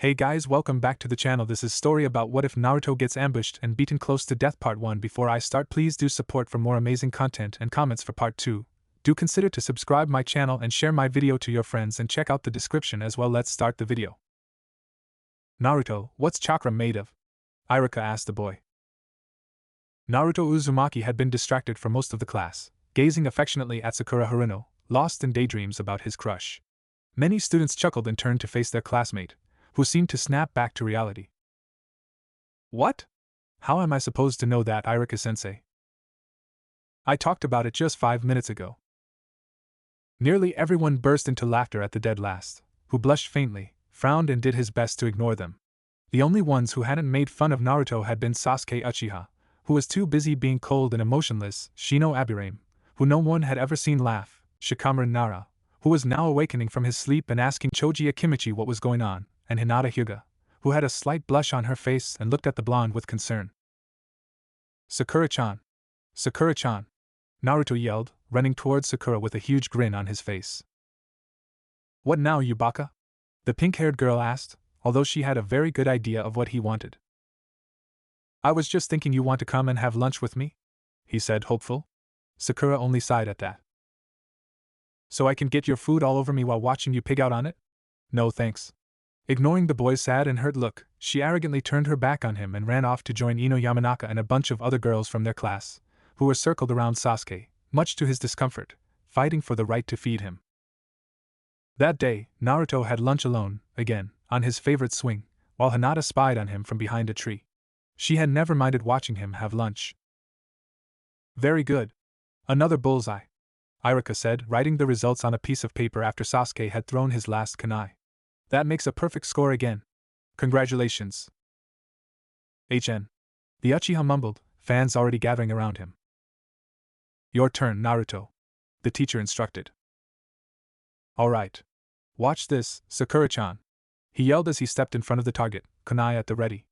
Hey guys, welcome back to the channel. This is story about what if Naruto gets ambushed and beaten close to death part 1. Before I start, please do support for more amazing content and comments for part 2. Do consider to subscribe my channel and share my video to your friends and check out the description as well. Let's start the video. Naruto, what's chakra made of? Iruka asked the boy. Naruto Uzumaki had been distracted for most of the class, gazing affectionately at Sakura Haruno, lost in daydreams about his crush. Many students chuckled and turned to face their classmate, who seemed to snap back to reality. What? How am I supposed to know that, Iruka-sensei? I talked about it just 5 minutes ago. Nearly everyone burst into laughter at the dead last, who blushed faintly, frowned and did his best to ignore them. The only ones who hadn't made fun of Naruto had been Sasuke Uchiha, who was too busy being cold and emotionless, Shino Aburame, who no one had ever seen laugh, Shikamaru Nara, who was now awakening from his sleep and asking Choji Akimichi what was going on, and Hinata Hyuga, who had a slight blush on her face and looked at the blonde with concern. Sakura-chan! Sakura-chan! Naruto yelled, running towards Sakura with a huge grin on his face. What now, you baka? The pink-haired girl asked, although she had a very good idea of what he wanted. I was just thinking you want to come and have lunch with me? He said, hopeful. Sakura only sighed at that. So I can get your food all over me while watching you pig out on it? No thanks. Ignoring the boy's sad and hurt look, she arrogantly turned her back on him and ran off to join Ino Yamanaka and a bunch of other girls from their class, who were circled around Sasuke, much to his discomfort, fighting for the right to feed him. That day, Naruto had lunch alone, again, on his favorite swing, while Hinata spied on him from behind a tree. She had never minded watching him have lunch. Very good. Another bullseye, Iruka said, writing the results on a piece of paper after Sasuke had thrown his last kunai. That makes a perfect score again. Congratulations. HN. The Uchiha mumbled, fans already gathering around him. Your turn, Naruto, the teacher instructed. Alright. Watch this, Sakura-chan, he yelled as he stepped in front of the target, kunai at the ready.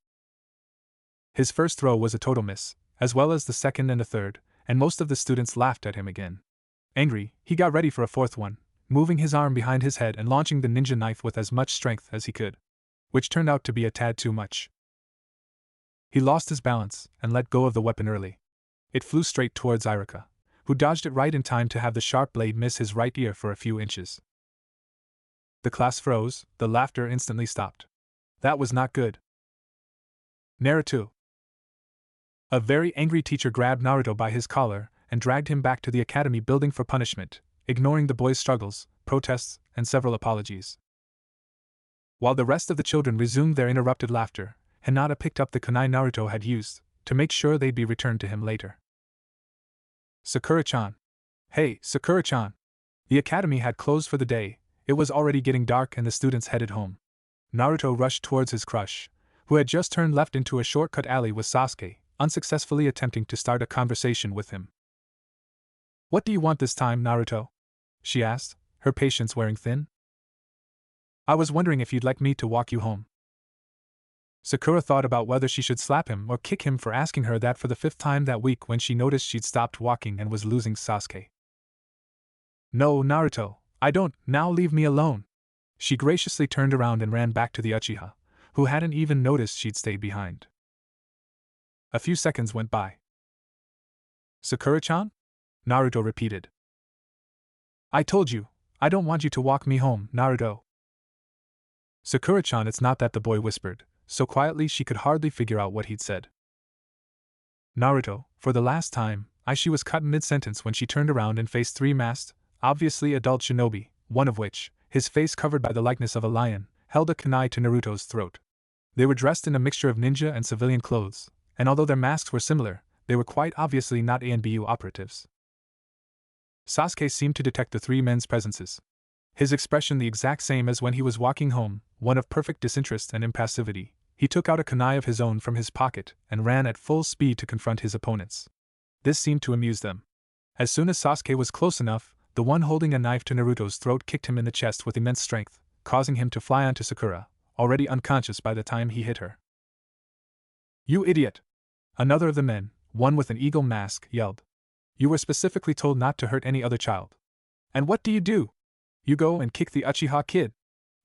His first throw was a total miss, as well as the second and the third, and most of the students laughed at him again. Angry, he got ready for a fourth one, moving his arm behind his head and launching the ninja knife with as much strength as he could, which turned out to be a tad too much. He lost his balance and let go of the weapon early. It flew straight towards Iruka, who dodged it right in time to have the sharp blade miss his right ear for a few inches. The class froze, the laughter instantly stopped. That was not good. Naruto. A very angry teacher grabbed Naruto by his collar and dragged him back to the academy building for punishment, ignoring the boy's struggles, protests, and several apologies. While the rest of the children resumed their interrupted laughter, Hinata picked up the kunai Naruto had used, to make sure they'd be returned to him later. Sakura-chan. Hey, Sakura-chan. The academy had closed for the day, it was already getting dark and the students headed home. Naruto rushed towards his crush, who had just turned left into a shortcut alley with Sasuke, unsuccessfully attempting to start a conversation with him. What do you want this time, Naruto? She asked, her patience wearing thin. I was wondering if you'd like me to walk you home. Sakura thought about whether she should slap him or kick him for asking her that for the 5th time that week when she noticed she'd stopped walking and was losing Sasuke. No, Naruto, I don't, now leave me alone. She graciously turned around and ran back to the Uchiha, who hadn't even noticed she'd stayed behind. A few seconds went by. Sakura-chan? Naruto repeated. I told you, I don't want you to walk me home, Naruto. Sakura-chan, it's not that, the boy whispered, so quietly she could hardly figure out what he'd said. Naruto, for the last time, she was cut mid-sentence when she turned around and faced 3 masked, obviously adult shinobi, one of which, his face covered by the likeness of a lion, held a kunai to Naruto's throat. They were dressed in a mixture of ninja and civilian clothes, and although their masks were similar, they were quite obviously not ANBU operatives. Sasuke seemed to detect the 3 men's presences. His expression the exact same as when he was walking home, one of perfect disinterest and impassivity. He took out a kunai of his own from his pocket and ran at full speed to confront his opponents. This seemed to amuse them. As soon as Sasuke was close enough, the one holding a knife to Naruto's throat kicked him in the chest with immense strength, causing him to fly onto Sakura, already unconscious by the time he hit her. You idiot! Another of the men, one with an eagle mask, yelled. You were specifically told not to hurt any other child. And what do? You go and kick the Uchiha kid.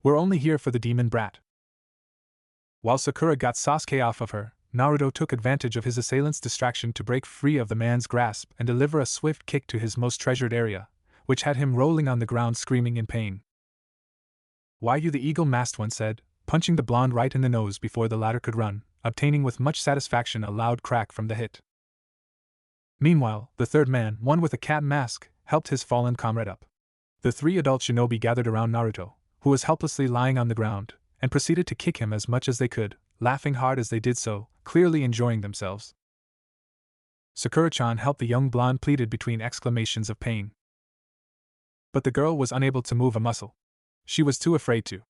We're only here for the demon brat. While Sakura got Sasuke off of her, Naruto took advantage of his assailant's distraction to break free of the man's grasp and deliver a swift kick to his most treasured area, which had him rolling on the ground screaming in pain. "Why, you the eagle-masked one," said, punching the blonde right in the nose before the latter could run, obtaining with much satisfaction a loud crack from the hit. Meanwhile, the third man, one with a cat mask, helped his fallen comrade up. The three adult shinobi gathered around Naruto, who was helplessly lying on the ground, and proceeded to kick him as much as they could, laughing hard as they did so, clearly enjoying themselves. Sakura-chan helped the young blonde, pleaded between exclamations of pain. But the girl was unable to move a muscle. She was too afraid to.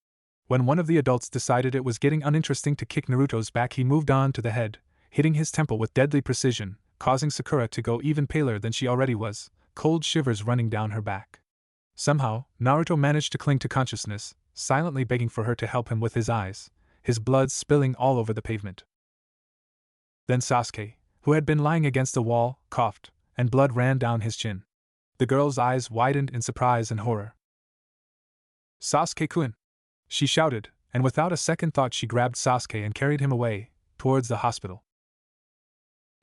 When one of the adults decided it was getting uninteresting to kick Naruto's back, he moved on to the head, hitting his temple with deadly precision, causing Sakura to go even paler than she already was, cold shivers running down her back. Somehow, Naruto managed to cling to consciousness, silently begging for her to help him with his eyes, his blood spilling all over the pavement. Then Sasuke, who had been lying against the wall, coughed, and blood ran down his chin. The girl's eyes widened in surprise and horror. "Sasuke-kun!" she shouted, and without a second thought she grabbed Sasuke and carried him away, towards the hospital.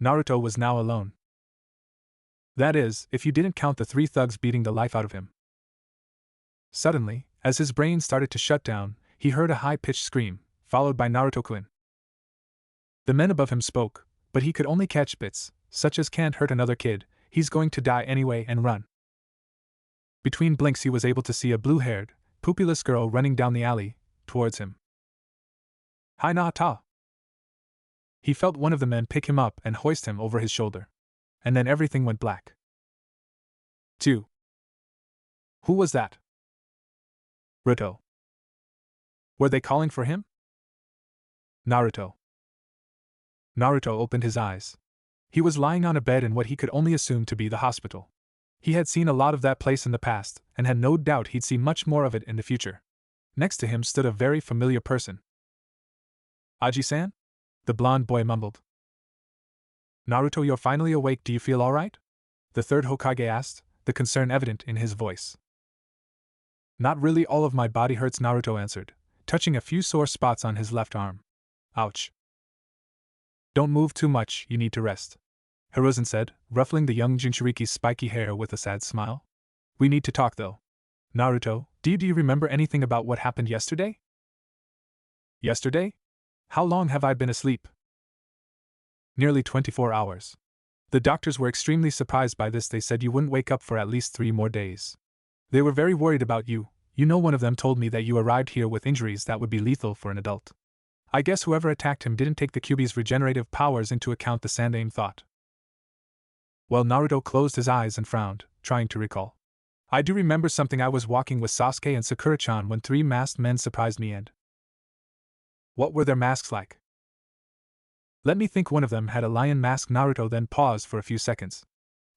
Naruto was now alone. That is, if you didn't count the three thugs beating the life out of him. Suddenly, as his brain started to shut down, he heard a high-pitched scream, followed by Naruto-kun. The men above him spoke, but he could only catch bits, such as "can't hurt another kid, he's going to die anyway," and "run." Between blinks he was able to see a blue-haired, poopyless girl running down the alley, towards him. "Hinata!" He felt one of the men pick him up and hoist him over his shoulder. And then everything went black. 2. Who was that? Naruto. Were they calling for him? Naruto. Naruto opened his eyes. He was lying on a bed in what he could only assume to be the hospital. He had seen a lot of that place in the past, and had no doubt he'd see much more of it in the future. Next to him stood a very familiar person. "Aji-san?" the blonde boy mumbled. "Naruto, you're finally awake, do you feel alright?" the third Hokage asked, the concern evident in his voice. "Not really, all of my body hurts," Naruto answered, touching a few sore spots on his left arm. "Ouch. Don't move too much, you need to rest," Hiruzen said, ruffling the young Jinchuriki's spiky hair with a sad smile. "We need to talk though. Naruto, do you remember anything about what happened yesterday?" "Yesterday? How long have I been asleep?" "Nearly 24 hours. The doctors were extremely surprised by this. They said you wouldn't wake up for at least 3 more days. They were very worried about you. You know, one of them told me that you arrived here with injuries that would be lethal for an adult. I guess whoever attacked him didn't take the kyuubi's regenerative powers into account," the Sandaime thought. Well, Naruto closed his eyes and frowned, trying to recall. "I do remember something. I was walking with Sasuke and Sakura-chan when 3 masked men surprised me and..." "What were their masks like?" "Let me think. One of them had a lion mask." Naruto then paused for a few seconds.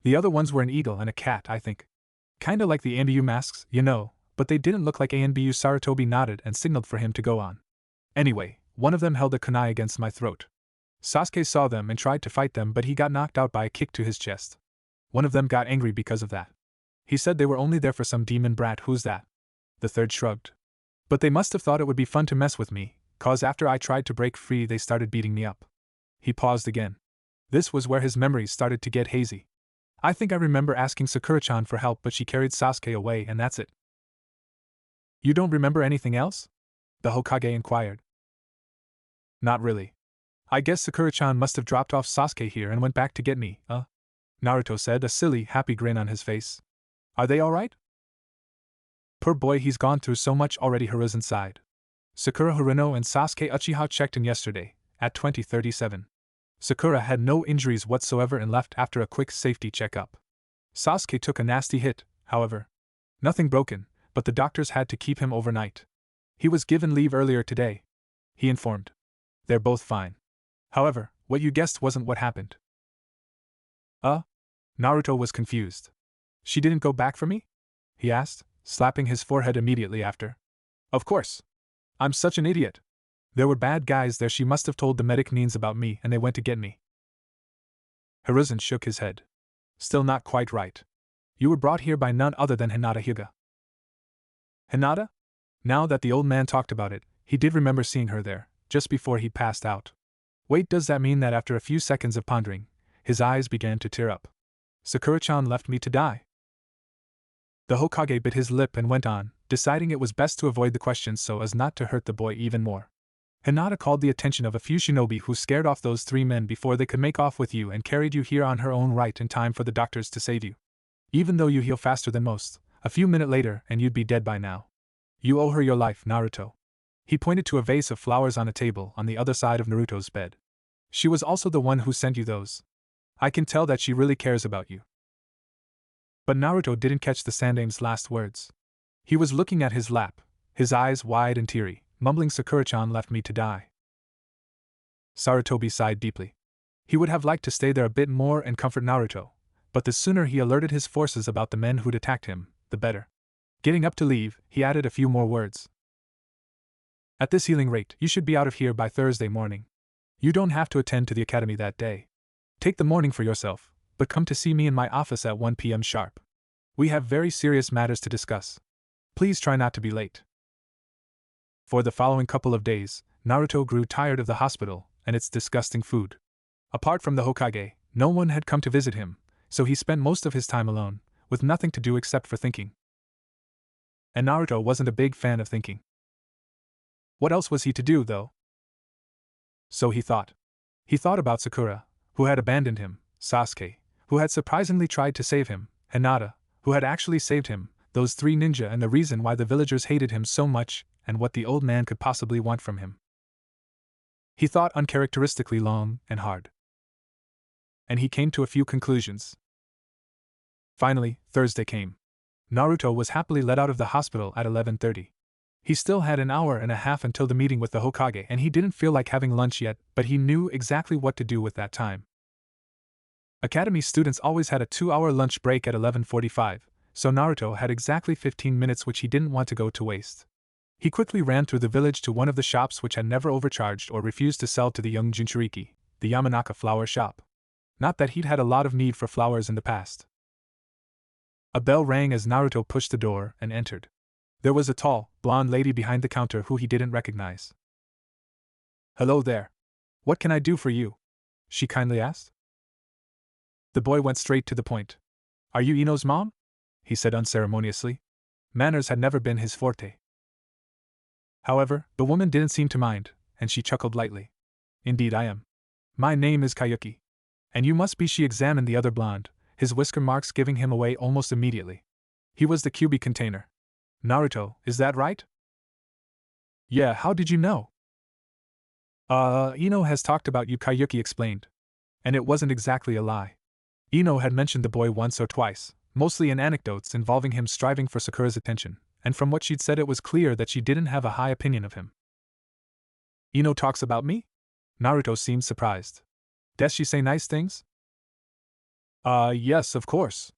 "The other ones were an eagle and a cat, I think. Kinda like the ANBU masks, you know, but they didn't look like ANBU." Sarutobi nodded and signaled for him to go on. "Anyway, one of them held a kunai against my throat. Sasuke saw them and tried to fight them, but he got knocked out by a kick to his chest. One of them got angry because of that. He said they were only there for some demon brat." "Who's that?" the third shrugged. "But they must have thought it would be fun to mess with me, 'cause after I tried to break free they started beating me up." He paused again. This was where his memories started to get hazy. "I think I remember asking Sakura-chan for help, but she carried Sasuke away and that's it." "You don't remember anything else?" the Hokage inquired. "Not really. I guess Sakura-chan must have dropped off Sasuke here and went back to get me, Naruto said, a silly, happy grin on his face. "Are they alright?" "Poor boy, he's gone through so much already," Hiruzen sighed. "Sakura, Haruno and Sasuke Uchiha checked in yesterday, at 2037. Sakura had no injuries whatsoever and left after a quick safety checkup. Sasuke took a nasty hit, however. Nothing broken, but the doctors had to keep him overnight. He was given leave earlier today," he informed. "They're both fine. However, what you guessed wasn't what happened." Naruto was confused. "She didn't go back for me?" he asked, slapping his forehead immediately after. "Of course. I'm such an idiot. There were bad guys there. She must have told the medic Neens about me and they went to get me." Hiruzen shook his head. "Still not quite right. You were brought here by none other than Hinata Hyuga." "Hinata?" Now that the old man talked about it, he did remember seeing her there, just before he passed out. Wait, does that mean that after a few seconds of pondering, his eyes began to tear up? Sakura-chan left me to die. The Hokage bit his lip and went on, deciding it was best to avoid the questions so as not to hurt the boy even more. Hinata called the attention of a few shinobi who scared off those 3 men before they could make off with you and carried you here on her own right in time for the doctors to save you. Even though you heal faster than most, a few minutes later and you'd be dead by now. You owe her your life, Naruto. He pointed to a vase of flowers on a table on the other side of Naruto's bed. She was also the one who sent you those. I can tell that she really cares about you. But Naruto didn't catch the Sandame's last words. He was looking at his lap, his eyes wide and teary, mumbling, Sakura-chan left me to die. Sarutobi sighed deeply. He would have liked to stay there a bit more and comfort Naruto, but the sooner he alerted his forces about the men who'd attacked him, the better. Getting up to leave, he added a few more words. At this healing rate, you should be out of here by Thursday morning. You don't have to attend to the academy that day. Take the morning for yourself, but come to see me in my office at 1 p.m. sharp. We have very serious matters to discuss. Please try not to be late. For the following couple of days, Naruto grew tired of the hospital and its disgusting food. Apart from the Hokage, no one had come to visit him, so he spent most of his time alone, with nothing to do except for thinking. And Naruto wasn't a big fan of thinking. What else was he to do, though? So he thought. He thought about Sakura, who had abandoned him, Sasuke, who had surprisingly tried to save him, Hinata, who had actually saved him, those 3 ninja, and the reason why the villagers hated him so much, and what the old man could possibly want from him. He thought uncharacteristically long and hard. And he came to a few conclusions. Finally, Thursday came. Naruto was happily let out of the hospital at 11:30. He still had an hour and a half until the meeting with the Hokage, and he didn't feel like having lunch yet, but he knew exactly what to do with that time. Academy students always had a 2-hour lunch break at 11:45, so Naruto had exactly 15 minutes which he didn't want to go to waste. He quickly ran through the village to one of the shops which had never overcharged or refused to sell to the young Jinchuriki, the Yamanaka flower shop. Not that he'd had a lot of need for flowers in the past. A bell rang as Naruto pushed the door and entered. There was a tall, blonde lady behind the counter who he didn't recognize. "Hello there. What can I do for you?" she kindly asked. The boy went straight to the point. "Are you Ino's mom?" he said unceremoniously. Manners had never been his forte. However, the woman didn't seem to mind, and she chuckled lightly. "Indeed I am. My name is Kyuubi. And you must be." She examined the other blonde, his whisker marks giving him away almost immediately. He was the kyuubi container. "Naruto, is that right?" "Yeah, how did you know?" Ino has talked about you," Kyuubi explained. And it wasn't exactly a lie. Ino had mentioned the boy once or twice, mostly in anecdotes involving him striving for Sakura's attention, and from what she'd said it was clear that she didn't have a high opinion of him. "Ino talks about me?" Naruto seemed surprised. "Does she say nice things?" Yes, of course,"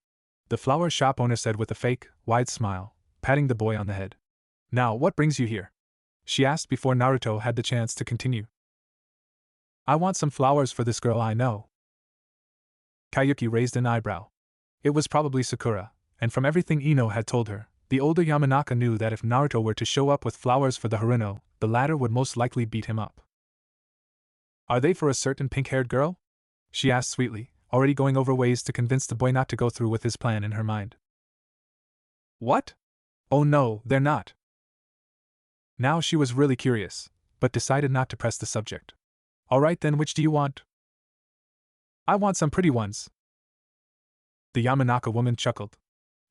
the flower shop owner said with a fake, wide smile, patting the boy on the head. "Now, what brings you here?" she asked before Naruto had the chance to continue. "I want some flowers for this girl I know." Kyuubi raised an eyebrow. It was probably Sakura, and from everything Ino had told her, the older Yamanaka knew that if Naruto were to show up with flowers for the Haruno, the latter would most likely beat him up. "Are they for a certain pink-haired girl?" she asked sweetly, already going over ways to convince the boy not to go through with his plan in her mind. "What? Oh no, they're not." Now she was really curious, but decided not to press the subject. "All right then, which do you want?" "I want some pretty ones." The Yamanaka woman chuckled.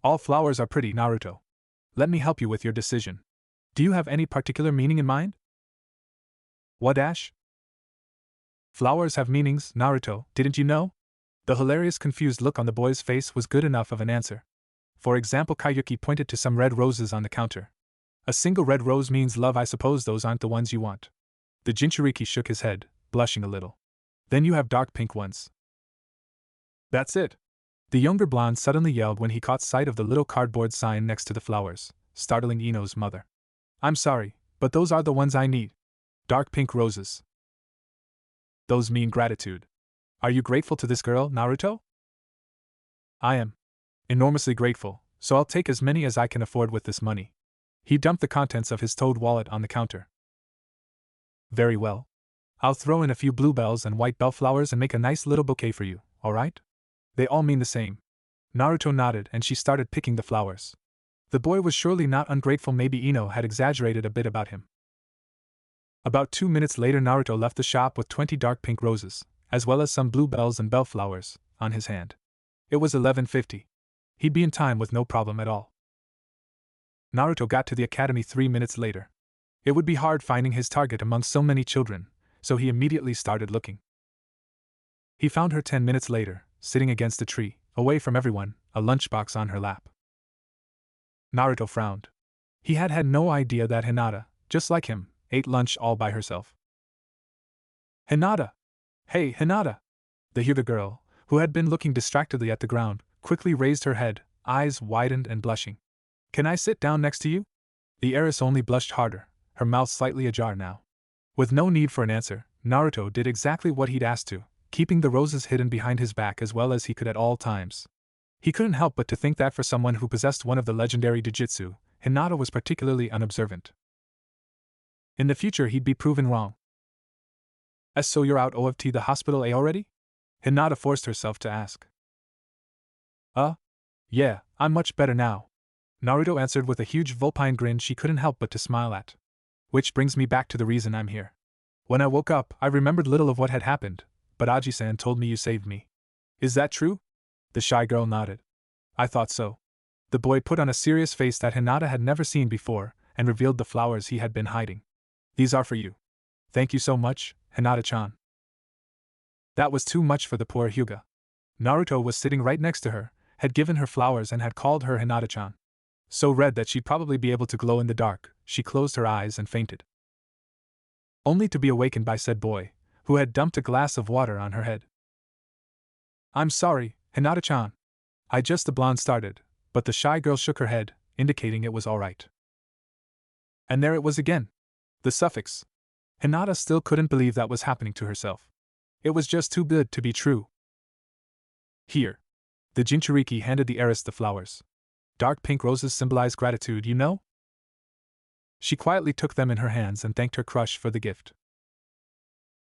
"All flowers are pretty, Naruto. Let me help you with your decision. Do you have any particular meaning in mind?" "What dash?" "Flowers have meanings, Naruto, didn't you know?" The hilarious confused look on the boy's face was good enough of an answer. For example, Kyuubi pointed to some red roses on the counter. "A single red rose means love. I suppose those aren't the ones you want." The Jinchuriki shook his head, blushing a little. "Then you have dark pink ones." "That's it," the younger blonde suddenly yelled when he caught sight of the little cardboard sign next to the flowers, startling Ino's mother. "I'm sorry, but those are the ones I need. Dark pink roses. Those mean gratitude. Are you grateful to this girl, Naruto?" "I am. Enormously grateful, so I'll take as many as I can afford with this money." He dumped the contents of his toad wallet on the counter. Very well. I'll throw in a few bluebells and white bellflowers and make a nice little bouquet for you, alright? They all mean the same. Naruto nodded and she started picking the flowers. The boy was surely not ungrateful, maybe Ino had exaggerated a bit about him. About 2 minutes later Naruto left the shop with 20 dark pink roses, as well as some bluebells and bellflowers, on his hand. It was 11:50. He'd be in time with no problem at all. Naruto got to the academy 3 minutes later. It would be hard finding his target among so many children, so he immediately started looking. He found her 10 minutes later, sitting against a tree, away from everyone, a lunchbox on her lap. Naruto frowned. He had had no idea that Hinata, just like him, ate lunch all by herself. Hinata! Hey, Hinata! The Hyuga girl, who had been looking distractedly at the ground, quickly raised her head, eyes widened and blushing. Can I sit down next to you? The heiress only blushed harder, her mouth slightly ajar now. With no need for an answer, Naruto did exactly what he'd asked to, keeping the roses hidden behind his back as well as he could at all times. He couldn't help but to think that for someone who possessed one of the legendary Jujutsu, Hinata was particularly unobservant. In the future he'd be proven wrong. So you're out of the hospital already? Hinata forced herself to ask. Yeah, I'm much better now. Naruto answered with a huge vulpine grin she couldn't help but to smile at. Which brings me back to the reason I'm here. When I woke up, I remembered little of what had happened, but Aji-san told me you saved me. Is that true? The shy girl nodded. I thought so. The boy put on a serious face that Hinata had never seen before, and revealed the flowers he had been hiding. These are for you. Thank you so much, Hinata-chan. That was too much for the poor Hyuga. Naruto was sitting right next to her, had given her flowers and had called her Hinata-chan. So red that she'd probably be able to glow in the dark, she closed her eyes and fainted. Only to be awakened by said boy, who had dumped a glass of water on her head. I'm sorry, Hinata-chan. The blonde started, but the shy girl shook her head, indicating it was all right. And there it was again. The suffix. Hinata still couldn't believe that was happening to herself. It was just too good to be true. Here. The Jinchuriki handed the heiress the flowers. Dark pink roses symbolize gratitude, you know? She quietly took them in her hands and thanked her crush for the gift.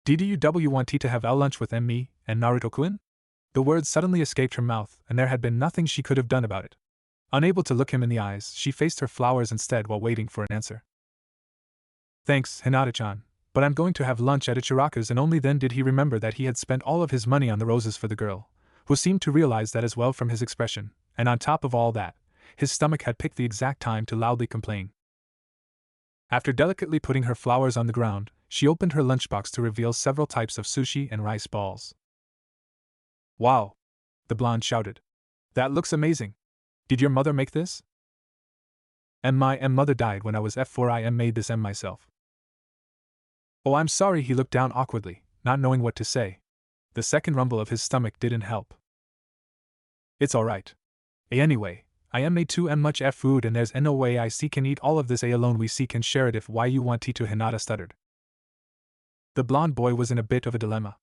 Did you want to have lunch with me and Naruto-kun? The words suddenly escaped her mouth, and there had been nothing she could have done about it. Unable to look him in the eyes, she faced her flowers instead while waiting for an answer. Thanks, Hinata-chan, but I'm going to have lunch at Ichiraka's, and only then did he remember that he had spent all of his money on the roses for the girl, who seemed to realize that as well from his expression, and on top of all that, his stomach had picked the exact time to loudly complain. After delicately putting her flowers on the ground, she opened her lunchbox to reveal several types of sushi and rice balls. Wow! The blonde shouted. That looks amazing. Did your mother make this? My mother died when I was F4. I made this myself. Oh, I'm sorry. He looked down awkwardly, not knowing what to say. The second rumble of his stomach didn't help. It's alright. Anyway, I made too much food and there's no way I can eat all of this alone. We can share it if why you want to, Hinata stuttered. The blonde boy was in a bit of a dilemma.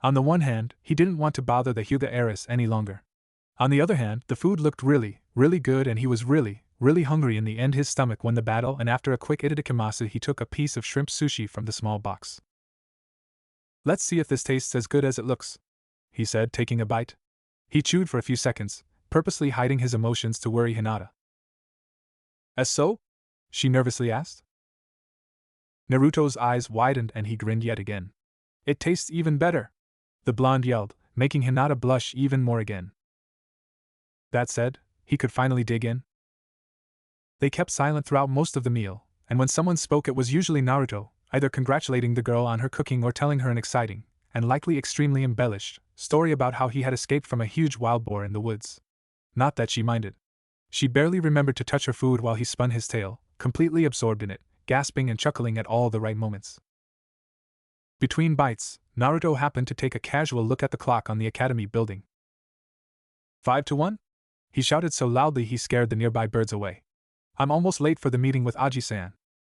On the one hand, he didn't want to bother the Hyuga heiress any longer. On the other hand, the food looked really, really good and he was really, really hungry. In the end his stomach won the battle, and after a quick itadakimasu he took a piece of shrimp sushi from the small box. Let's see if this tastes as good as it looks, he said, taking a bite. He chewed for a few seconds, purposely hiding his emotions to worry Hinata. As so? She nervously asked. Naruto's eyes widened and he grinned yet again. It tastes even better, the blonde yelled, making Hinata blush even more again. That said, he could finally dig in. They kept silent throughout most of the meal, and when someone spoke it was usually Naruto, either congratulating the girl on her cooking or telling her an exciting, and likely extremely embellished, story about how he had escaped from a huge wild boar in the woods. Not that she minded. She barely remembered to touch her food while he spun his tail, completely absorbed in it, gasping and chuckling at all the right moments. Between bites, Naruto happened to take a casual look at the clock on the academy building. 5-1? He shouted so loudly he scared the nearby birds away. I'm almost late for the meeting with Aji-san.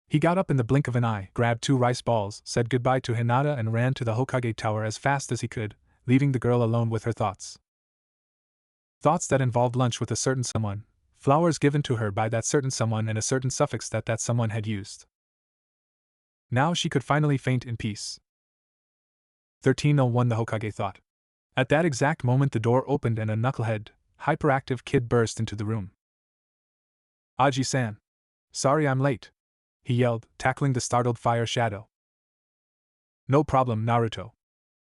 He got up in the blink of an eye, grabbed 2 rice balls, said goodbye to Hinata and ran to the Hokage tower as fast as he could, leaving the girl alone with her thoughts. Thoughts that involved lunch with a certain someone, flowers given to her by that certain someone and a certain suffix that someone had used. Now she could finally faint in peace. 1301 the Hokage thought. At that exact moment the door opened and a knucklehead, hyperactive kid burst into the room. Aji-san. Sorry I'm late, he yelled, tackling the startled fire shadow. No problem, Naruto.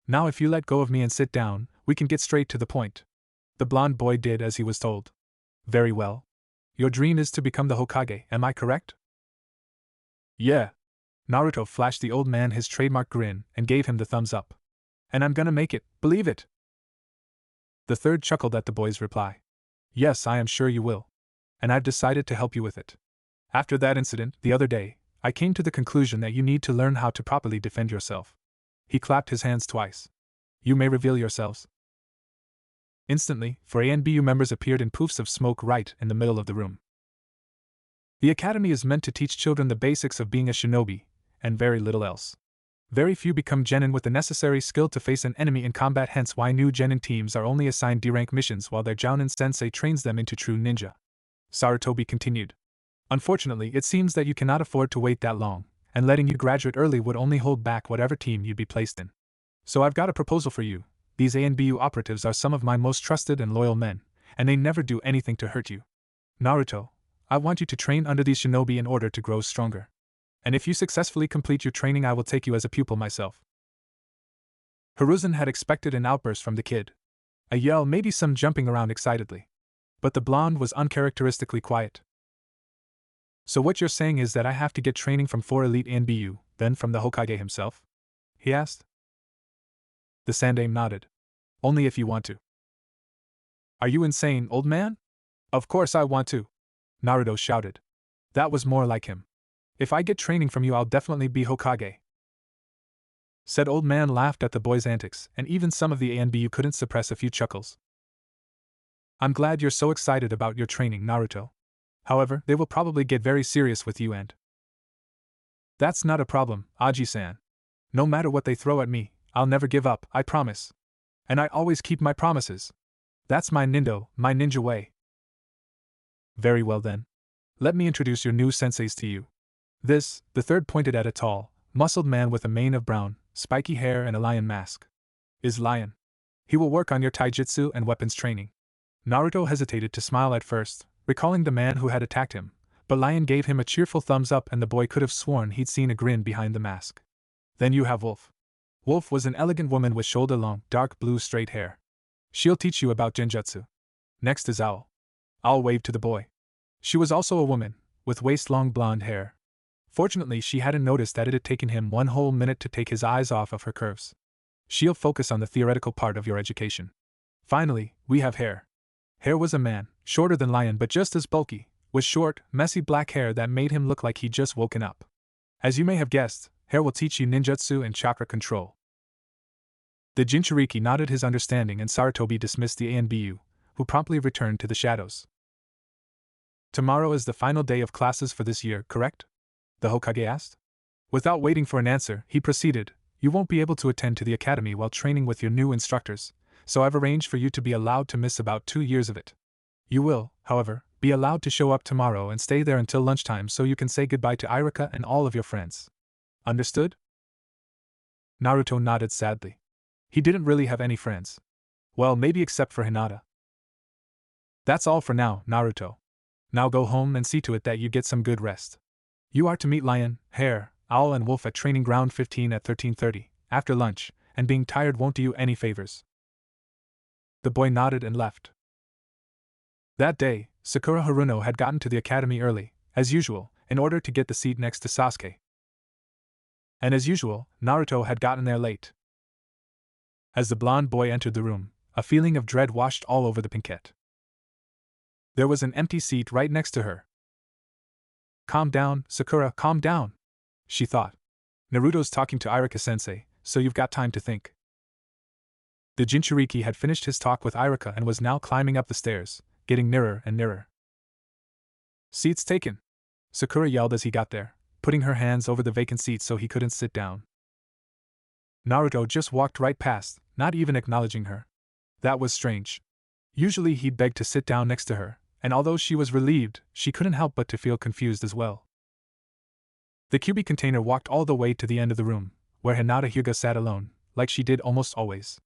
Now if you let go of me and sit down, we can get straight to the point. The blonde boy did as he was told. Very well. Your dream is to become the Hokage, am I correct? Yeah. Naruto flashed the old man his trademark grin and gave him the thumbs up. And I'm gonna make it, believe it. The third chuckled at the boy's reply. Yes, I am sure you will. And I've decided to help you with it. After that incident, the other day, I came to the conclusion that you need to learn how to properly defend yourself. He clapped his hands twice. You may reveal yourselves. Instantly, 4 ANBU members appeared in poofs of smoke right in the middle of the room. The academy is meant to teach children the basics of being a shinobi, and very little else. Very few become genin with the necessary skill to face an enemy in combat, hence why new genin teams are only assigned D-rank missions while their jounin sensei trains them into true ninja. Sarutobi continued. Unfortunately, it seems that you cannot afford to wait that long, and letting you graduate early would only hold back whatever team you'd be placed in. So I've got a proposal for you. These ANBU operatives are some of my most trusted and loyal men, and they never do anything to hurt you. Naruto, I want you to train under these shinobi in order to grow stronger. And if you successfully complete your training, I will take you as a pupil myself. Hiruzen had expected an outburst from the kid. A yell, maybe some jumping around excitedly. But the blonde was uncharacteristically quiet. So what you're saying is that I have to get training from 4 elite ANBU, then from the Hokage himself? He asked. The Sandaime nodded. Only if you want to. Are you insane, old man? Of course I want to. Naruto shouted. That was more like him. If I get training from you, I'll definitely be Hokage. Said old man laughed at the boy's antics, and even some of the ANBU couldn't suppress a few chuckles. I'm glad you're so excited about your training, Naruto. However, they will probably get very serious with you and… That's not a problem, Aji-san. No matter what they throw at me, I'll never give up, I promise. And I always keep my promises. That's my ninja way. Very well then. Let me introduce your new senseis to you. This, the third pointed at a tall, muscled man with a mane of brown, spiky hair and a lion mask. Is Lion. He will work on your taijutsu and weapons training. Naruto hesitated to smile at first, recalling the man who had attacked him, but Lion gave him a cheerful thumbs up and the boy could have sworn he'd seen a grin behind the mask. Then you have Wolf. Wolf was an elegant woman with shoulder-long, dark blue straight hair. She'll teach you about genjutsu. Next is Owl. Owl waved to the boy. She was also a woman, with waist-long blonde hair. Fortunately, she hadn't noticed that it had taken him 1 whole minute to take his eyes off of her curves. She'll focus on the theoretical part of your education. Finally, we have Hair. Hair was a man, shorter than Lion but just as bulky, with short, messy black hair that made him look like he'd just woken up. As you may have guessed, Hair will teach you ninjutsu and chakra control. The Jinchuriki nodded his understanding and Sarutobi dismissed the ANBU, who promptly returned to the shadows. Tomorrow is the final day of classes for this year, correct? The Hokage asked. Without waiting for an answer, he proceeded, You won't be able to attend to the academy while training with your new instructors, so I've arranged for you to be allowed to miss about 2 years of it. You will, however, be allowed to show up tomorrow and stay there until lunchtime so you can say goodbye to Irika and all of your friends. Understood? Naruto nodded sadly. He didn't really have any friends. Well, maybe except for Hinata. That's all for now, Naruto. Now go home and see to it that you get some good rest. You are to meet Lion, Hare, Owl and Wolf at Training Ground 15 at 13:30, after lunch, and being tired won't do you any favors. The boy nodded and left. That day, Sakura Haruno had gotten to the academy early, as usual, in order to get the seat next to Sasuke. And as usual, Naruto had gotten there late. As the blonde boy entered the room, a feeling of dread washed all over the pinkette. There was an empty seat right next to her. Calm down, Sakura, calm down, she thought. Naruto's talking to Irika-sensei, so you've got time to think. The Jinchuriki had finished his talk with Irika and was now climbing up the stairs, getting nearer and nearer. Seats taken, Sakura yelled as he got there, putting her hands over the vacant seat so he couldn't sit down. Naruto just walked right past, not even acknowledging her. That was strange. Usually he'd beg to sit down next to her, and although she was relieved, she couldn't help but to feel confused as well. The kyuubi container walked all the way to the end of the room, where Hinata Hyuga sat alone, like she did almost always.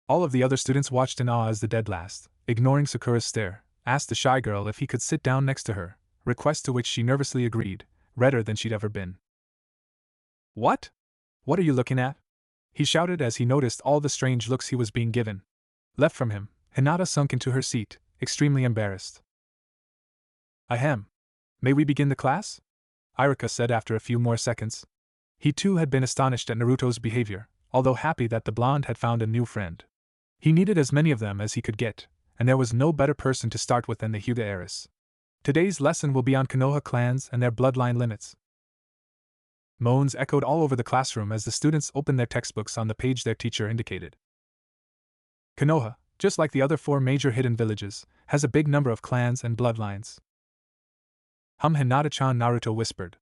All of the other students watched in awe as the dead last, ignoring Sakura's stare, asked the shy girl if he could sit down next to her, request to which she nervously agreed, redder than she'd ever been. What? What are you looking at? He shouted as he noticed all the strange looks he was being given. Left from him, Hinata sunk into her seat, extremely embarrassed. Ahem. May we begin the class? Irika said after a few more seconds. He too had been astonished at Naruto's behavior, although happy that the blonde had found a new friend. He needed as many of them as he could get, and there was no better person to start with than the Hyuga heiress. Today's lesson will be on Konoha clans and their bloodline limits. Moans echoed all over the classroom as the students opened their textbooks on the page their teacher indicated. Konoha, just like the other 4 major hidden villages, has a big number of clans and bloodlines. Hinata-chan, Naruto whispered.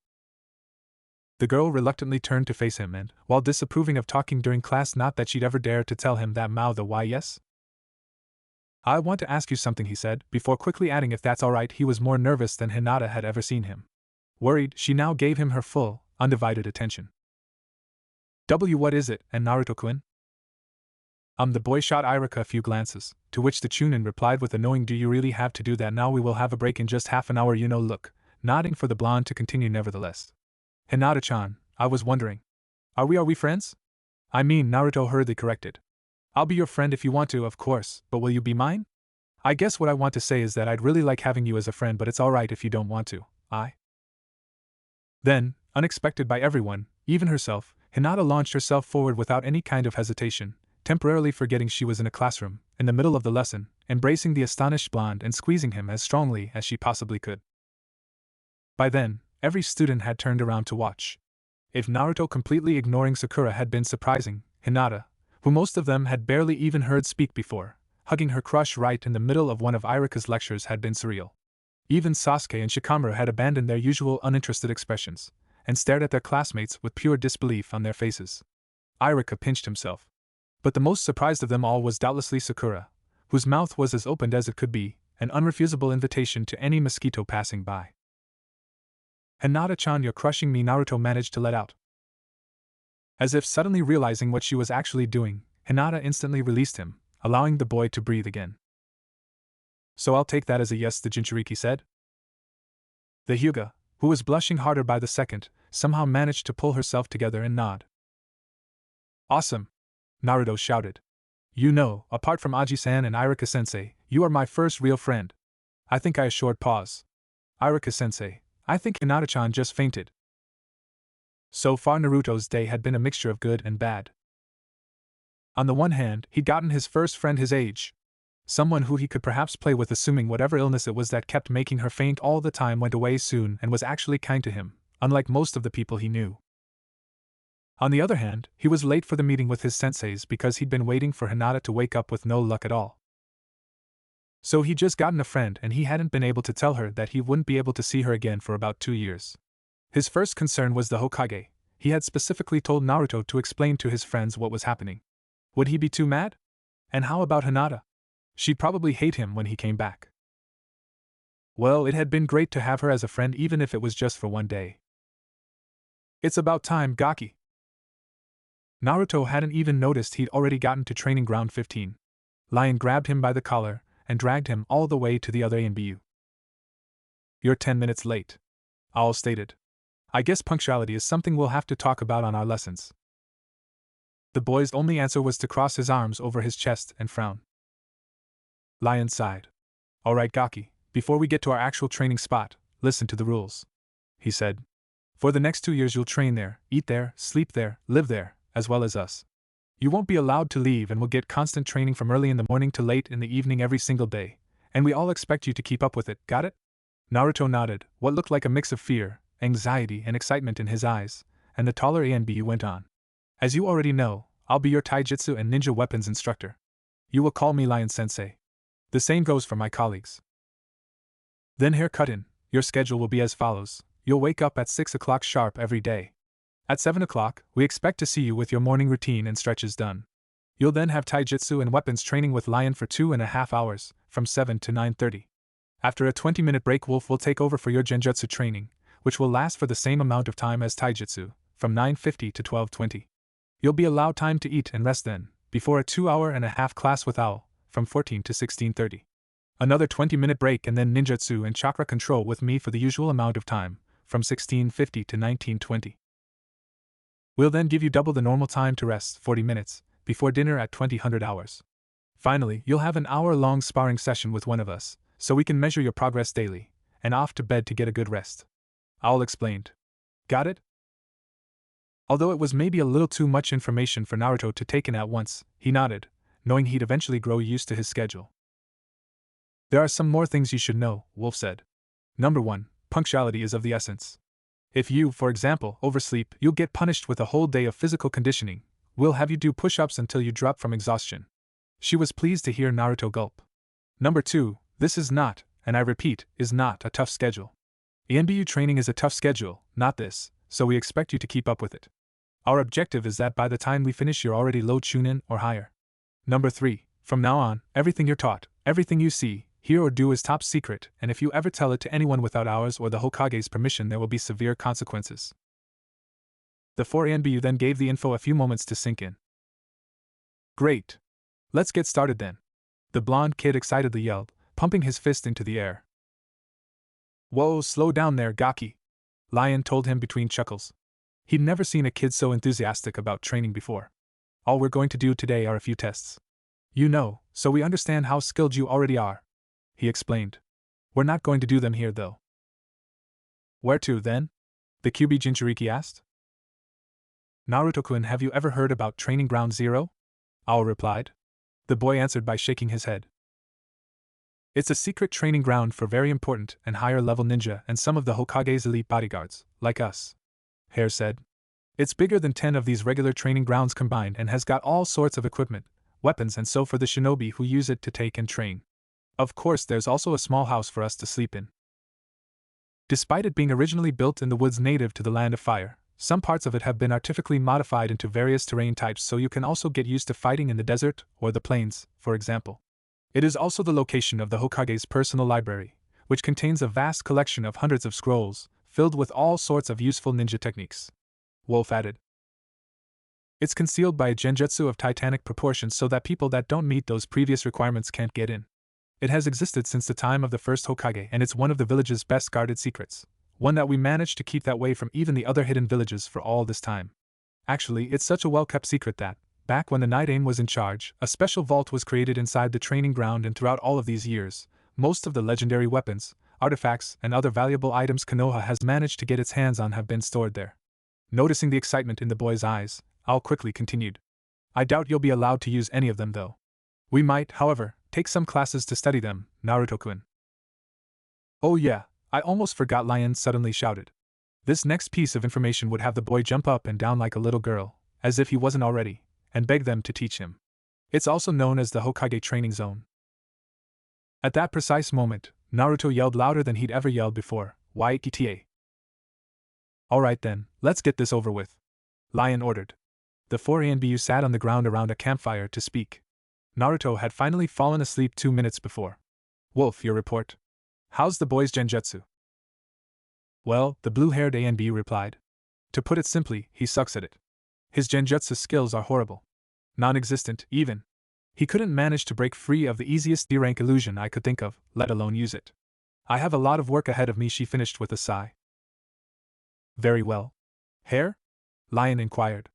The girl reluctantly turned to face him and, while disapproving of talking during class, not that she'd ever dare to tell him that why yes? I want to ask you something, he said, before quickly adding if that's alright. He was more nervous than Hinata had ever seen him. Worried, she now gave him her full, undivided attention. What is it, and Naruto-kun? The boy shot Irika a few glances, to which the Chunin replied with a knowing, do you really have to do that now? We will have a break in just half an hour, look, nodding for the blonde to continue nevertheless. Hinata-chan, I was wondering. Are we friends? I mean, Naruto hurriedly corrected. I'll be your friend if you want to, of course, but will you be mine? I guess what I want to say is that I'd really like having you as a friend, but it's alright if you don't want to, Then, unexpected by everyone, even herself, Hinata launched herself forward without any kind of hesitation, temporarily forgetting she was in a classroom, in the middle of the lesson, embracing the astonished blonde and squeezing him as strongly as she possibly could. By then, every student had turned around to watch. If Naruto completely ignoring Sakura had been surprising, Hinata, who most of them had barely even heard speak before, hugging her crush right in the middle of one of Irika's lectures had been surreal. Even Sasuke and Shikamaru had abandoned their usual uninterested expressions, and stared at their classmates with pure disbelief on their faces. Irika pinched himself. But the most surprised of them all was doubtlessly Sakura, whose mouth was as opened as it could be, an unrefusable invitation to any mosquito passing by. Hinata-chan, you're crushing me, Naruto managed to let out. As if suddenly realizing what she was actually doing, Hinata instantly released him, allowing the boy to breathe again. So I'll take that as a yes, the Jinchuriki said. The Hyuga, who was blushing harder by the second, somehow managed to pull herself together and nod. Awesome! Naruto shouted. Apart from Aji-san and Irika-sensei, you are my first real friend. I think I assured pause. Irika-sensei, I think Hinata-chan just fainted. So far Naruto's day had been a mixture of good and bad. On the one hand, he'd gotten his first friend his age. Someone who he could perhaps play with, assuming whatever illness it was that kept making her faint all the time went away soon and was actually kind to him, unlike most of the people he knew. On the other hand, he was late for the meeting with his senseis because he'd been waiting for Hinata to wake up with no luck at all. So he'd just gotten a friend and he hadn't been able to tell her that he wouldn't be able to see her again for about 2 years. His first concern was the Hokage. He had specifically told Naruto to explain to his friends what was happening. Would he be too mad? And how about Hinata? She'd probably hate him when he came back. Well, it had been great to have her as a friend, even if it was just for one day. It's about time, Gaki. Naruto hadn't even noticed he'd already gotten to training ground 15. Lion grabbed him by the collar and dragged him all the way to the other ANBU. You're 10 minutes late. Owl stated. I guess punctuality is something we'll have to talk about on our lessons. The boy's only answer was to cross his arms over his chest and frown. Lion sighed. Alright, Gaki, before we get to our actual training spot, listen to the rules, he said. For the next 2 years you'll train there, eat there, sleep there, live there, as well as us. You won't be allowed to leave and will get constant training from early in the morning to late in the evening every single day, and we all expect you to keep up with it, got it? Naruto nodded, what looked like a mix of fear, anxiety, and excitement in his eyes, and the taller ANBU went on. As you already know, I'll be your taijutsu and ninja weapons instructor. You will call me Lion-sensei. The same goes for my colleagues. Then haircut-in, your schedule will be as follows. You'll wake up at 6 o'clock sharp every day. At 7 o'clock, we expect to see you with your morning routine and stretches done. You'll then have taijutsu and weapons training with Lion for 2.5 hours, from 7 to 9:30. After a 20-minute break, Wolf will take over for your genjutsu training, which will last for the same amount of time as taijutsu, from 9:50 to 12:20. You'll be allowed time to eat and rest then, before a 2-hour-and-a-half class with Owl, from 14 to 16:30. Another 20-minute break and then ninjutsu and chakra control with me for the usual amount of time, from 16:50 to 19:20. We'll then give you double the normal time to rest, 40 minutes, before dinner at 2000 hours. Finally, you'll have an hour-long sparring session with one of us, so we can measure your progress daily, and off to bed to get a good rest. Owl explained. Got it? Although it was maybe a little too much information for Naruto to take in at once, he nodded, knowing he'd eventually grow used to his schedule. There are some more things you should know, Wolf said. Number 1, punctuality is of the essence. If you, for example, oversleep, you'll get punished with a whole day of physical conditioning. We'll have you do push-ups until you drop from exhaustion. She was pleased to hear Naruto gulp. Number 2, this is not, and I repeat, is not a tough schedule. ENBU training is a tough schedule, not this, so we expect you to keep up with it. Our objective is that by the time we finish you're already low chunin or higher. Number 3, from now on, everything you're taught, everything you see, hear or do is top secret, and if you ever tell it to anyone without ours or the Hokage's permission there will be severe consequences. The 4 ENBU then gave the info a few moments to sink in. Great. Let's get started then. The blonde kid excitedly yelled, pumping his fist into the air. Whoa, slow down there, Gaki. Lion told him between chuckles. He'd never seen a kid so enthusiastic about training before. All we're going to do today are a few tests. You know, so we understand how skilled you already are, he explained. We're not going to do them here though. Where to then? The kyuubi Jinchuriki asked. Naruto-kun, have you ever heard about Training Ground Zero? Owl replied. The boy answered by shaking his head. It's a secret training ground for very important and higher-level ninja and some of the Hokage's elite bodyguards, like us, Hare said. It's bigger than 10 of these regular training grounds combined and has got all sorts of equipment, weapons and so for the shinobi who use it to take and train. Of course there's also a small house for us to sleep in. Despite it being originally built in the woods native to the Land of Fire, some parts of it have been artificially modified into various terrain types so you can also get used to fighting in the desert or the plains, for example. It is also the location of the Hokage's personal library, which contains a vast collection of hundreds of scrolls, filled with all sorts of useful ninja techniques. Wolf added. It's concealed by a genjutsu of titanic proportions so that people that don't meet those previous requirements can't get in. It has existed since the time of the first Hokage and it's one of the village's best guarded secrets, one that we managed to keep that way from even the other hidden villages for all this time. Actually, it's such a well-kept secret that, back when the Night Aim was in charge, a special vault was created inside the training ground and throughout all of these years, most of the legendary weapons, artifacts, and other valuable items Konoha has managed to get its hands on have been stored there. Noticing the excitement in the boy's eyes, Owl quickly continued. I doubt you'll be allowed to use any of them though. We might, however, take some classes to study them, Naruto-kun. Oh yeah, I almost forgot, Lion suddenly shouted. This next piece of information would have the boy jump up and down like a little girl, as if he wasn't already, and beg them to teach him. It's also known as the Hokage Training Zone. At that precise moment, Naruto yelled louder than he'd ever yelled before, Yaikita. Alright then, let's get this over with, Lion ordered. The 4 ANBU sat on the ground around a campfire to speak. Naruto had finally fallen asleep 2 minutes before. Wolf, your report. How's the boy's genjutsu? Well, the blue-haired ANBU replied. To put it simply, he sucks at it. His genjutsu skills are horrible. Non-existent, even. He couldn't manage to break free of the easiest D-rank illusion I could think of, let alone use it. I have a lot of work ahead of me, she finished with a sigh. Very well. Hare? Lion inquired.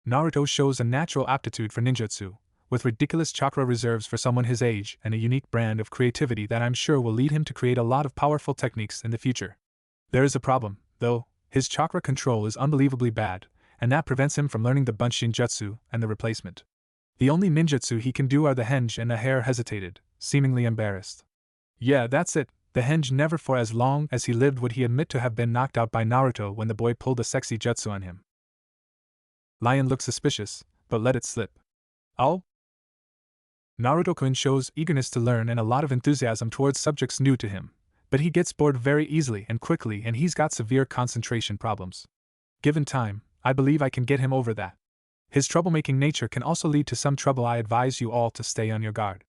Naruto shows a natural aptitude for ninjutsu, with ridiculous chakra reserves for someone his age and a unique brand of creativity that I'm sure will lead him to create a lot of powerful techniques in the future. There is a problem, though. His chakra control is unbelievably bad, and that prevents him from learning the Bunshin Jutsu and the replacement. The only ninjutsu he can do are the henge, and the Hare hesitated, seemingly embarrassed. Yeah, that's it. The henge. Never for as long as he lived would he admit to have been knocked out by Naruto when the boy pulled a sexy jutsu on him. Lion looked suspicious, but let it slip. Oh? Naruto-kun shows eagerness to learn and a lot of enthusiasm towards subjects new to him, but he gets bored very easily and quickly and he's got severe concentration problems. Given time, I believe I can get him over that. His troublemaking nature can also lead to some trouble. I advise you all to stay on your guard.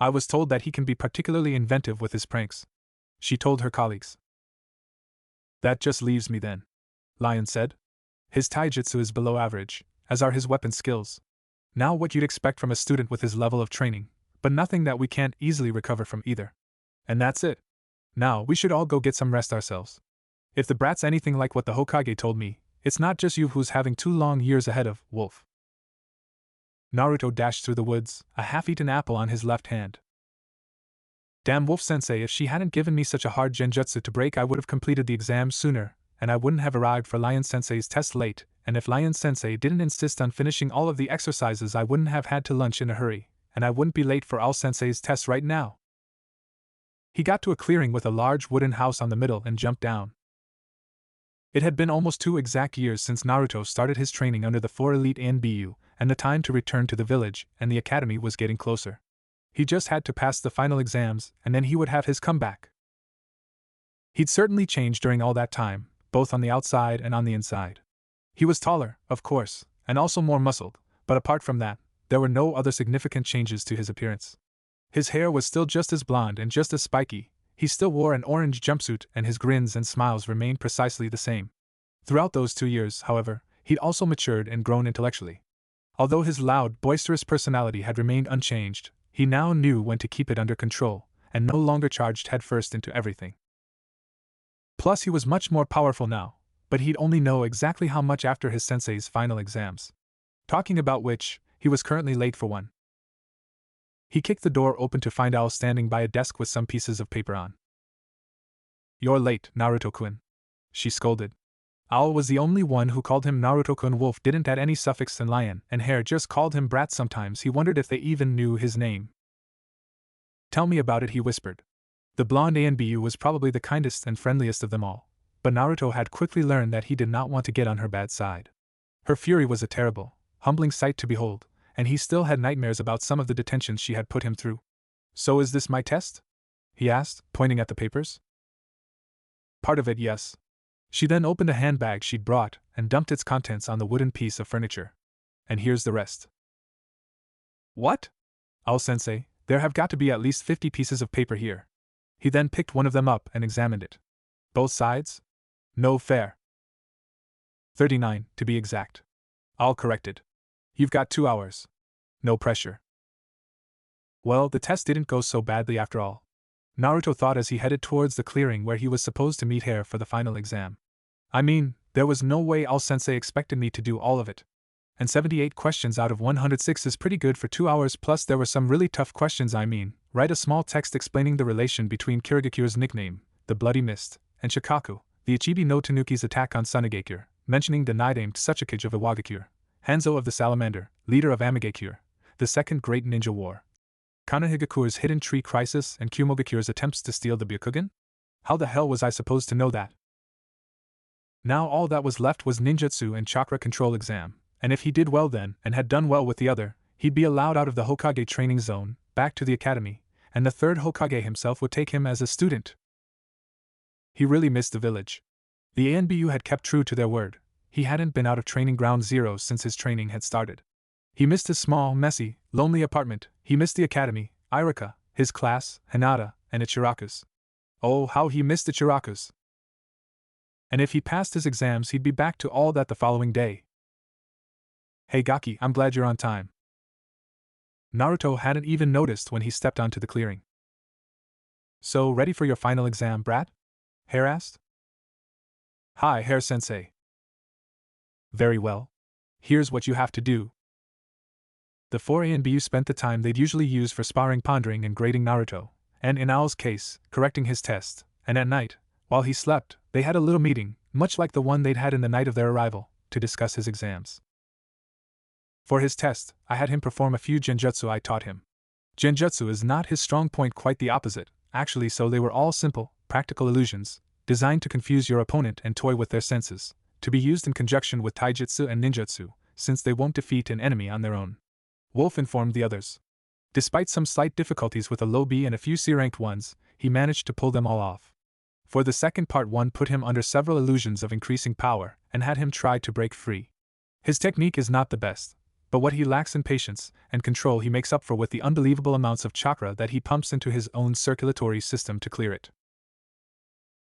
I was told that he can be particularly inventive with his pranks, she told her colleagues. That just leaves me then, Lion said. His taijutsu is below average, as are his weapon skills. Now what you'd expect from a student with his level of training, but nothing that we can't easily recover from either. And that's it. Now we should all go get some rest ourselves. If the brat's anything like what the Hokage told me, it's not just you who's having 2 long years ahead of Wolf. Naruto dashed through the woods, a half-eaten apple on his left hand. Damn Wolf-sensei, if she hadn't given me such a hard genjutsu to break, I would have completed the exam sooner, and I wouldn't have arrived for Lion-sensei's test late, and if Lion-sensei didn't insist on finishing all of the exercises, I wouldn't have had to lunch in a hurry, and I wouldn't be late for All-sensei's test right now. He got to a clearing with a large wooden house on the middle and jumped down. It had been almost 2 exact years since Naruto started his training under the 4 elite ANBU, and the time to return to the village and the academy was getting closer. He just had to pass the final exams, and then he would have his comeback. He'd certainly changed during all that time, both on the outside and on the inside. He was taller, of course, and also more muscled, but apart from that, there were no other significant changes to his appearance. His hair was still just as blonde and just as spiky, he still wore an orange jumpsuit, and his grins and smiles remained precisely the same. Throughout those 2 years, however, he'd also matured and grown intellectually. Although his loud, boisterous personality had remained unchanged, he now knew when to keep it under control, and no longer charged headfirst into everything. Plus, he was much more powerful now, but he'd only know exactly how much after his sensei's final exams. Talking about which, he was currently late for one. He kicked the door open to find Owl standing by a desk with some pieces of paper on. "You're late, Naruto-kun," she scolded. Owl was the only one who called him Naruto-kun. Wolf didn't add any suffix, and Lion and Hare just called him Brat. Sometimes he wondered if they even knew his name. "Tell me about it," he whispered. The blonde ANBU was probably the kindest and friendliest of them all, but Naruto had quickly learned that he did not want to get on her bad side. Her fury was a terrible, humbling sight to behold, and he still had nightmares about some of the detentions she had put him through. "So is this my test?" he asked, pointing at the papers. "Part of it, yes." She then opened a handbag she'd brought and dumped its contents on the wooden piece of furniture. "And here's the rest." "What?" "Owl-sensei, there have got to be at least 50 pieces of paper here." He then picked one of them up and examined it. "Both sides?" "No, fair." 39, to be exact. Owl corrected. "You've got 2 hours. No pressure." Well, the test didn't go so badly after all, Naruto thought as he headed towards the clearing where he was supposed to meet Hare for the final exam. I mean, there was no way All-sensei expected me to do all of it. And 78 questions out of 106 is pretty good for 2 hours, plus there were some really tough questions. Write a small text explaining the relation between Kirigakure's nickname, the Bloody Mist, and Shikaku, the Ichibi no Tanuki's attack on Sunagakure, mentioning the night-aimed Tsuchikage of Iwagakure, Hanzo of the Salamander, leader of Amigakure, the Second Great Ninja War, Kanahigakure's Hidden Tree Crisis, and Kumogakure's attempts to steal the Byakugan? How the hell was I supposed to know that? Now all that was left was ninjutsu and chakra control exam, and if he did well then, and had done well with the other, he'd be allowed out of the Hokage training zone, back to the academy, and the third Hokage himself would take him as a student. He really missed the village. The ANBU had kept true to their word. He hadn't been out of training ground zero since his training had started. He missed his small, messy, lonely apartment, he missed the academy, Irika, his class, Hinata, and Ichiraku's. Oh, how he missed Ichiraku's! And if he passed his exams, he'd be back to all that the following day. "Hey Gaki, I'm glad you're on time." Naruto hadn't even noticed when he stepped onto the clearing. "So, ready for your final exam, brat?" Hare asked. "Hi, Hare-sensei." "Very well. Here's what you have to do." The 4 ANBU spent the time they'd usually use for sparring, pondering and grading Naruto, and in Owl's case, correcting his test, and at night, while he slept, they had a little meeting, much like the one they'd had in the night of their arrival, to discuss his exams. For his test, I had him perform a few genjutsu I taught him. Genjutsu is not his strong point, quite the opposite, actually, so they were all simple, practical illusions, designed to confuse your opponent and toy with their senses, to be used in conjunction with taijutsu and ninjutsu, since they won't defeat an enemy on their own. Wolf informed the others. Despite some slight difficulties with a low B and a few C-ranked ones, he managed to pull them all off. For the second part, one put him under several illusions of increasing power, and had him try to break free. His technique is not the best, but what he lacks in patience and control he makes up for with the unbelievable amounts of chakra that he pumps into his own circulatory system to clear it.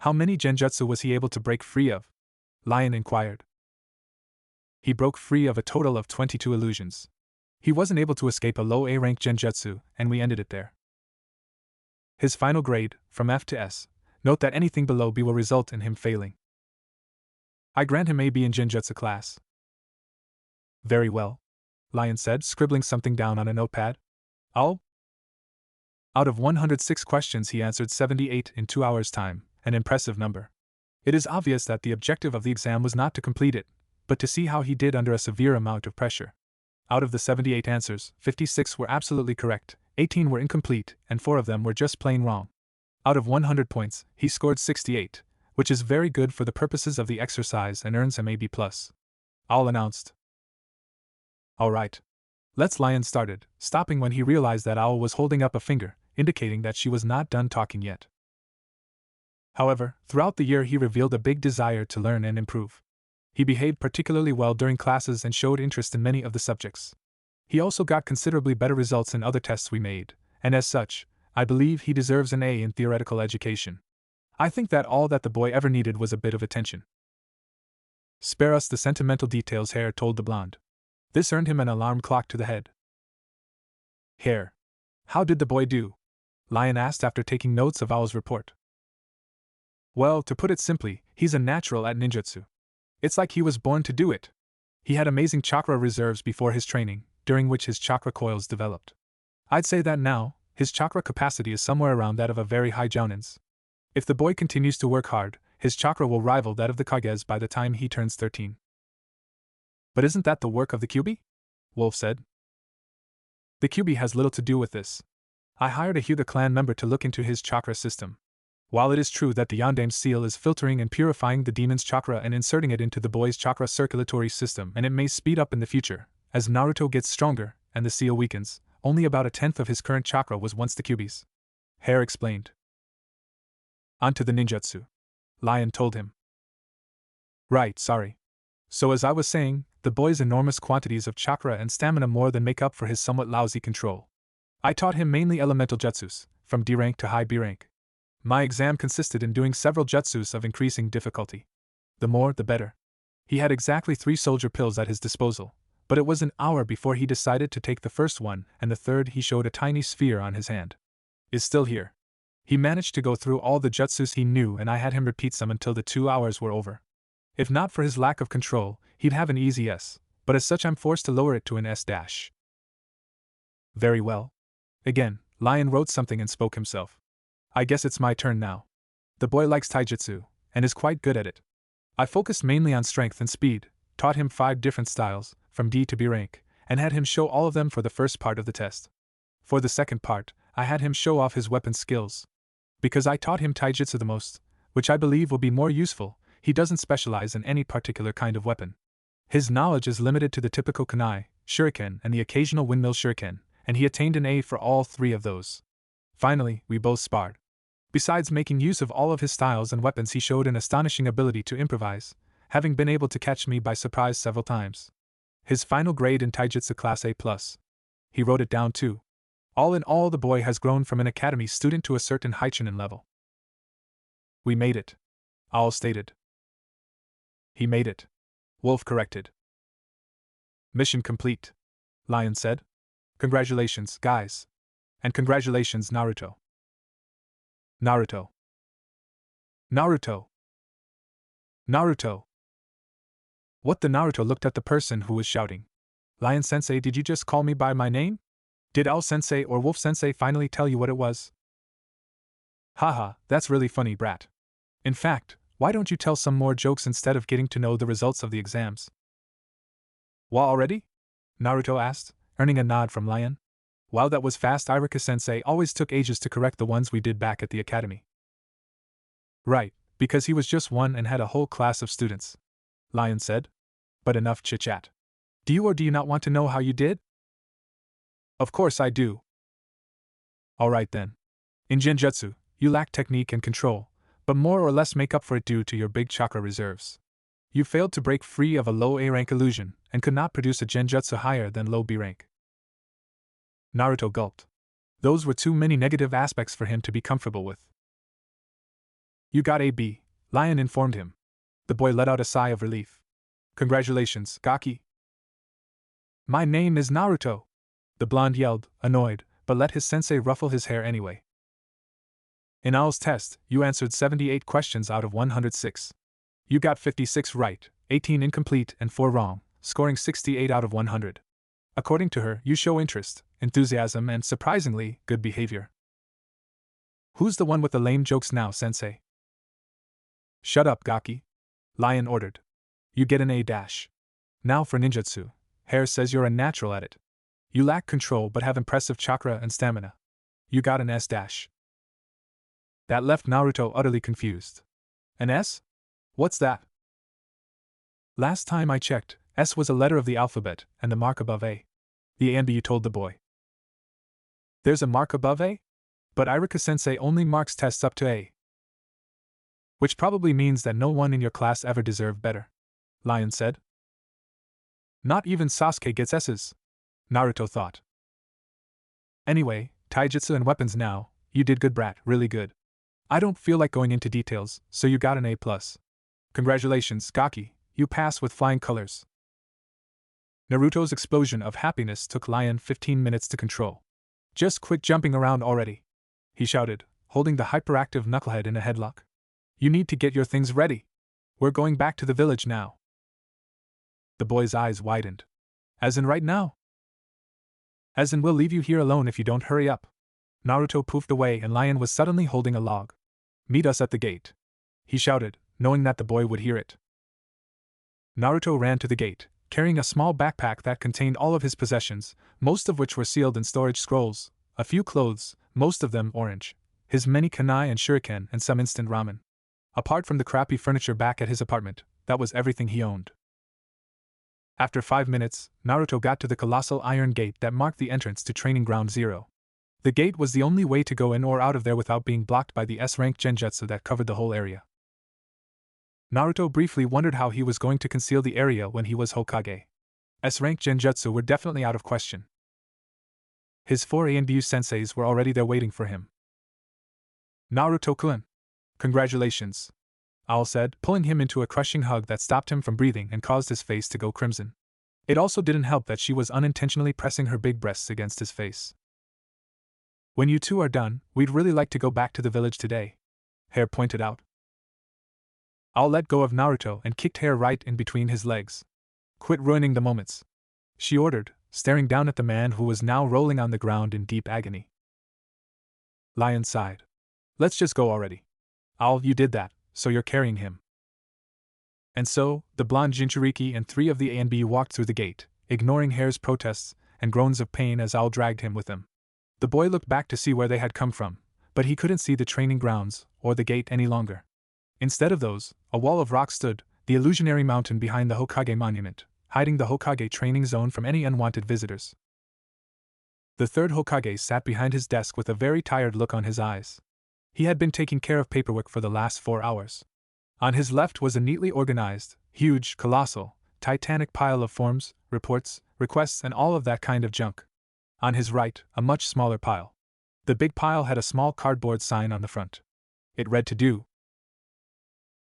How many genjutsu was he able to break free of? Lion inquired. He broke free of a total of 22 illusions. He wasn't able to escape a low A rank genjutsu, and we ended it there. His final grade, from F to S. Note that anything below B will result in him failing. I grant him AB in genjutsu class. Very well, Lion said, scribbling something down on a notepad. Out of 106 questions he answered 78 in 2 hours' time, an impressive number. It is obvious that the objective of the exam was not to complete it, but to see how he did under a severe amount of pressure. Out of the 78 answers, 56 were absolutely correct, 18 were incomplete, and 4 of them were just plain wrong. Out of 100 points, he scored 68, which is very good for the purposes of the exercise and earns him AB+. All announced. All right. Let's. Lion started, stopping when he realized that Owl was holding up a finger, indicating that she was not done talking yet. However, throughout the year he revealed a big desire to learn and improve. He behaved particularly well during classes and showed interest in many of the subjects. He also got considerably better results in other tests we made, and as such, I believe he deserves an A in theoretical education. I think that all that the boy ever needed was a bit of attention. Spare us the sentimental details, Hare told the blonde. This earned him an alarm clock to the head. Hare. How did the boy do? Lion asked after taking notes of Owl's report. Well, to put it simply, he's a natural at ninjutsu. It's like he was born to do it. He had amazing chakra reserves before his training, during which his chakra coils developed. I'd say that now, his chakra capacity is somewhere around that of a very high Jonin's. If the boy continues to work hard, his chakra will rival that of the Kages by the time he turns 13. But isn't that the work of the kyuubi? Wolf said. The kyuubi has little to do with this. I hired a Hyuga clan member to look into his chakra system. While it is true that the Yondame's seal is filtering and purifying the demon's chakra and inserting it into the boy's chakra circulatory system, and it may speed up in the future, as Naruto gets stronger and the seal weakens, only about a tenth of his current chakra was once the kyuubi's. Hare explained. On to the ninjutsu. Lion told him. Right, sorry. So as I was saying, the boy's enormous quantities of chakra and stamina more than make up for his somewhat lousy control. I taught him mainly elemental jutsus, from D rank to high B rank. My exam consisted in doing several jutsus of increasing difficulty. The more, the better. He had exactly 3 soldier pills at his disposal, but it was an hour before he decided to take the first one, and the third he showed a tiny sphere on his hand. Is still here. He managed to go through all the jutsus he knew, and I had him repeat some until the 2 hours were over. If not for his lack of control, he'd have an easy S, but as such I'm forced to lower it to an S-. Very well. Again, Lion wrote something and spoke himself. I guess it's my turn now. The boy likes taijutsu, and is quite good at it. I focused mainly on strength and speed, taught him 5 different styles, from D to B rank, and had him show all of them for the first part of the test. For the second part, I had him show off his weapon skills. Because I taught him taijutsu the most, which I believe will be more useful, he doesn't specialize in any particular kind of weapon. His knowledge is limited to the typical kunai, shuriken, and the occasional windmill shuriken, and he attained an A for all 3 of those. Finally, we both sparred. Besides making use of all of his styles and weapons, he showed an astonishing ability to improvise, having been able to catch me by surprise several times. His final grade in taijutsu class A+. He wrote it down too. All in all, the boy has grown from an academy student to a certain Haichunin level. We made it. Owl stated. He made it. Wolf corrected. Mission complete. Lion said. Congratulations, guys. And congratulations, Naruto. Naruto. Naruto. Naruto. What? The Naruto looked at the person who was shouting. Lion Sensei, did you just call me by my name? Did Owl Sensei or Wolf Sensei finally tell you what it was? Haha, that's really funny, brat. In fact, why don't you tell some more jokes instead of getting to know the results of the exams? What, already? Naruto asked, earning a nod from Lion. Wow, that was fast. Irika-sensei always took ages to correct the ones we did back at the academy. Right, because he was just one and had a whole class of students. Lion said. But enough chit-chat. Do you or do you not want to know how you did? Of course I do. Alright then. In genjutsu, you lack technique and control, but more or less make up for it due to your big chakra reserves. You failed to break free of a low A rank illusion, and could not produce a genjutsu higher than low B rank. Naruto gulped. Those were too many negative aspects for him to be comfortable with. You got a B, Lion informed him. The boy let out a sigh of relief. Congratulations, Gaki. My name is Naruto, the blonde yelled, annoyed, but let his sensei ruffle his hair anyway. In Owl's test, you answered 78 questions out of 106. You got 56 right, 18 incomplete, and 4 wrong, scoring 68 out of 100. According to her, you show interest, enthusiasm, and surprisingly, good behavior. Who's the one with the lame jokes now, sensei? Shut up, Gaki, Lion ordered. You get an A-. Now for ninjutsu. Hair says you're a natural at it. You lack control but have impressive chakra and stamina. You got an S-. That left Naruto utterly confused. An S? What's that? Last time I checked, S was a letter of the alphabet, and the mark above A. The A and B, you told the boy. There's a mark above A? But Irika-sensei only marks tests up to A. Which probably means that no one in your class ever deserved better, Lion said. Not even Sasuke gets S's, Naruto thought. Anyway, taijutsu and weapons now, you did good, brat, really good. I don't feel like going into details, so you got an A+. Congratulations, Gaki, you pass with flying colors. Naruto's explosion of happiness took Lion 15 minutes to control. Just quit jumping around already, he shouted, holding the hyperactive knucklehead in a headlock. You need to get your things ready. We're going back to the village now. The boy's eyes widened. As in right now? As in we'll leave you here alone if you don't hurry up. Naruto poofed away and Lion was suddenly holding a log. Meet us at the gate, he shouted, knowing that the boy would hear it. Naruto ran to the gate, carrying a small backpack that contained all of his possessions, most of which were sealed in storage scrolls, a few clothes, most of them orange, his many kunai and shuriken, and some instant ramen. Apart from the crappy furniture back at his apartment, that was everything he owned. After 5 minutes, Naruto got to the colossal iron gate that marked the entrance to Training Ground Zero. The gate was the only way to go in or out of there without being blocked by the S-rank genjutsu that covered the whole area. Naruto briefly wondered how he was going to conceal the area when he was Hokage. S-rank genjutsu were definitely out of question. His 4 A and B senseis were already there waiting for him. Naruto-kun, congratulations, Owl said, pulling him into a crushing hug that stopped him from breathing and caused his face to go crimson. It also didn't help that she was unintentionally pressing her big breasts against his face. When you two are done, we'd really like to go back to the village today, Hare pointed out. Owl let go of Naruto and kicked Hare right in between his legs. Quit ruining the moments, she ordered, staring down at the man who was now rolling on the ground in deep agony. Lion sighed. Let's just go already. Owl, you did that, so you're carrying him. And so, the blonde Jinchuriki and 3 of the A and B walked through the gate, ignoring Hare's protests and groans of pain as Owl dragged him with them. The boy looked back to see where they had come from, but he couldn't see the training grounds or the gate any longer. Instead of those, a wall of rock stood, the illusionary mountain behind the Hokage monument, hiding the Hokage training zone from any unwanted visitors. The 3rd Hokage sat behind his desk with a very tired look on his eyes. He had been taking care of paperwork for the last 4 hours. On his left was a neatly organized, huge, colossal, titanic pile of forms, reports, requests, and all of that kind of junk. On his right, a much smaller pile. The big pile had a small cardboard sign on the front. It read to do.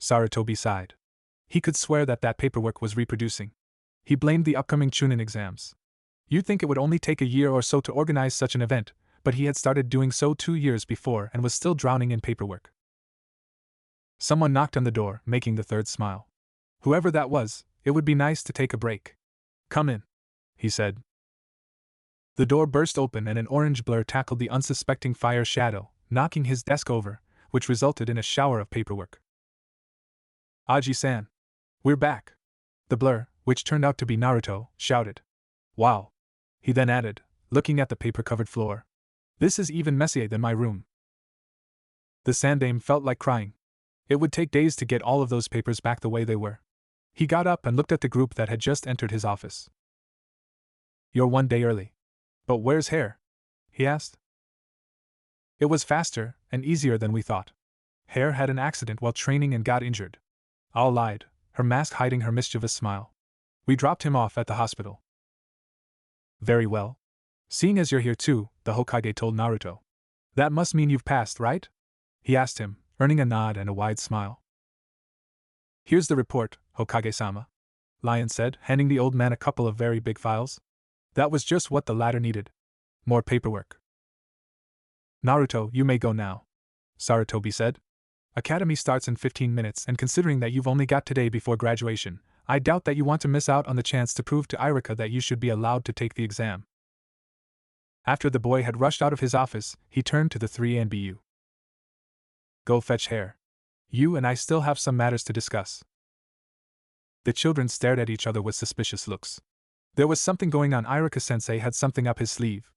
Sarutobi sighed. He could swear that paperwork was reproducing. He blamed the upcoming Chunin exams. You'd think it would only take a year or so to organize such an event, but he had started doing so 2 years before and was still drowning in paperwork. Someone knocked on the door, making the 3rd smile. Whoever that was, it would be nice to take a break. Come in, he said. The door burst open and an orange blur tackled the unsuspecting fire shadow, knocking his desk over, which resulted in a shower of paperwork. Aji-san. We're back. The blur, which turned out to be Naruto, shouted. Wow. He then added, looking at the paper-covered floor. This is even messier than my room. The Sandame felt like crying. It would take days to get all of those papers back the way they were. He got up and looked at the group that had just entered his office. You're 1 day early. But where's Hare? He asked. It was faster and easier than we thought. Hare had an accident while training and got injured. Owl lied, her mask hiding her mischievous smile. We dropped him off at the hospital. Very well. Seeing as you're here too, the Hokage told Naruto. That must mean you've passed, right? He asked him, earning a nod and a wide smile. Here's the report, Hokage-sama, Lion said, handing the old man a couple of very big files. That was just what the latter needed. More paperwork. Naruto, you may go now, Sarutobi said. Academy starts in 15 minutes, and considering that you've only got today before graduation, I doubt that you want to miss out on the chance to prove to Irika that you should be allowed to take the exam. After the boy had rushed out of his office, he turned to the three and Bu. Go fetch hair. You and I still have some matters to discuss. The children stared at each other with suspicious looks. There was something going on. Irika-sensei had something up his sleeve.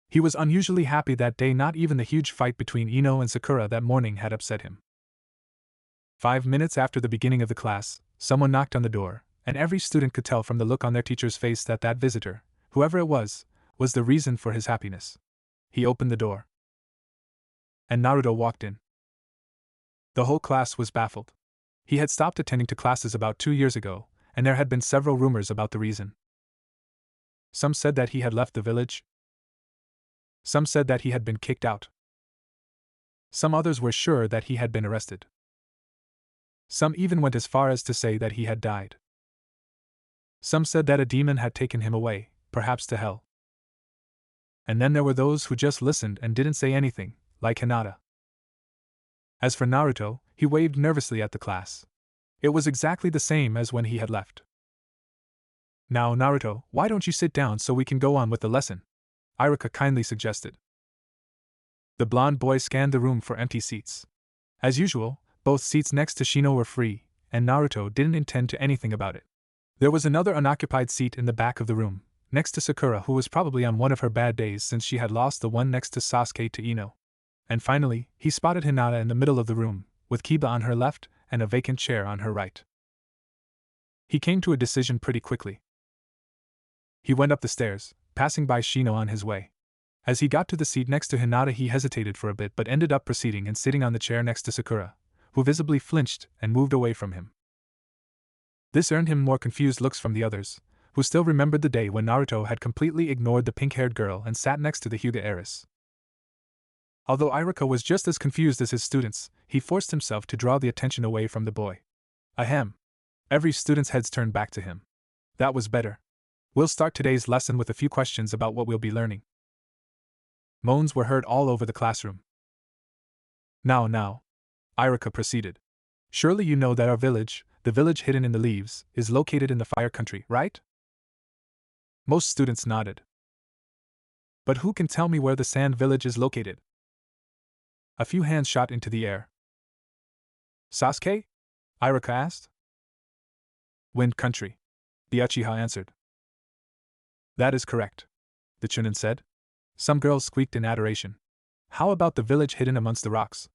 He was unusually happy that day. Not even the huge fight between Ino and Sakura that morning had upset him. 5 minutes after the beginning of the class, someone knocked on the door, and every student could tell from the look on their teacher's face that that visitor, whoever it was the reason for his happiness. He opened the door, and Naruto walked in. The whole class was baffled. He had stopped attending to classes about 2 years ago, and there had been several rumors about the reason. Some said that he had left the village. Some said that he had been kicked out. Some others were sure that he had been arrested. Some even went as far as to say that he had died. Some said that a demon had taken him away, perhaps to hell. And then there were those who just listened and didn't say anything, like Hinata. As for Naruto, he waved nervously at the class. It was exactly the same as when he had left. Now, Naruto, why don't you sit down so we can go on with the lesson? Irika kindly suggested. The blonde boy scanned the room for empty seats. As usual, both seats next to Shino were free, and Naruto didn't intend to anything about it. There was another unoccupied seat in the back of the room, next to Sakura, who was probably on one of her bad days since she had lost the one next to Sasuke to Ino. And finally, he spotted Hinata in the middle of the room, with Kiba on her left and a vacant chair on her right. He came to a decision pretty quickly. He went up the stairs, passing by Shino on his way. As he got to the seat next to Hinata, he hesitated for a bit but ended up proceeding and sitting on the chair next to Sakura, who visibly flinched and moved away from him. This earned him more confused looks from the others, who still remembered the day when Naruto had completely ignored the pink-haired girl and sat next to the Hyuga heiress. Although Irika was just as confused as his students, he forced himself to draw the attention away from the boy. Ahem. Every student's heads turned back to him. That was better. We'll start today's lesson with a few questions about what we'll be learning. Moans were heard all over the classroom. Now, Irika proceeded. Surely you know that our village, the village hidden in the leaves, is located in the fire country, right? Most students nodded. But who can tell me where the sand village is located? A few hands shot into the air. Sasuke? Irika asked. Wind country, the Uchiha answered. That is correct, the Chunin said. Some girls squeaked in adoration. How about the village hidden amongst the rocks?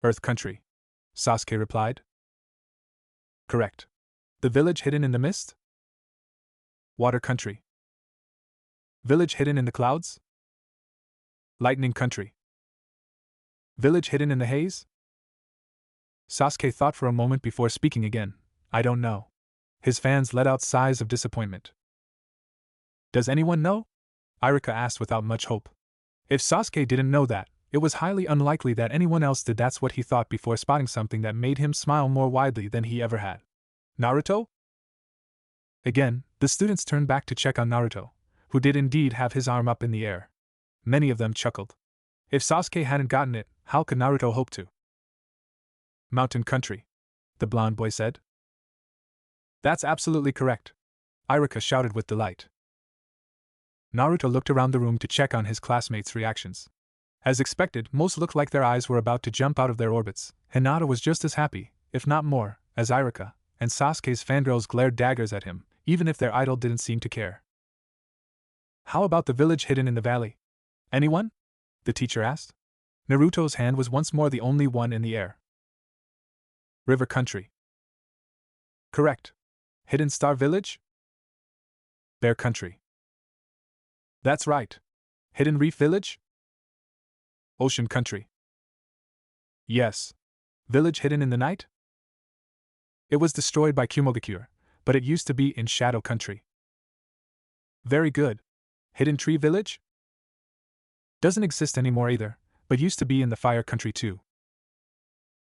Earth country, Sasuke replied. Correct. The village hidden in the mist? Water country. Village hidden in the clouds? Lightning country. Village hidden in the haze? Sasuke thought for a moment before speaking again. I don't know. His fans let out sighs of disappointment. Does anyone know? Irika asked without much hope. If Sasuke didn't know that, it was highly unlikely that anyone else did. That's what he thought before spotting something that made him smile more widely than he ever had. Naruto? Again, the students turned back to check on Naruto, who did indeed have his arm up in the air. Many of them chuckled. If Sasuke hadn't gotten it, how could Naruto hope to? Mountain country, the blonde boy said. That's absolutely correct, Irika shouted with delight. Naruto looked around the room to check on his classmates' reactions. As expected, most looked like their eyes were about to jump out of their orbits. Hinata was just as happy, if not more, as Irika, and Sasuke's fangirls glared daggers at him, even if their idol didn't seem to care. How about the village hidden in the valley? Anyone? The teacher asked. Naruto's hand was once more the only one in the air. River country. Correct. Hidden Star Village? Bear country. That's right. Hidden Reef Village? Ocean country. Yes. Village hidden in the night? It was destroyed by Kumogakure, but it used to be in Shadow country. Very good. Hidden Tree Village? Doesn't exist anymore either, but used to be in the Fire country too.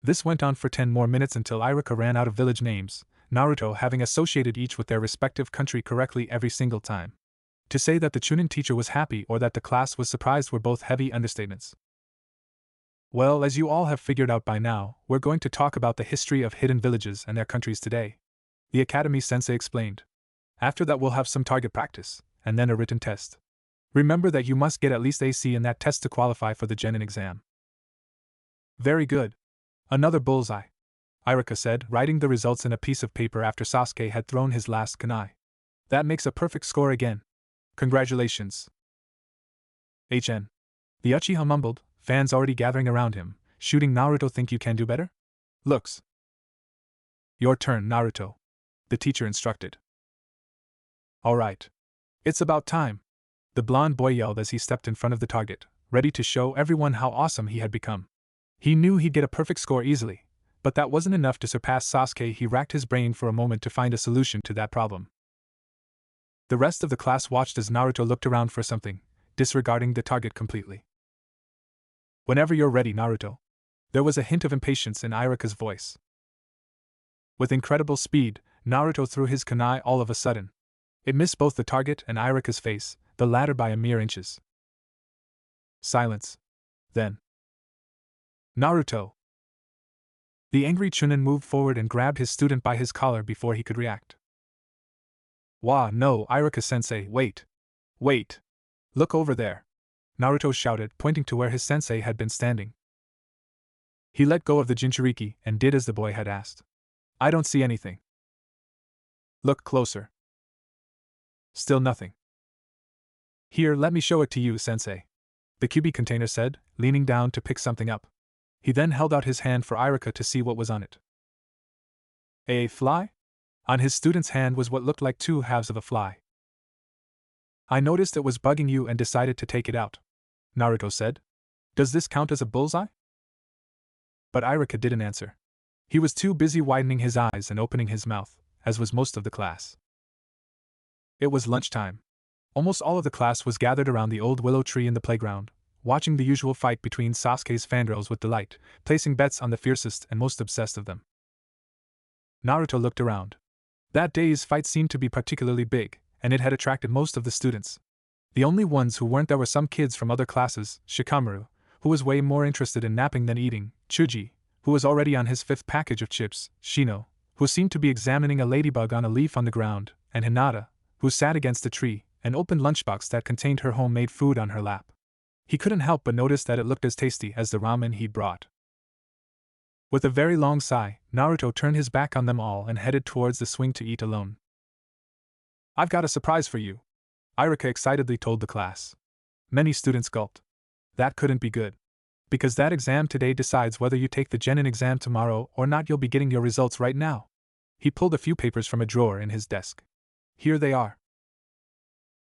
This went on for 10 more minutes until Iruka ran out of village names, Naruto having associated each with their respective country correctly every single time. To say that the Chunin teacher was happy or that the class was surprised were both heavy understatements. Well, as you all have figured out by now, we're going to talk about the history of hidden villages and their countries today, the Academy Sensei explained. After that we'll have some target practice, and then a written test. Remember that you must get at least AC in that test to qualify for the Genin exam. Very good. Another bullseye, Iruka said, writing the results in a piece of paper after Sasuke had thrown his last kunai. That makes a perfect score again. Congratulations. HN. The Uchiha mumbled, fans already gathering around him. Shooting Naruto, think you can do better? Looks. Your turn, Naruto. The teacher instructed. Alright. It's about time. The blonde boy yelled as he stepped in front of the target, ready to show everyone how awesome he had become. He knew he'd get a perfect score easily, but that wasn't enough to surpass Sasuke. He racked his brain for a moment to find a solution to that problem. The rest of the class watched as Naruto looked around for something, disregarding the target completely. Whenever you're ready, Naruto. There was a hint of impatience in Iruka's voice. With incredible speed, Naruto threw his kunai all of a sudden. It missed both the target and Iruka's face, the latter by a mere inches. Silence. Then. Naruto! The angry Chunin moved forward and grabbed his student by his collar before he could react. Wah, no, Iruka-sensei, wait! Wait! Look over there! Naruto shouted, pointing to where his sensei had been standing. He let go of the Jinchuriki and did as the boy had asked. I don't see anything. Look closer. Still nothing. Here, let me show it to you, sensei. The kyuubi container said, leaning down to pick something up. He then held out his hand for Iruka to see what was on it. A fly? On his student's hand was what looked like two halves of a fly. I noticed it was bugging you and decided to take it out, Naruto said. Does this count as a bullseye? But Iruka didn't answer. He was too busy widening his eyes and opening his mouth, as was most of the class. It was lunchtime. Almost all of the class was gathered around the old willow tree in the playground, watching the usual fight between Sasuke's fangirls with delight, placing bets on the fiercest and most obsessed of them. Naruto looked around. That day's fight seemed to be particularly big, and it had attracted most of the students. The only ones who weren't there were some kids from other classes, Shikamaru, who was way more interested in napping than eating, Chuji, who was already on his 5th package of chips, Shino, who seemed to be examining a ladybug on a leaf on the ground, and Hinata, who sat against a tree, an open lunchbox that contained her homemade food on her lap. He couldn't help but notice that it looked as tasty as the ramen he'd brought. With a very long sigh, Naruto turned his back on them all and headed towards the swing to eat alone. I've got a surprise for you, Iruka excitedly told the class. Many students gulped. That couldn't be good. Because that exam today decides whether you take the Genin exam tomorrow or not. You'll be getting your results right now. He pulled a few papers from a drawer in his desk. Here they are.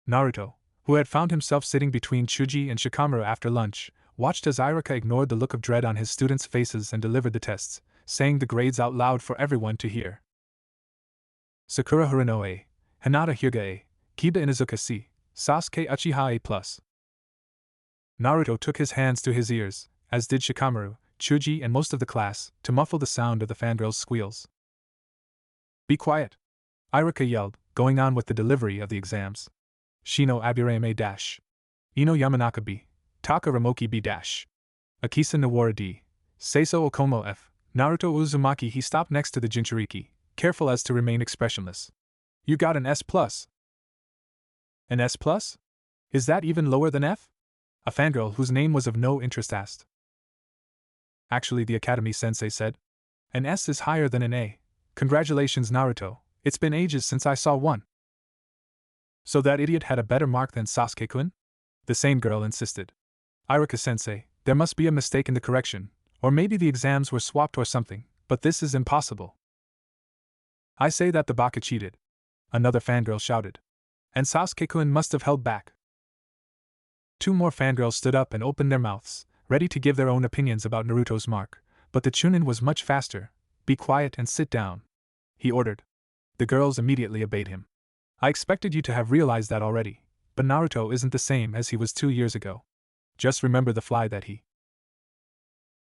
Naruto, who had found himself sitting between Chuji and Shikamaru after lunch, watched as Iruka ignored the look of dread on his students' faces and delivered the tests, saying the grades out loud for everyone to hear. Sakura Harano A, Hinata Hyuga A, Kiba Inuzuka C, Sasuke Uchiha A+. Naruto took his hands to his ears, as did Shikamaru, Chuji and most of the class, to muffle the sound of the fangirls' squeals. Be quiet! Iruka yelled, going on with the delivery of the exams. Shino Aburame dash. Ino Yamanaka B. Taka Ramoki B dash. Akisa Nawara D. Seiso Okomo F. Naruto Uzumaki. He stopped next to the Jinchuriki, careful as to remain expressionless. You got an S+. An S+? Is that even lower than F? A fangirl whose name was of no interest asked. Actually, the Academy Sensei said. An S is higher than an A. Congratulations, Naruto. It's been ages since I saw one. So that idiot had a better mark than Sasuke-kun? The same girl insisted. Iruka-sensei, there must be a mistake in the correction, or maybe the exams were swapped or something, but this is impossible. I say that the Baka cheated. Another fangirl shouted. And Sasuke-kun must have held back. Two more fangirls stood up and opened their mouths, ready to give their own opinions about Naruto's mark, but the Chunin was much faster. Be quiet and sit down, he ordered. The girls immediately obeyed him. I expected you to have realized that already, but Naruto isn't the same as he was 2 years ago. Just remember the fly that he.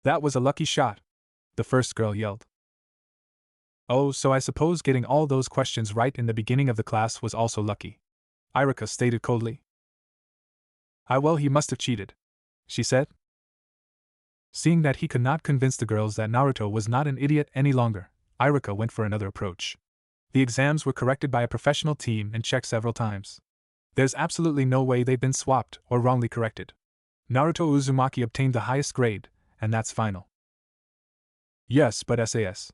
That was a lucky shot. the first girl yelled. Oh, so I suppose getting all those questions right in the beginning of the class was also lucky, Irika stated coldly. Well, he must have cheated, she said. Seeing that he could not convince the girls that Naruto was not an idiot any longer, Irika went for another approach. The exams were corrected by a professional team and checked several times. There's absolutely no way they've been swapped or wrongly corrected. Naruto Uzumaki obtained the highest grade, and that's final. Yes, but SAS.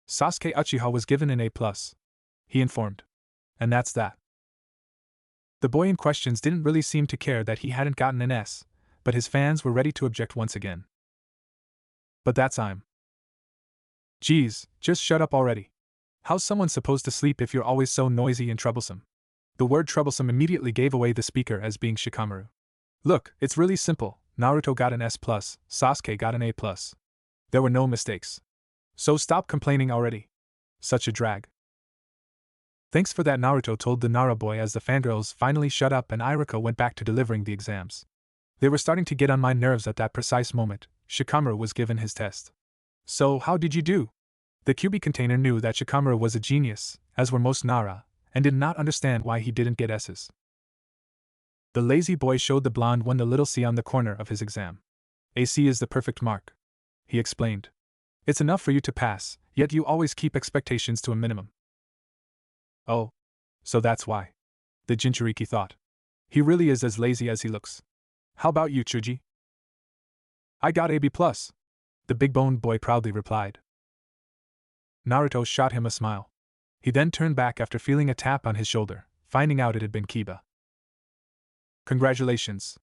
Sasuke Uchiha was given an A+, he informed. And that's that. The boy in questions didn't really seem to care that he hadn't gotten an S, but his fans were ready to object once again. But that's I'm. Geez, just shut up already. How's someone supposed to sleep if you're always so noisy and troublesome? The word troublesome immediately gave away the speaker as being Shikamaru. Look, it's really simple. Naruto got an S+, Sasuke got an A+. There were no mistakes. So stop complaining already. Such a drag. Thanks for that, Naruto told the Nara boy as the fangirls finally shut up and Irika went back to delivering the exams. They were starting to get on my nerves at that precise moment. Shikamaru was given his test. So, how did you do? The kyuubi container knew that Shikamaru was a genius, as were most Nara, and did not understand why he didn't get S's. The lazy boy showed the blonde one the little C on the corner of his exam. A C is the perfect mark, he explained. It's enough for you to pass, yet you always keep expectations to a minimum. Oh. So that's why. The Jinchuriki thought. He really is as lazy as he looks. How about you, Chuji? I got AB+, the big-boned boy proudly replied. Naruto shot him a smile. He then turned back after feeling a tap on his shoulder, finding out it had been Kiba. Congratulations,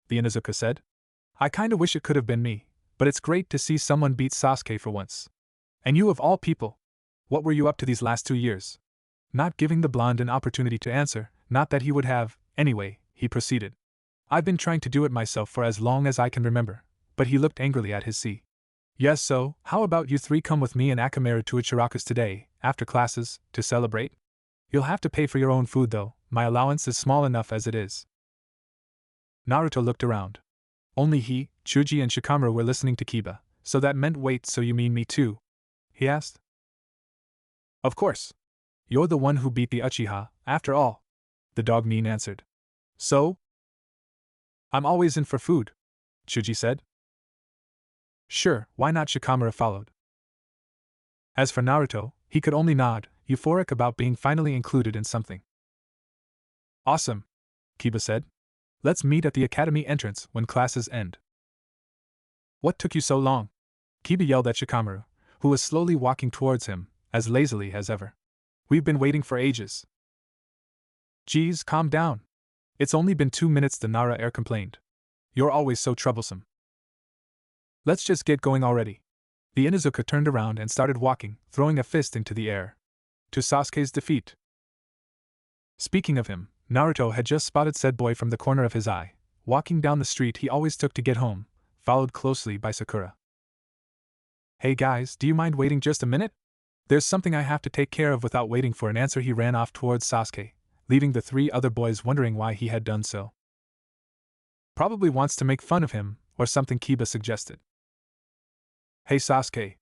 the Inuzuka said. I kinda wish it could have been me, but it's great to see someone beat Sasuke for once. And you of all people, what were you up to these last 2 years? Not giving the blonde an opportunity to answer, not that he would have, anyway, he proceeded. I've been trying to do it myself for as long as I can remember, but he looked angrily at his C. Yes, so, how about you three come with me and Akamaru to Ichiraku's today, after classes, to celebrate? You'll have to pay for your own food though, my allowance is small enough as it is. Naruto looked around. Only he, Chuji and Shikamaru were listening to Kiba, so that meant wait, so you mean me too? He asked. Of course. You're the one who beat the Uchiha, after all, the dog Nin answered. So? I'm always in for food, Chuji said. Sure, why not? Shikamaru followed. As for Naruto, he could only nod, euphoric about being finally included in something. Awesome, Kiba said. Let's meet at the academy entrance when classes end. What took you so long? Kiba yelled at Shikamaru, who was slowly walking towards him, as lazily as ever. We've been waiting for ages. Geez, calm down. It's only been 2 minutes, the Nara heir complained. You're always so troublesome. Let's just get going already. The Inuzuka turned around and started walking, throwing a fist into the air. To Sasuke's defeat. Speaking of him, Naruto had just spotted said boy from the corner of his eye, walking down the street he always took to get home, followed closely by Sakura. Hey guys, do you mind waiting just a minute? There's something I have to take care of. Without waiting for an answer, he ran off towards Sasuke, leaving the 3 other boys wondering why he had done so. Probably wants to make fun of him, or something, Kiba suggested. Hey Sasuke.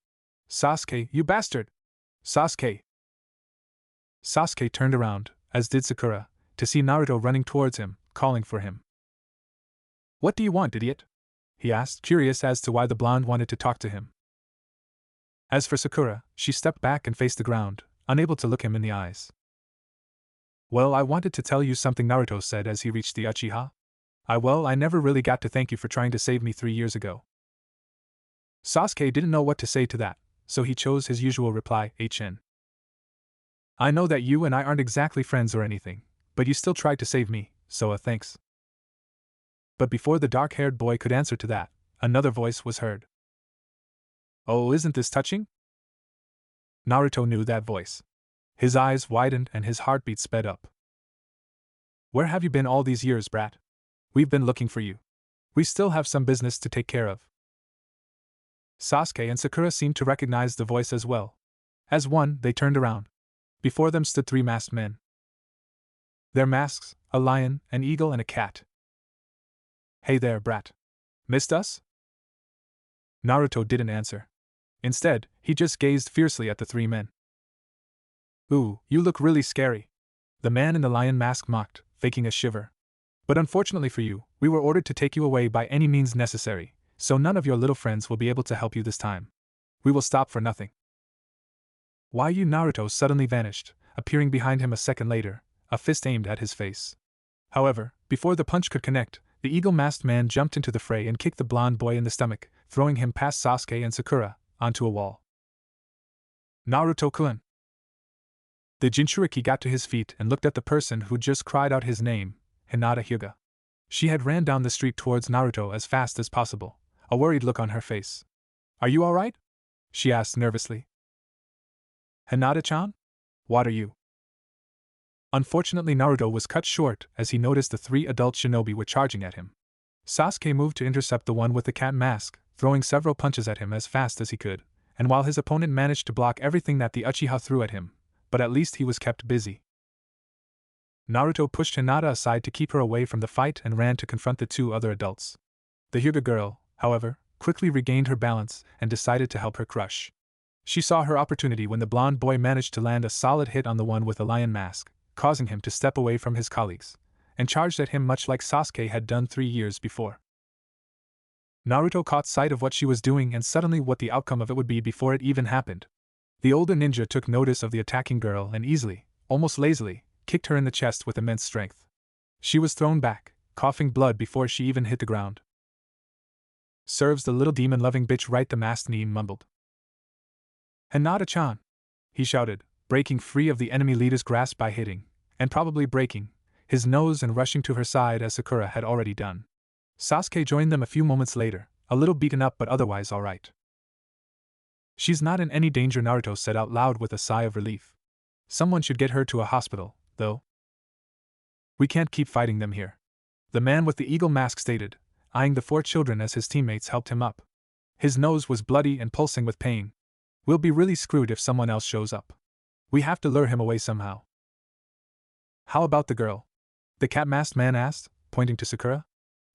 Sasuke, you bastard! Sasuke! Sasuke turned around, as did Sakura, to see Naruto running towards him, calling for him. What do you want, idiot? He asked, curious as to why the blonde wanted to talk to him. As for Sakura, she stepped back and faced the ground, unable to look him in the eyes. Well, I wanted to tell you something, Naruto said as he reached the Uchiha. I never really got to thank you for trying to save me 3 years ago. Sasuke didn't know what to say to that, so he chose his usual reply, HN. I know that you and I aren't exactly friends or anything, but you still tried to save me, so thanks. But before the dark-haired boy could answer to that, another voice was heard. Oh, isn't this touching? Naruto knew that voice. His eyes widened and his heartbeat sped up. Where have you been all these years, brat? We've been looking for you. We still have some business to take care of. Sasuke and Sakura seemed to recognize the voice as well. As one, they turned around. Before them stood 3 masked men. Their masks, a lion, an eagle, and a cat. Hey there, brat. Missed us? Naruto didn't answer. Instead, he just gazed fiercely at the three men. Ooh, you look really scary. The man in the lion mask mocked, faking a shiver. But unfortunately for you, we were ordered to take you away by any means necessary, so none of your little friends will be able to help you this time. We will stop for nothing. Why you Naruto suddenly vanished, appearing behind him a second later, a fist aimed at his face. However, before the punch could connect, the eagle-masked man jumped into the fray and kicked the blonde boy in the stomach, throwing him past Sasuke and Sakura, onto a wall. Naruto-kun! The Jinchuriki got to his feet and looked at the person who just cried out his name, Hinata Hyuga. She had ran down the street towards Naruto as fast as possible, a worried look on her face. Are you alright? She asked nervously. Hinata-chan? What are you? Unfortunately, Naruto was cut short as he noticed the three adult shinobi were charging at him. Sasuke moved to intercept the one with the cat mask, throwing several punches at him as fast as he could, and while his opponent managed to block everything that the Uchiha threw at him, but at least he was kept busy. Naruto pushed Hinata aside to keep her away from the fight and ran to confront the two other adults. The Hyuga girl, however, quickly regained her balance and decided to help her crush. She saw her opportunity when the blonde boy managed to land a solid hit on the one with the lion mask, causing him to step away from his colleagues, and charged at him much like Sasuke had done 3 years before. Naruto caught sight of what she was doing and suddenly what the outcome of it would be before it even happened. The older ninja took notice of the attacking girl and easily, almost lazily, kicked her in the chest with immense strength. She was thrown back, coughing blood before she even hit the ground. Serves the little demon-loving bitch right, the masked Neem mumbled. Hinata-chan! He shouted, breaking free of the enemy leader's grasp by hitting, and probably breaking, his nose and rushing to her side as Sakura had already done. Sasuke joined them a few moments later, a little beaten up but otherwise alright. She's not in any danger, Naruto said out loud with a sigh of relief. Someone should get her to a hospital, though. We can't keep fighting them here. The man with the eagle mask stated, eyeing the 4 children as his teammates helped him up. His nose was bloody and pulsing with pain. We'll be really screwed if someone else shows up. We have to lure him away somehow. How about the girl? The cat-masked man asked, pointing to Sakura.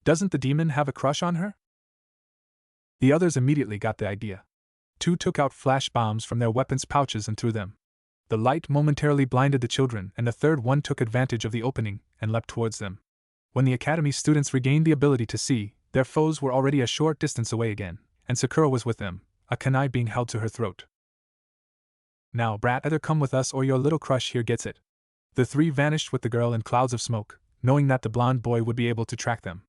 Doesn't the demon have a crush on her? The others immediately got the idea. 2 took out flash bombs from their weapons pouches and threw them. The light momentarily blinded the children, and the third one took advantage of the opening and leapt towards them. When the academy students regained the ability to see, their foes were already a short distance away again, and Sakura was with them, a kunai being held to her throat. Now, brat, either come with us or your little crush here gets it. The 3 vanished with the girl in clouds of smoke, knowing that the blonde boy would be able to track them.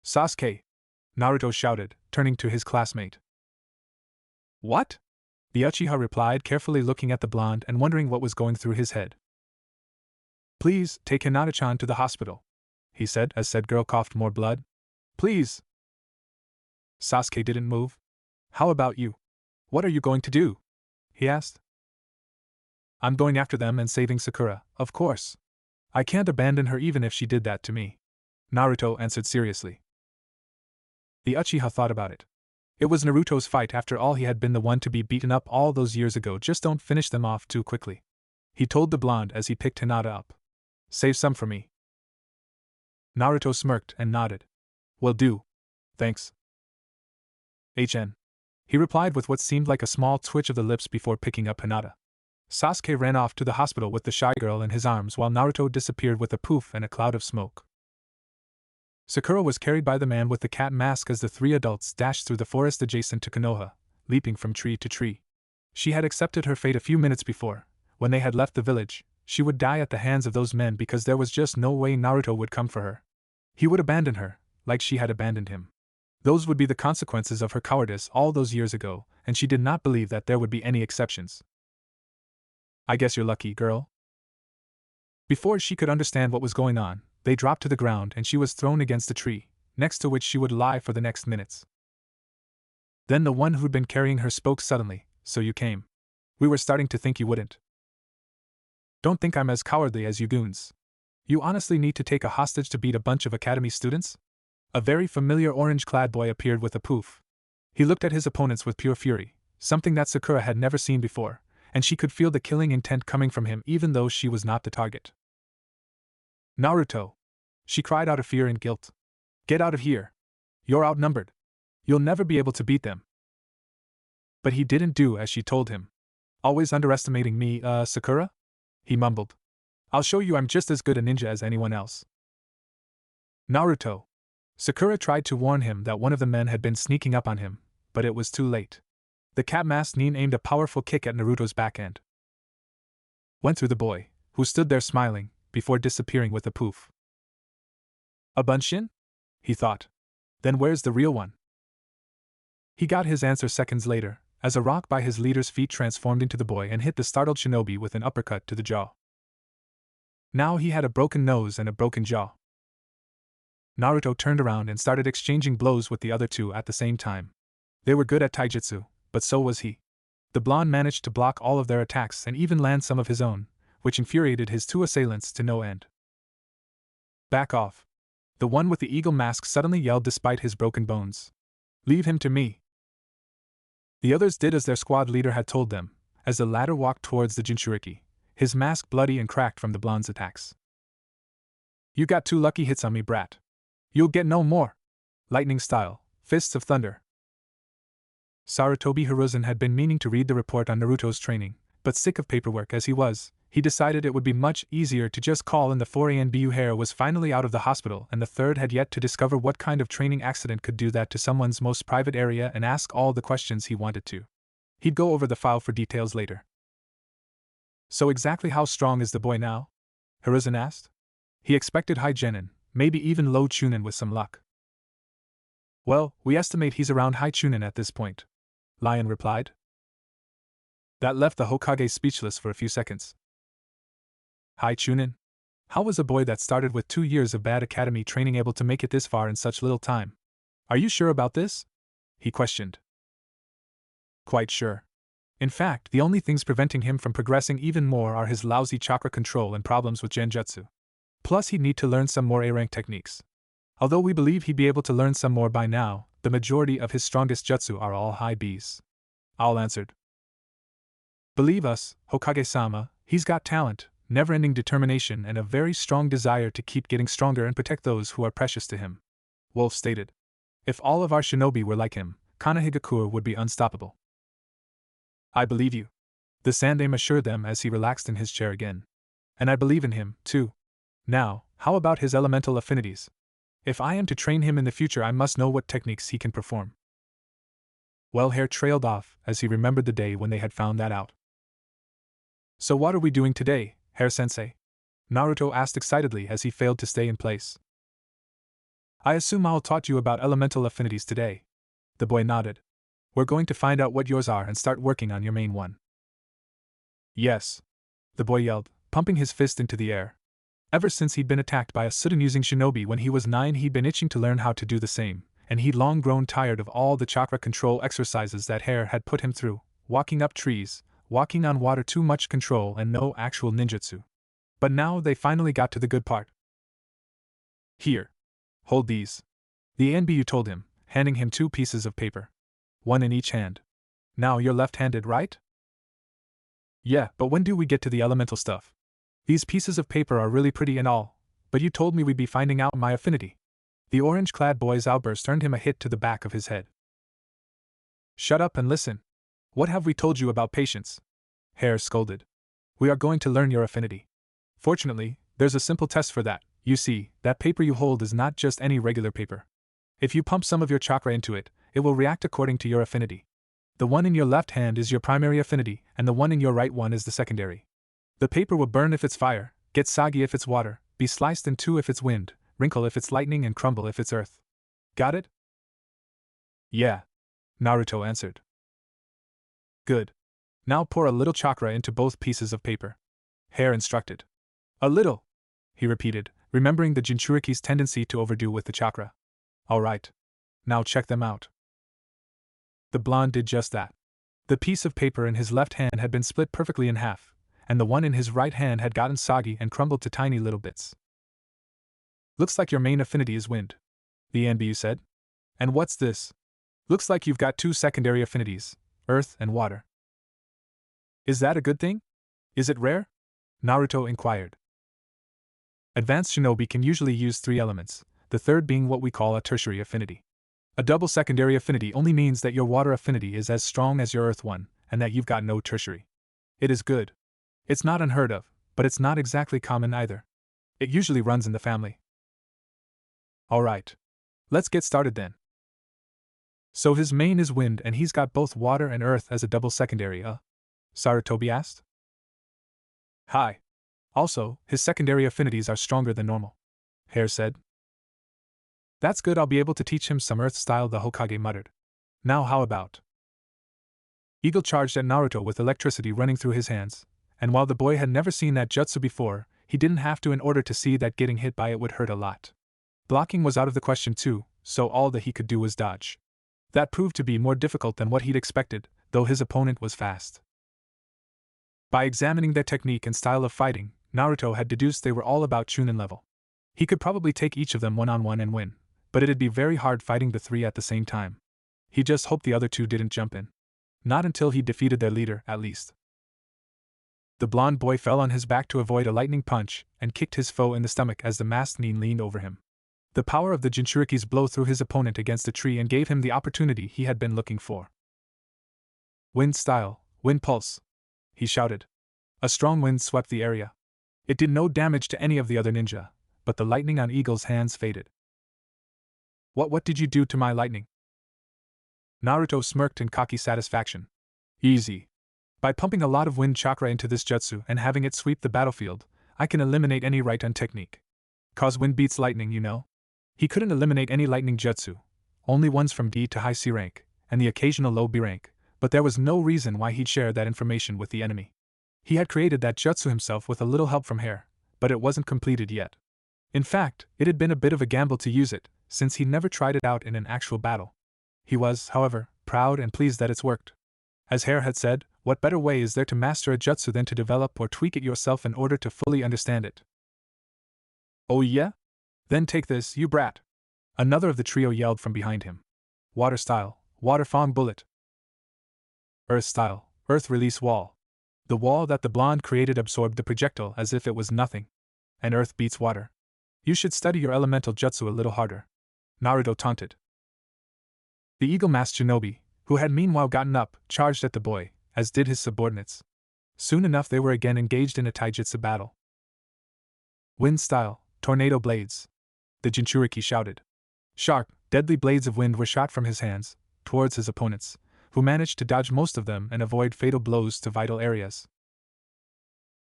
Sasuke! Naruto shouted, turning to his classmate. What? The Uchiha replied, carefully looking at the blonde and wondering what was going through his head. Please, take Hinata-chan to the hospital, he said as said girl coughed more blood. Please! Sasuke didn't move. How about you? What are you going to do? He asked. I'm going after them and saving Sakura, of course. I can't abandon her even if she did that to me, Naruto answered seriously. The Uchiha thought about it. It was Naruto's fight after all, he had been the one to be beaten up all those years ago, just don't finish them off too quickly. He told the blonde as he picked Hinata up. Save some for me. Naruto smirked and nodded. Will do. Thanks. HN. He replied with what seemed like a small twitch of the lips before picking up Hinata. Sasuke ran off to the hospital with the shy girl in his arms while Naruto disappeared with a poof and a cloud of smoke. Sakura was carried by the man with the cat mask as the 3 adults dashed through the forest adjacent to Konoha, leaping from tree to tree. She had accepted her fate a few minutes before. When they had left the village, she would die at the hands of those men because there was just no way Naruto would come for her. He would abandon her, like she had abandoned him. Those would be the consequences of her cowardice all those years ago, and she did not believe that there would be any exceptions. I guess you're lucky, girl. Before she could understand what was going on, they dropped to the ground and she was thrown against a tree, next to which she would lie for the next minutes. Then the one who'd been carrying her spoke suddenly, so you came. We were starting to think you wouldn't. Don't think I'm as cowardly as you goons. You honestly need to take a hostage to beat a bunch of academy students? A very familiar orange-clad boy appeared with a poof. He looked at his opponents with pure fury, something that Sakura had never seen before, and she could feel the killing intent coming from him even though she was not the target. Naruto! She cried out of fear and guilt. Get out of here! You're outnumbered. You'll never be able to beat them. But he didn't do as she told him. Always underestimating me, Sakura? He mumbled. I'll show you I'm just as good a ninja as anyone else. Naruto. Sakura tried to warn him that one of the men had been sneaking up on him, but it was too late. The cat-masked nin aimed a powerful kick at Naruto's back end. Went through the boy, who stood there smiling, before disappearing with a poof. A bunshin? He thought. Then where's the real one? He got his answer seconds later, as a rock by his leader's feet transformed into the boy and hit the startled shinobi with an uppercut to the jaw. Now he had a broken nose and a broken jaw. Naruto turned around and started exchanging blows with the other two at the same time. They were good at taijutsu, but so was he. The blonde managed to block all of their attacks and even land some of his own, which infuriated his two assailants to no end. Back off. The one with the eagle mask suddenly yelled despite his broken bones. Leave him to me. The others did as their squad leader had told them, as the latter walked towards the Jinchuriki, his mask bloody and cracked from the blonde's attacks. You got 2 lucky hits on me, brat. You'll get no more. Lightning style, fists of thunder. Sarutobi Hiruzen had been meaning to read the report on Naruto's training, but sick of paperwork as he was, he decided it would be much easier to just call in the 4ANBU. Hair was finally out of the hospital and the third had yet to discover what kind of training accident could do that to someone's most private area and ask all the questions he wanted to. He'd go over the file for details later. So exactly how strong is the boy now? Hiruzen asked. He expected high genin, maybe even low chunin with some luck. Well, we estimate he's around high chunin at this point, Lion replied. That left the Hokage speechless for a few seconds. High chunin? How was a boy that started with 2 years of bad academy training able to make it this far in such little time? Are you sure about this? He questioned. Quite sure. In fact, the only things preventing him from progressing even more are his lousy chakra control and problems with genjutsu. Plus he'd need to learn some more A-rank techniques. Although we believe he'd be able to learn some more by now, the majority of his strongest jutsu are all high Bs. Owl answered. Believe us, Hokage-sama, he's got talent, never-ending determination and a very strong desire to keep getting stronger and protect those who are precious to him. Wolf stated. If all of our shinobi were like him, Kanehigakure would be unstoppable. I believe you. The Sandaime assured them as he relaxed in his chair again. And I believe in him, too. Now, how about his elemental affinities? If I am to train him in the future, I must know what techniques he can perform. Well, Hair trailed off as he remembered the day when they had found that out. So what are we doing today, Hair-sensei? Naruto asked excitedly as he failed to stay in place. I assume I'll taught you about elemental affinities today. The boy nodded. We're going to find out what yours are and start working on your main one. Yes. The boy yelled, pumping his fist into the air. Ever since he'd been attacked by a Sudan-using shinobi when he was 9, he'd been itching to learn how to do the same, and he'd long grown tired of all the chakra control exercises that Hair had put him through, walking up trees, walking on water, too much control and no actual ninjutsu. But now they finally got to the good part. Here. Hold these. The ANBU told him, handing him 2 pieces of paper. 1 in each hand. Now you're left-handed, right? Yeah, but when do we get to the elemental stuff? These pieces of paper are really pretty and all, but you told me we'd be finding out my affinity. The orange-clad boy's outburst earned him a hit to the back of his head. Shut up and listen. What have we told you about patience? Hair scolded. We are going to learn your affinity. Fortunately, there's a simple test for that. You see, that paper you hold is not just any regular paper. If you pump some of your chakra into it, it will react according to your affinity. The one in your left hand is your primary affinity, and the one in your right one is the secondary. The paper will burn if it's fire, get soggy if it's water, be sliced in 2 if it's wind, wrinkle if it's lightning, and crumble if it's earth. Got it? Yeah, Naruto answered. Good. Now pour a little chakra into both pieces of paper. Hair instructed. A little, he repeated, remembering the Jinchuriki's tendency to overdo with the chakra. All right. Now check them out. The blonde did just that. The piece of paper in his left hand had been split perfectly in half, and the one in his right hand had gotten soggy and crumbled to tiny little bits. Looks like your main affinity is wind, the ANBU said. And what's this? Looks like you've got 2 secondary affinities, earth and water. Is that a good thing? Is it rare? Naruto inquired. Advanced shinobi can usually use 3 elements, the third being what we call a tertiary affinity. A double secondary affinity only means that your water affinity is as strong as your earth one, and that you've got no tertiary. It is good. It's not unheard of, but it's not exactly common either. It usually runs in the family. Alright. Let's get started then. So his main is wind and he's got both water and earth as a double secondary, Sarutobi asked. Hi. Also, his secondary affinities are stronger than normal, Hare said. That's good, I'll be able to teach him some earth style, the Hokage muttered. Now how about? Eagle charged at Naruto with electricity running through his hands, and while the boy had never seen that jutsu before, he didn't have to in order to see that getting hit by it would hurt a lot. Blocking was out of the question too, so all that he could do was dodge. That proved to be more difficult than what he'd expected, though his opponent was fast. By examining their technique and style of fighting, Naruto had deduced they were all about Chunin level. He could probably take each of them one-on-one and win, but it'd be very hard fighting the three at the same time. He just hoped the other two didn't jump in. Not until he defeated their leader, at least. The blonde boy fell on his back to avoid a lightning punch and kicked his foe in the stomach as the masked nin leaned over him. The power of the Jinchuriki's blow threw his opponent against a tree and gave him the opportunity he had been looking for. Wind style, wind pulse, he shouted. A strong wind swept the area. It did no damage to any of the other ninja, but the lightning on Eagle's hands faded. What did you do to my lightning? Naruto smirked in cocky satisfaction. Easy. By pumping a lot of wind chakra into this jutsu and having it sweep the battlefield, I can eliminate any right-on technique. 'Cause wind beats lightning, you know? He couldn't eliminate any lightning jutsu, only ones from D to high C rank, and the occasional low B rank, but there was no reason why he'd share that information with the enemy. He had created that jutsu himself with a little help from Hare, but it wasn't completed yet. In fact, it had been a bit of a gamble to use it, since he never tried it out in an actual battle. He was, however, proud and pleased that it's worked. As Hare had said, what better way is there to master a jutsu than to develop or tweak it yourself in order to fully understand it? Oh yeah? Then take this, you brat! Another of the trio yelled from behind him. Water style, water fong bullet. Earth style, earth release wall. The wall that the blonde created absorbed the projectile as if it was nothing. And earth beats water. You should study your elemental jutsu a little harder, Naruto taunted. The eagle-masked shinobi, who had meanwhile gotten up, charged at the boy, as did his subordinates. Soon enough they were again engaged in a taijutsu battle. Wind style, tornado blades. The Jinchuriki shouted. Sharp, deadly blades of wind were shot from his hands, towards his opponents, who managed to dodge most of them and avoid fatal blows to vital areas.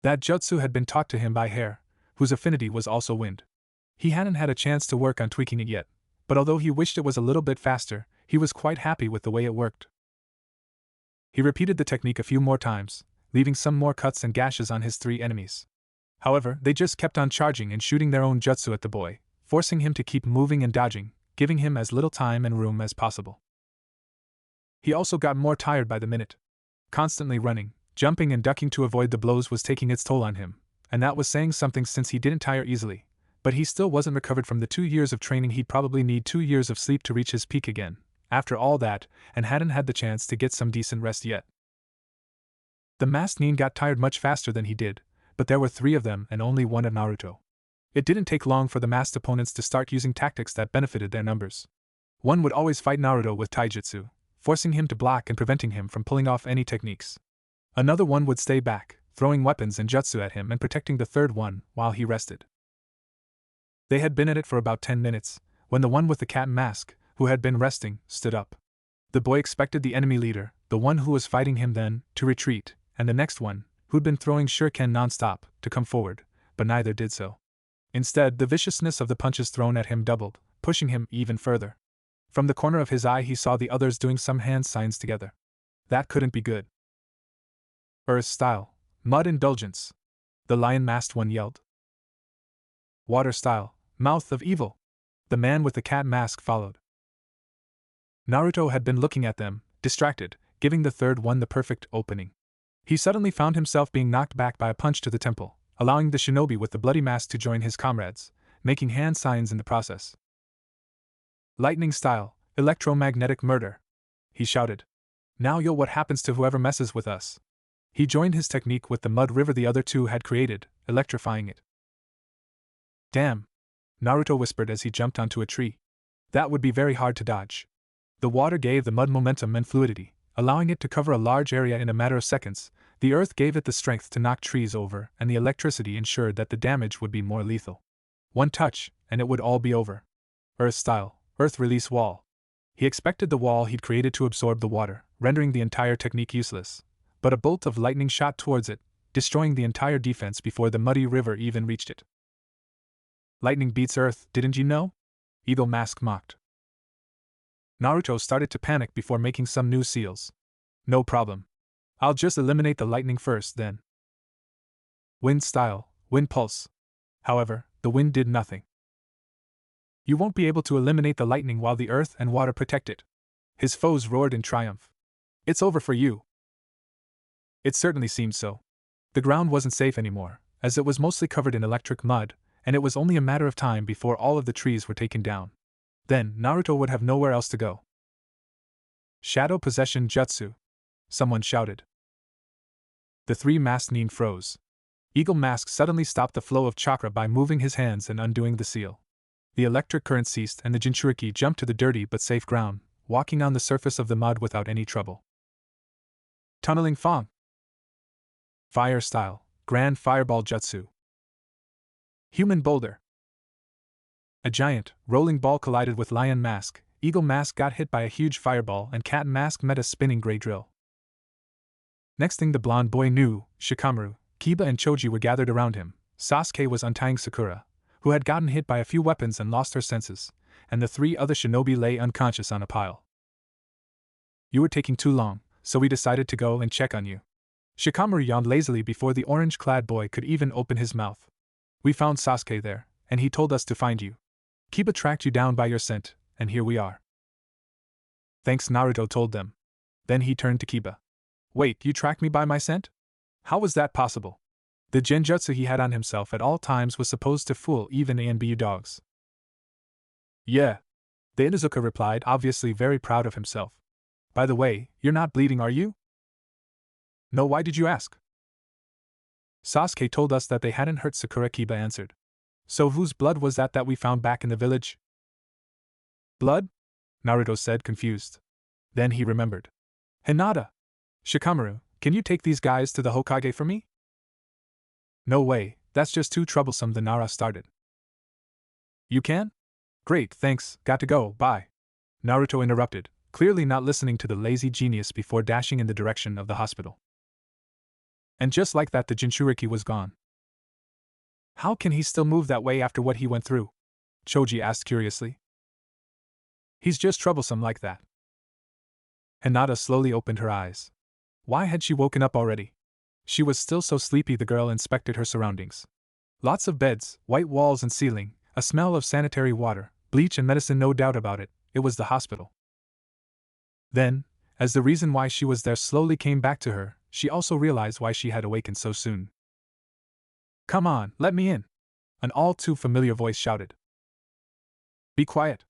That jutsu had been taught to him by Hare, whose affinity was also wind. He hadn't had a chance to work on tweaking it yet, but although he wished it was a little bit faster, he was quite happy with the way it worked. He repeated the technique a few more times, leaving some more cuts and gashes on his three enemies. However, they just kept on charging and shooting their own jutsu at the boy, forcing him to keep moving and dodging, giving him as little time and room as possible. He also got more tired by the minute. Constantly running, jumping and ducking to avoid the blows was taking its toll on him, and that was saying something since he didn't tire easily, but he still wasn't recovered from the 2 years of training. He'd probably need 2 years of sleep to reach his peak again, after all that, and hadn't had the chance to get some decent rest yet. The masked nin got tired much faster than he did, but there were 3 of them and only 1 of Naruto. It didn't take long for the masked opponents to start using tactics that benefited their numbers. One would always fight Naruto with taijutsu, forcing him to block and preventing him from pulling off any techniques. Another one would stay back, throwing weapons and jutsu at him and protecting the third one while he rested. They had been at it for about 10 minutes, when the one with the cat mask, who had been resting, stood up. The boy expected the enemy leader, the one who was fighting him then, to retreat, and the next one, who'd been throwing shuriken non-stop, to come forward, but neither did so. Instead, the viciousness of the punches thrown at him doubled, pushing him even further. From the corner of his eye he saw the others doing some hand signs together. That couldn't be good. Earth style, mud indulgence, the lion-masked one yelled. Water style, mouth of evil, the man with the cat mask followed. Naruto had been looking at them, distracted, giving the third one the perfect opening. He suddenly found himself being knocked back by a punch to the temple, allowing the shinobi with the bloody mask to join his comrades, making hand signs in the process. Lightning style, electromagnetic murder, he shouted. Now you'll what happens to whoever messes with us. He joined his technique with the mud river the other two had created, electrifying it. Damn, Naruto whispered as he jumped onto a tree. That would be very hard to dodge. The water gave the mud momentum and fluidity, allowing it to cover a large area in a matter of seconds. The earth gave it the strength to knock trees over, and the electricity ensured that the damage would be more lethal. One touch, and it would all be over. Earth-style, earth-release wall. He expected the wall he'd created to absorb the water, rendering the entire technique useless. But a bolt of lightning shot towards it, destroying the entire defense before the muddy river even reached it. Lightning beats earth, didn't you know? Eagle Mask mocked. Naruto started to panic before making some new seals. No problem. I'll just eliminate the lightning first, then. Wind style, wind pulse. However, the wind did nothing. You won't be able to eliminate the lightning while the earth and water protect it. His foes roared in triumph. It's over for you. It certainly seemed so. The ground wasn't safe anymore, as it was mostly covered in electric mud, and it was only a matter of time before all of the trees were taken down. Then, Naruto would have nowhere else to go. Shadow Possession Jutsu. Someone shouted. The three masked nin froze. Eagle Mask suddenly stopped the flow of chakra by moving his hands and undoing the seal. The electric current ceased and the Jinchuriki jumped to the dirty but safe ground, walking on the surface of the mud without any trouble. Tunneling Fong. Fire Style, Grand Fireball Jutsu. Human Boulder. A giant, rolling ball collided with Lion Mask, Eagle Mask got hit by a huge fireball and Cat Mask met a spinning gray drill. Next thing the blonde boy knew, Shikamaru, Kiba and Choji were gathered around him. Sasuke was untying Sakura, who had gotten hit by a few weapons and lost her senses, and the three other shinobi lay unconscious on a pile. You were taking too long, so we decided to go and check on you. Shikamaru yawned lazily before the orange-clad boy could even open his mouth. We found Sasuke there, and he told us to find you. Kiba tracked you down by your scent, and here we are. Thanks, Naruto told them. Then he turned to Kiba. Wait, you tracked me by my scent? How was that possible? The genjutsu he had on himself at all times was supposed to fool even ANBU dogs. Yeah. The Inuzuka replied, obviously very proud of himself. By the way, you're not bleeding, are you? No, why did you ask? Sasuke told us that they hadn't hurt Sakura, Kiba answered. So whose blood was that we found back in the village? Blood? Naruto said, confused. Then he remembered. Hinata! Shikamaru, can you take these guys to the Hokage for me? No way, that's just too troublesome, the Nara started. You can? Great, thanks, got to go, bye. Naruto interrupted, clearly not listening to the lazy genius before dashing in the direction of the hospital. And just like that, the Jinchuriki was gone. How can he still move that way after what he went through? Choji asked curiously. He's just troublesome like that. Hinata slowly opened her eyes. Why had she woken up already? She was still so sleepy. The girl inspected her surroundings. Lots of beds, white walls and ceiling, a smell of sanitary water, bleach and medicine, no doubt about it, it was the hospital. Then, as the reason why she was there slowly came back to her, she also realized why she had awakened so soon. Come on, let me in! An all too familiar voice shouted. Be quiet!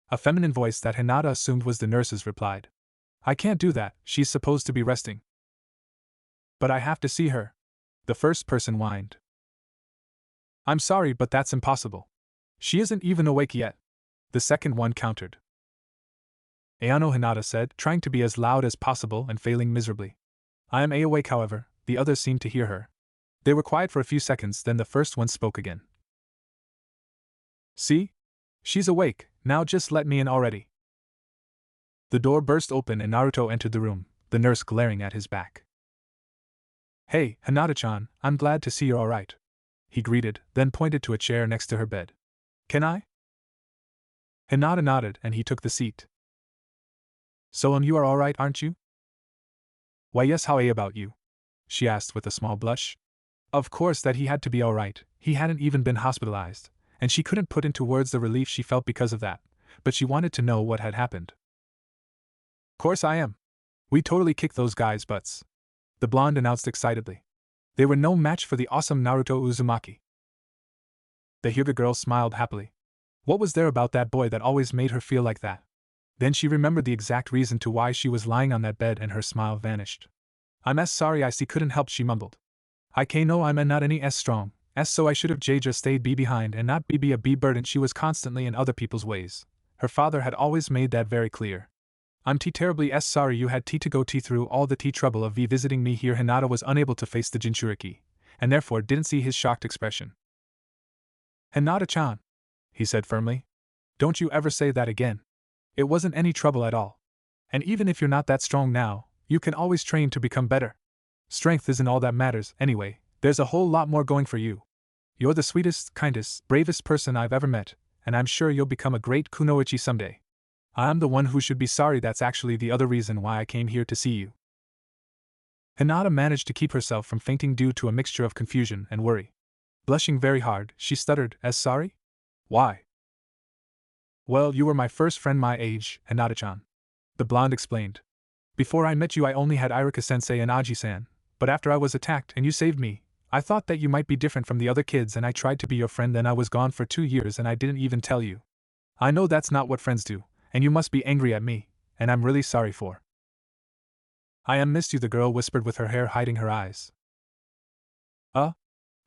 A feminine voice that Hinata assumed was the nurse's replied. I can't do that, she's supposed to be resting. But I have to see her. The first person whined. I'm sorry, but that's impossible. She isn't even awake yet. The second one countered. Ayano, Hinata said, trying to be as loud as possible and failing miserably. I am awake, however. The others seemed to hear her. They were quiet for a few seconds, then the first one spoke again. See? She's awake, now just let me in already. The door burst open and Naruto entered the room, the nurse glaring at his back. Hey, Hinata-chan, I'm glad to see you're alright. He greeted, then pointed to a chair next to her bed. Can I? Hinata nodded and he took the seat. So you are alright, aren't you? Why yes, how about you? She asked with a small blush. Of course that he had to be alright, he hadn't even been hospitalized, and she couldn't put into words the relief she felt because of that, but she wanted to know what had happened. Course I am. We totally kicked those guys' butts. The blonde announced excitedly. They were no match for the awesome Naruto Uzumaki. The Hyuga girl smiled happily. What was there about that boy that always made her feel like that? Then she remembered the exact reason to why she was lying on that bed and her smile vanished. I'm sorry I see couldn't help, she mumbled. I know I'm not any strong, so I should have just stayed behind and not be a burden. She was constantly in other people's ways. Her father had always made that very clear. I'm terribly sorry you had to go through all the trouble of visiting me here. Hinata was unable to face the Jinchuriki, and therefore didn't see his shocked expression. Hinata-chan, he said firmly. Don't you ever say that again. It wasn't any trouble at all. And even if you're not that strong now, you can always train to become better. Strength isn't all that matters, anyway, there's a whole lot more going for you. You're the sweetest, kindest, bravest person I've ever met, and I'm sure you'll become a great kunoichi someday. I'm the one who should be sorry. That's actually the other reason why I came here to see you. Hinata managed to keep herself from fainting due to a mixture of confusion and worry. Blushing very hard, she stuttered, as sorry? Why? Well, you were my first friend my age, Hinata-chan. The blonde explained. Before I met you I only had Irika-sensei and Aji-san, but after I was attacked and you saved me, I thought that you might be different from the other kids and I tried to be your friend. Then I was gone for 2 years and I didn't even tell you. I know that's not what friends do, and you must be angry at me, and I'm really sorry for. I missed you, the girl whispered with her hair hiding her eyes.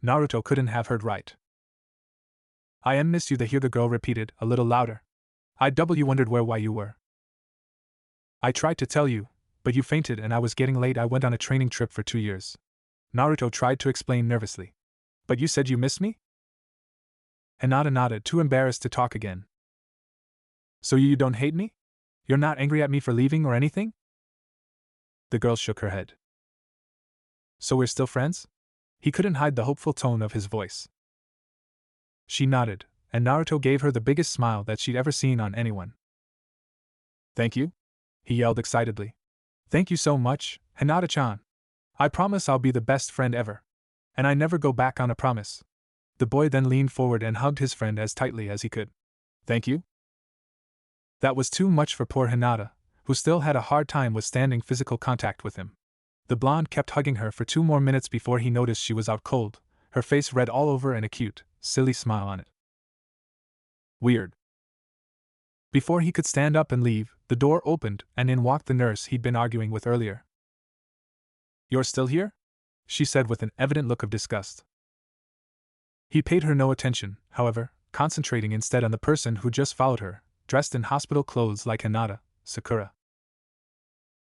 Naruto couldn't have heard right. I missed you, the girl repeated, a little louder. I wondered why you were. I tried to tell you, but you fainted and I was getting late. I went on a training trip for 2 years. Naruto tried to explain nervously. But you said you missed me? Hinata nodded, too embarrassed to talk again. So you don't hate me? You're not angry at me for leaving or anything? The girl shook her head. So we're still friends? He couldn't hide the hopeful tone of his voice. She nodded, and Naruto gave her the biggest smile that she'd ever seen on anyone. Thank you? He yelled excitedly. Thank you so much, Hinata-chan. I promise I'll be the best friend ever. And I never go back on a promise. The boy then leaned forward and hugged his friend as tightly as he could. Thank you? That was too much for poor Hinata, who still had a hard time withstanding physical contact with him. The blonde kept hugging her for 2 more minutes before he noticed she was out cold, her face red all over and a cute, silly smile on it. Weird. Before he could stand up and leave, the door opened and in walked the nurse he'd been arguing with earlier. You're still here? She said with an evident look of disgust. He paid her no attention, however, concentrating instead on the person who just followed her, dressed in hospital clothes like Hinata, Sakura.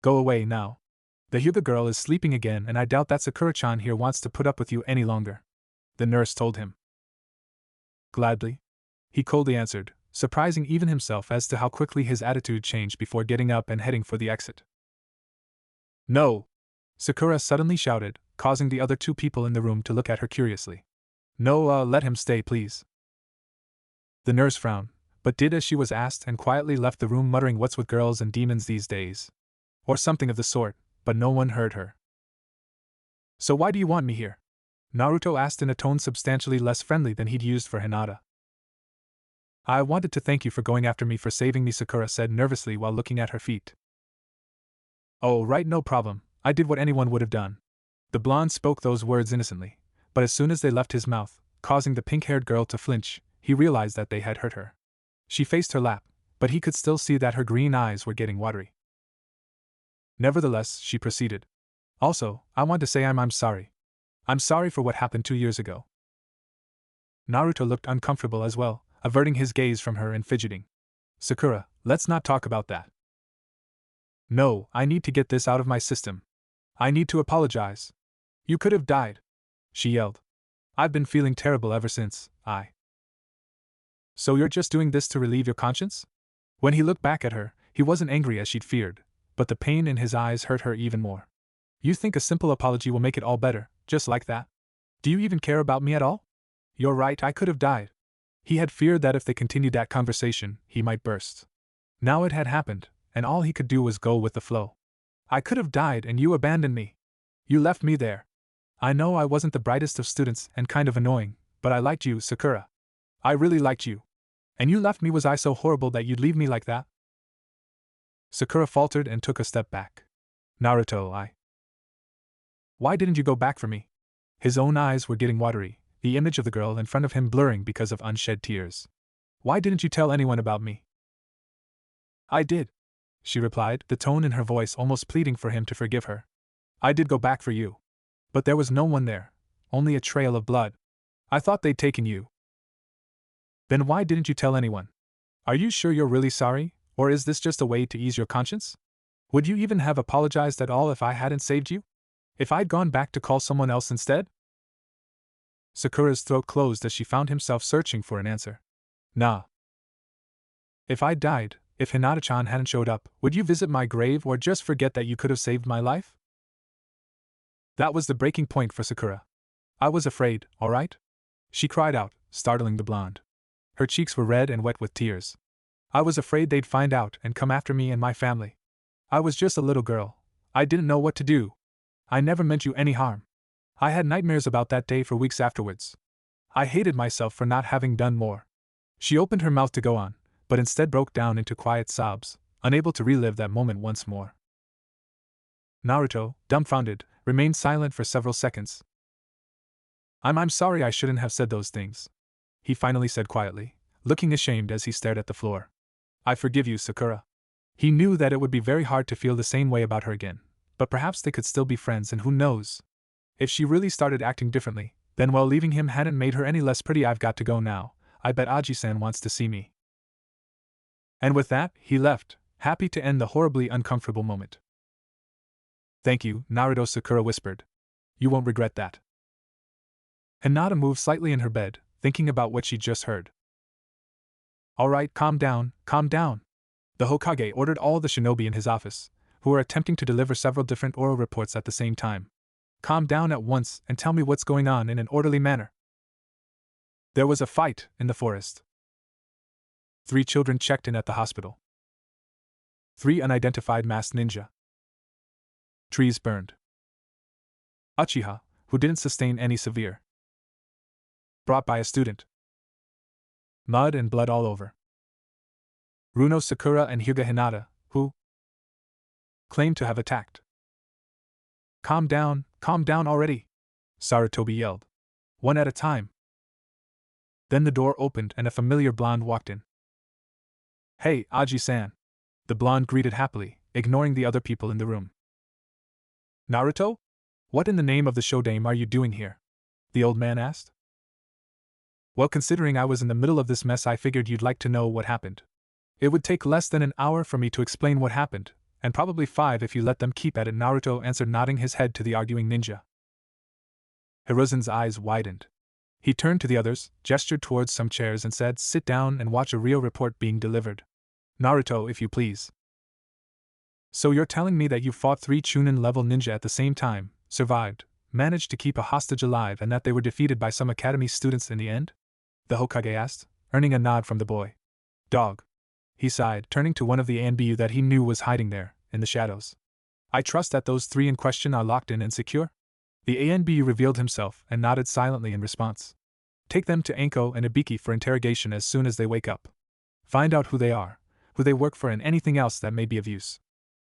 Go away now. The Hyuga girl is sleeping again and I doubt that Sakura-chan here wants to put up with you any longer, the nurse told him. Gladly, he coldly answered, surprising even himself as to how quickly his attitude changed before getting up and heading for the exit. No! Sakura suddenly shouted, causing the other 2 people in the room to look at her curiously. No, let him stay, please. The nurse frowned, but did as she was asked and quietly left the room muttering what's with girls and demons these days. Or something of the sort, but no one heard her. So why do you want me here? Naruto asked in a tone substantially less friendly than he'd used for Hinata. I wanted to thank you for going after me, for saving me, Sakura said nervously while looking at her feet. Oh, right, no problem, I did what anyone would have done. The blonde spoke those words innocently, but as soon as they left his mouth, causing the pink-haired girl to flinch, he realized that they had hurt her. She faced her lap, but he could still see that her green eyes were getting watery. Nevertheless, she proceeded. Also, I want to say I'm sorry. I'm sorry for what happened 2 years ago. Naruto looked uncomfortable as well, averting his gaze from her and fidgeting. Sakura, let's not talk about that. No, I need to get this out of my system. I need to apologize. You could have died, she yelled. I've been feeling terrible ever since. So you're just doing this to relieve your conscience? When he looked back at her, he wasn't angry as she'd feared, but the pain in his eyes hurt her even more. You think a simple apology will make it all better, just like that? Do you even care about me at all? You're right, I could have died. He had feared that if they continued that conversation, he might burst. Now it had happened, and all he could do was go with the flow. I could have died and you abandoned me. You left me there. I know I wasn't the brightest of students and kind of annoying, but I liked you, Sakura. I really liked you. And you left me. Was I so horrible that you'd leave me like that? Sakura faltered and took a step back. Naruto, Why didn't you go back for me? His own eyes were getting watery, the image of the girl in front of him blurring because of unshed tears. Why didn't you tell anyone about me? I did, she replied, the tone in her voice almost pleading for him to forgive her. I did go back for you. But there was no one there, only a trail of blood. I thought they'd taken you. Then why didn't you tell anyone? Are you sure you're really sorry, Or is this just a way to ease your conscience? Would you even have apologized at all if I hadn't saved you? If I'd gone back to call someone else instead? Sakura's throat closed as she found himself searching for an answer. Nah. If I died, if Hinata-chan hadn't showed up, would you visit my grave or just forget that you could have saved my life? That was the breaking point for Sakura. I was afraid, alright? She cried out, startling the blonde. Her cheeks were red and wet with tears. I was afraid they'd find out and come after me and my family. I was just a little girl. I didn't know what to do. I never meant you any harm. I had nightmares about that day for weeks afterwards. I hated myself for not having done more. She opened her mouth to go on, but instead broke down into quiet sobs, unable to relive that moment once more. Naruto, dumbfounded, remained silent for several seconds. I'm sorry, I shouldn't have said those things, he finally said quietly, looking ashamed as he stared at the floor. I forgive you, Sakura. He knew that it would be very hard to feel the same way about her again, but perhaps they could still be friends, and who knows? If she really started acting differently, then while leaving him hadn't made her any less pretty. I've got to go now. I bet Aji-san wants to see me. And with that, he left, happy to end the horribly uncomfortable moment. Thank you, Naruto, Sakura whispered. You won't regret that. Hinata moved slightly in her bed, thinking about what she'd just heard. Alright, calm down, calm down. The Hokage ordered all the shinobi in his office, who were attempting to deliver several different oral reports at the same time. Calm down at once and tell me what's going on in an orderly manner. There was a fight in the forest. 3 children checked in at the hospital. 3 unidentified masked ninja. Trees burned. Uchiha, who didn't sustain any severe. Brought by a student. Mud and blood all over. Runo Sakura and Hyuga Hinata, who claimed to have attacked. Calm down already, Sarutobi yelled. One at a time. Then the door opened and a familiar blonde walked in. Hey, Aji-san. The blonde greeted happily, ignoring the other people in the room. Naruto? What in the name of the Shodaime are you doing here? The old man asked. Well, considering I was in the middle of this mess, I figured you'd like to know what happened. It would take less than an hour for me to explain what happened, and probably 5 if you let them keep at it, Naruto answered, nodding his head to the arguing ninja. Hiruzen's eyes widened. He turned to the others, gestured towards some chairs and said, sit down and watch a real report being delivered. Naruto, if you please. So you're telling me that you fought 3 Chunin-level ninja at the same time, survived, managed to keep a hostage alive, and that they were defeated by some academy students in the end? The Hokage asked, earning a nod from the boy. Dog. He sighed, turning to one of the ANBU that he knew was hiding there, in the shadows. I trust that those 3 in question are locked in and secure? The ANBU revealed himself and nodded silently in response. Take them to Anko and Ibiki for interrogation as soon as they wake up. Find out who they are, who they work for, and anything else that may be of use.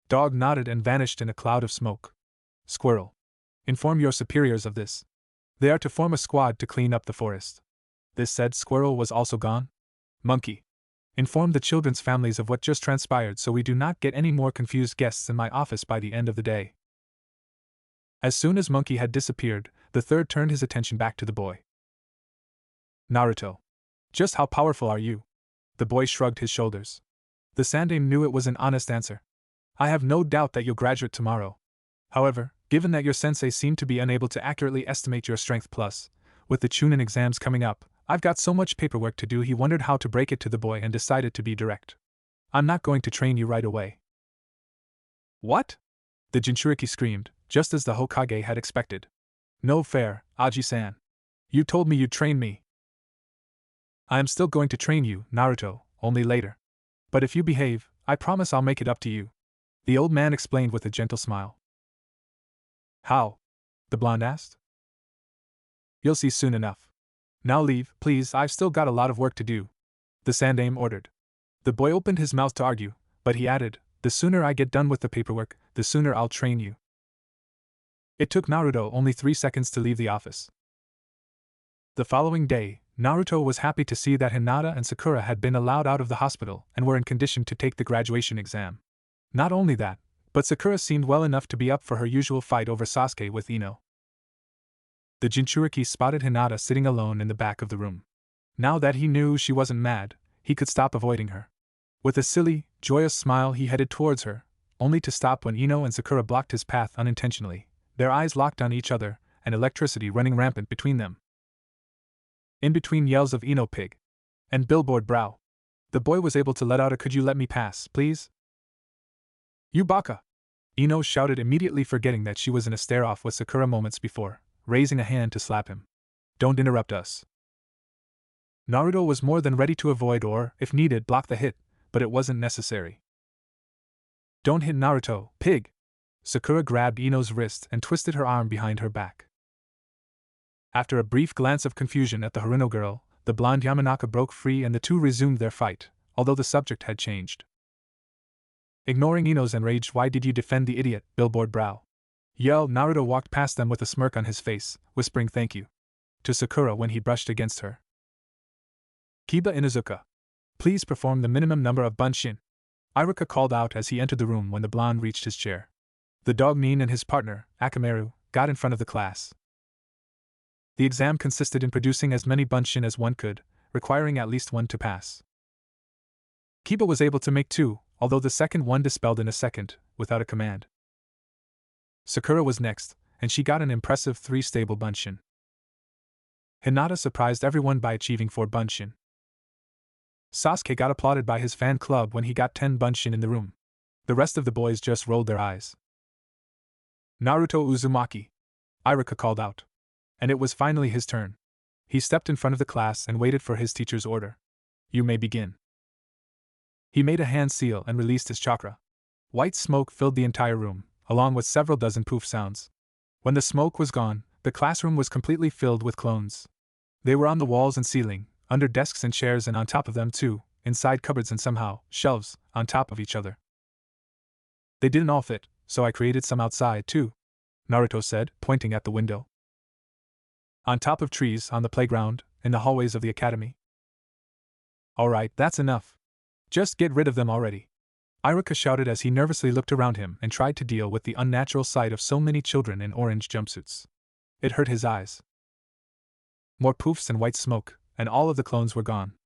Dog nodded and vanished in a cloud of smoke. Squirrel. Inform your superiors of this. They are to form a squad to clean up the forest. This said, Squirrel was also gone. Monkey. Inform the children's families of what just transpired so we do not get any more confused guests in my office by the end of the day. As soon as Monkey had disappeared, the third turned his attention back to the boy. Naruto. Just how powerful are you? The boy shrugged his shoulders. The Sandaime knew it was an honest answer. I have no doubt that you'll graduate tomorrow. However, given that your sensei seemed to be unable to accurately estimate your strength, plus, with the Chunin exams coming up, I've got so much paperwork to do. He wondered how to break it to the boy and decided to be direct. I'm not going to train you right away. What? The Jinchuriki screamed, just as the Hokage had expected. No fair, Aji-san. You told me you'd train me. I am still going to train you, Naruto, only later. But if you behave, I promise I'll make it up to you. The old man explained with a gentle smile. How? The blonde asked. You'll see soon enough. Now leave, please, I've still got a lot of work to do. The Sandaime ordered. The boy opened his mouth to argue, but he added, the sooner I get done with the paperwork, the sooner I'll train you. It took Naruto only 3 seconds to leave the office. The following day, Naruto was happy to see that Hinata and Sakura had been allowed out of the hospital and were in condition to take the graduation exam. Not only that, but Sakura seemed well enough to be up for her usual fight over Sasuke with Ino. The Jinchuriki spotted Hinata sitting alone in the back of the room. Now that he knew she wasn't mad, he could stop avoiding her. With a silly, joyous smile, he headed towards her, only to stop when Ino and Sakura blocked his path unintentionally, their eyes locked on each other, and electricity running rampant between them. In between yells of Ino pig and billboard brow, the boy was able to let out a "Could you let me pass, please?" "You baka!" Ino shouted, immediately forgetting that she was in a stare-off with Sakura moments before, raising a hand to slap him. "Don't interrupt us." Naruto was more than ready to avoid or, if needed, block the hit, but it wasn't necessary. "Don't hit Naruto, pig!" Sakura grabbed Ino's wrist and twisted her arm behind her back. After a brief glance of confusion at the Haruno girl, the blonde Yamanaka broke free and the two resumed their fight, although the subject had changed. Ignoring Ino's enraged "Why did you defend the idiot, billboard brow?" yell, Naruto walked past them with a smirk on his face, whispering "thank you" to Sakura when he brushed against her. "Kiba Inuzuka, please perform the minimum number of bunshin," Iruka called out as he entered the room when the blonde reached his chair. The dog Nin and his partner, Akamaru, got in front of the class. The exam consisted in producing as many bunshin as one could, requiring at least one to pass. Kiba was able to make 2, although the second one dispelled in a second, without a command. Sakura was next, and she got an impressive 3 stable bunshin. Hinata surprised everyone by achieving 4 bunshin. Sasuke got applauded by his fan club when he got 10 bunshin in the room. The rest of the boys just rolled their eyes. "Naruto Uzumaki," Iruka called out. And it was finally his turn. He stepped in front of the class and waited for his teacher's order. "You may begin." He made a hand seal and released his chakra. White smoke filled the entire room, along with several dozen poof sounds. When the smoke was gone, the classroom was completely filled with clones. They were on the walls and ceiling, under desks and chairs, and on top of them too, inside cupboards and somehow, shelves, on top of each other. "They didn't all fit, so I created some outside too," Naruto said, pointing at the window. "On top of trees, on the playground, in the hallways of the academy." "Alright, that's enough. Just get rid of them already," Iruka shouted as he nervously looked around him and tried to deal with the unnatural sight of so many children in orange jumpsuits. It hurt his eyes. More poofs and white smoke, and all of the clones were gone.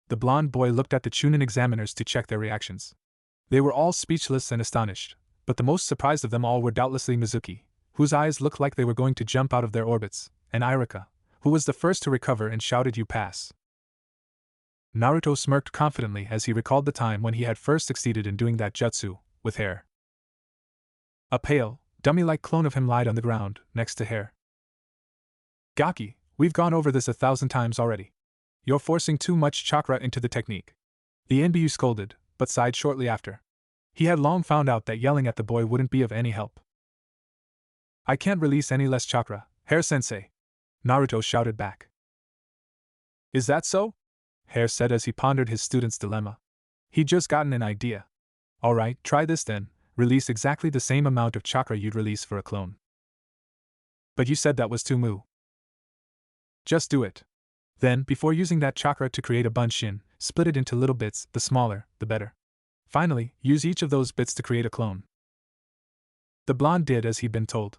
The blonde boy looked at the Chunin examiners to check their reactions. They were all speechless and astonished, but the most surprised of them all were doubtlessly Mizuki, whose eyes looked like they were going to jump out of their orbits, and Iruka, who was the first to recover and shouted, "You pass." Naruto smirked confidently as he recalled the time when he had first succeeded in doing that jutsu, with hair. A pale, dummy-like clone of him lied on the ground, next to hair. "Gaki, we've gone over this 1,000 times already. You're forcing too much chakra into the technique." The NBU scolded, but sighed shortly after. He had long found out that yelling at the boy wouldn't be of any help. "I can't release any less chakra, Hair-sensei," Naruto shouted back. "Is that so?" Hair said as he pondered his student's dilemma. He'd just gotten an idea. "Alright, try this then, release exactly the same amount of chakra you'd release for a clone." "But you said that was too moo." "Just do it. Then, before using that chakra to create a bunshin, split it into little bits, the smaller, the better. Finally, use each of those bits to create a clone." The blonde did as he'd been told.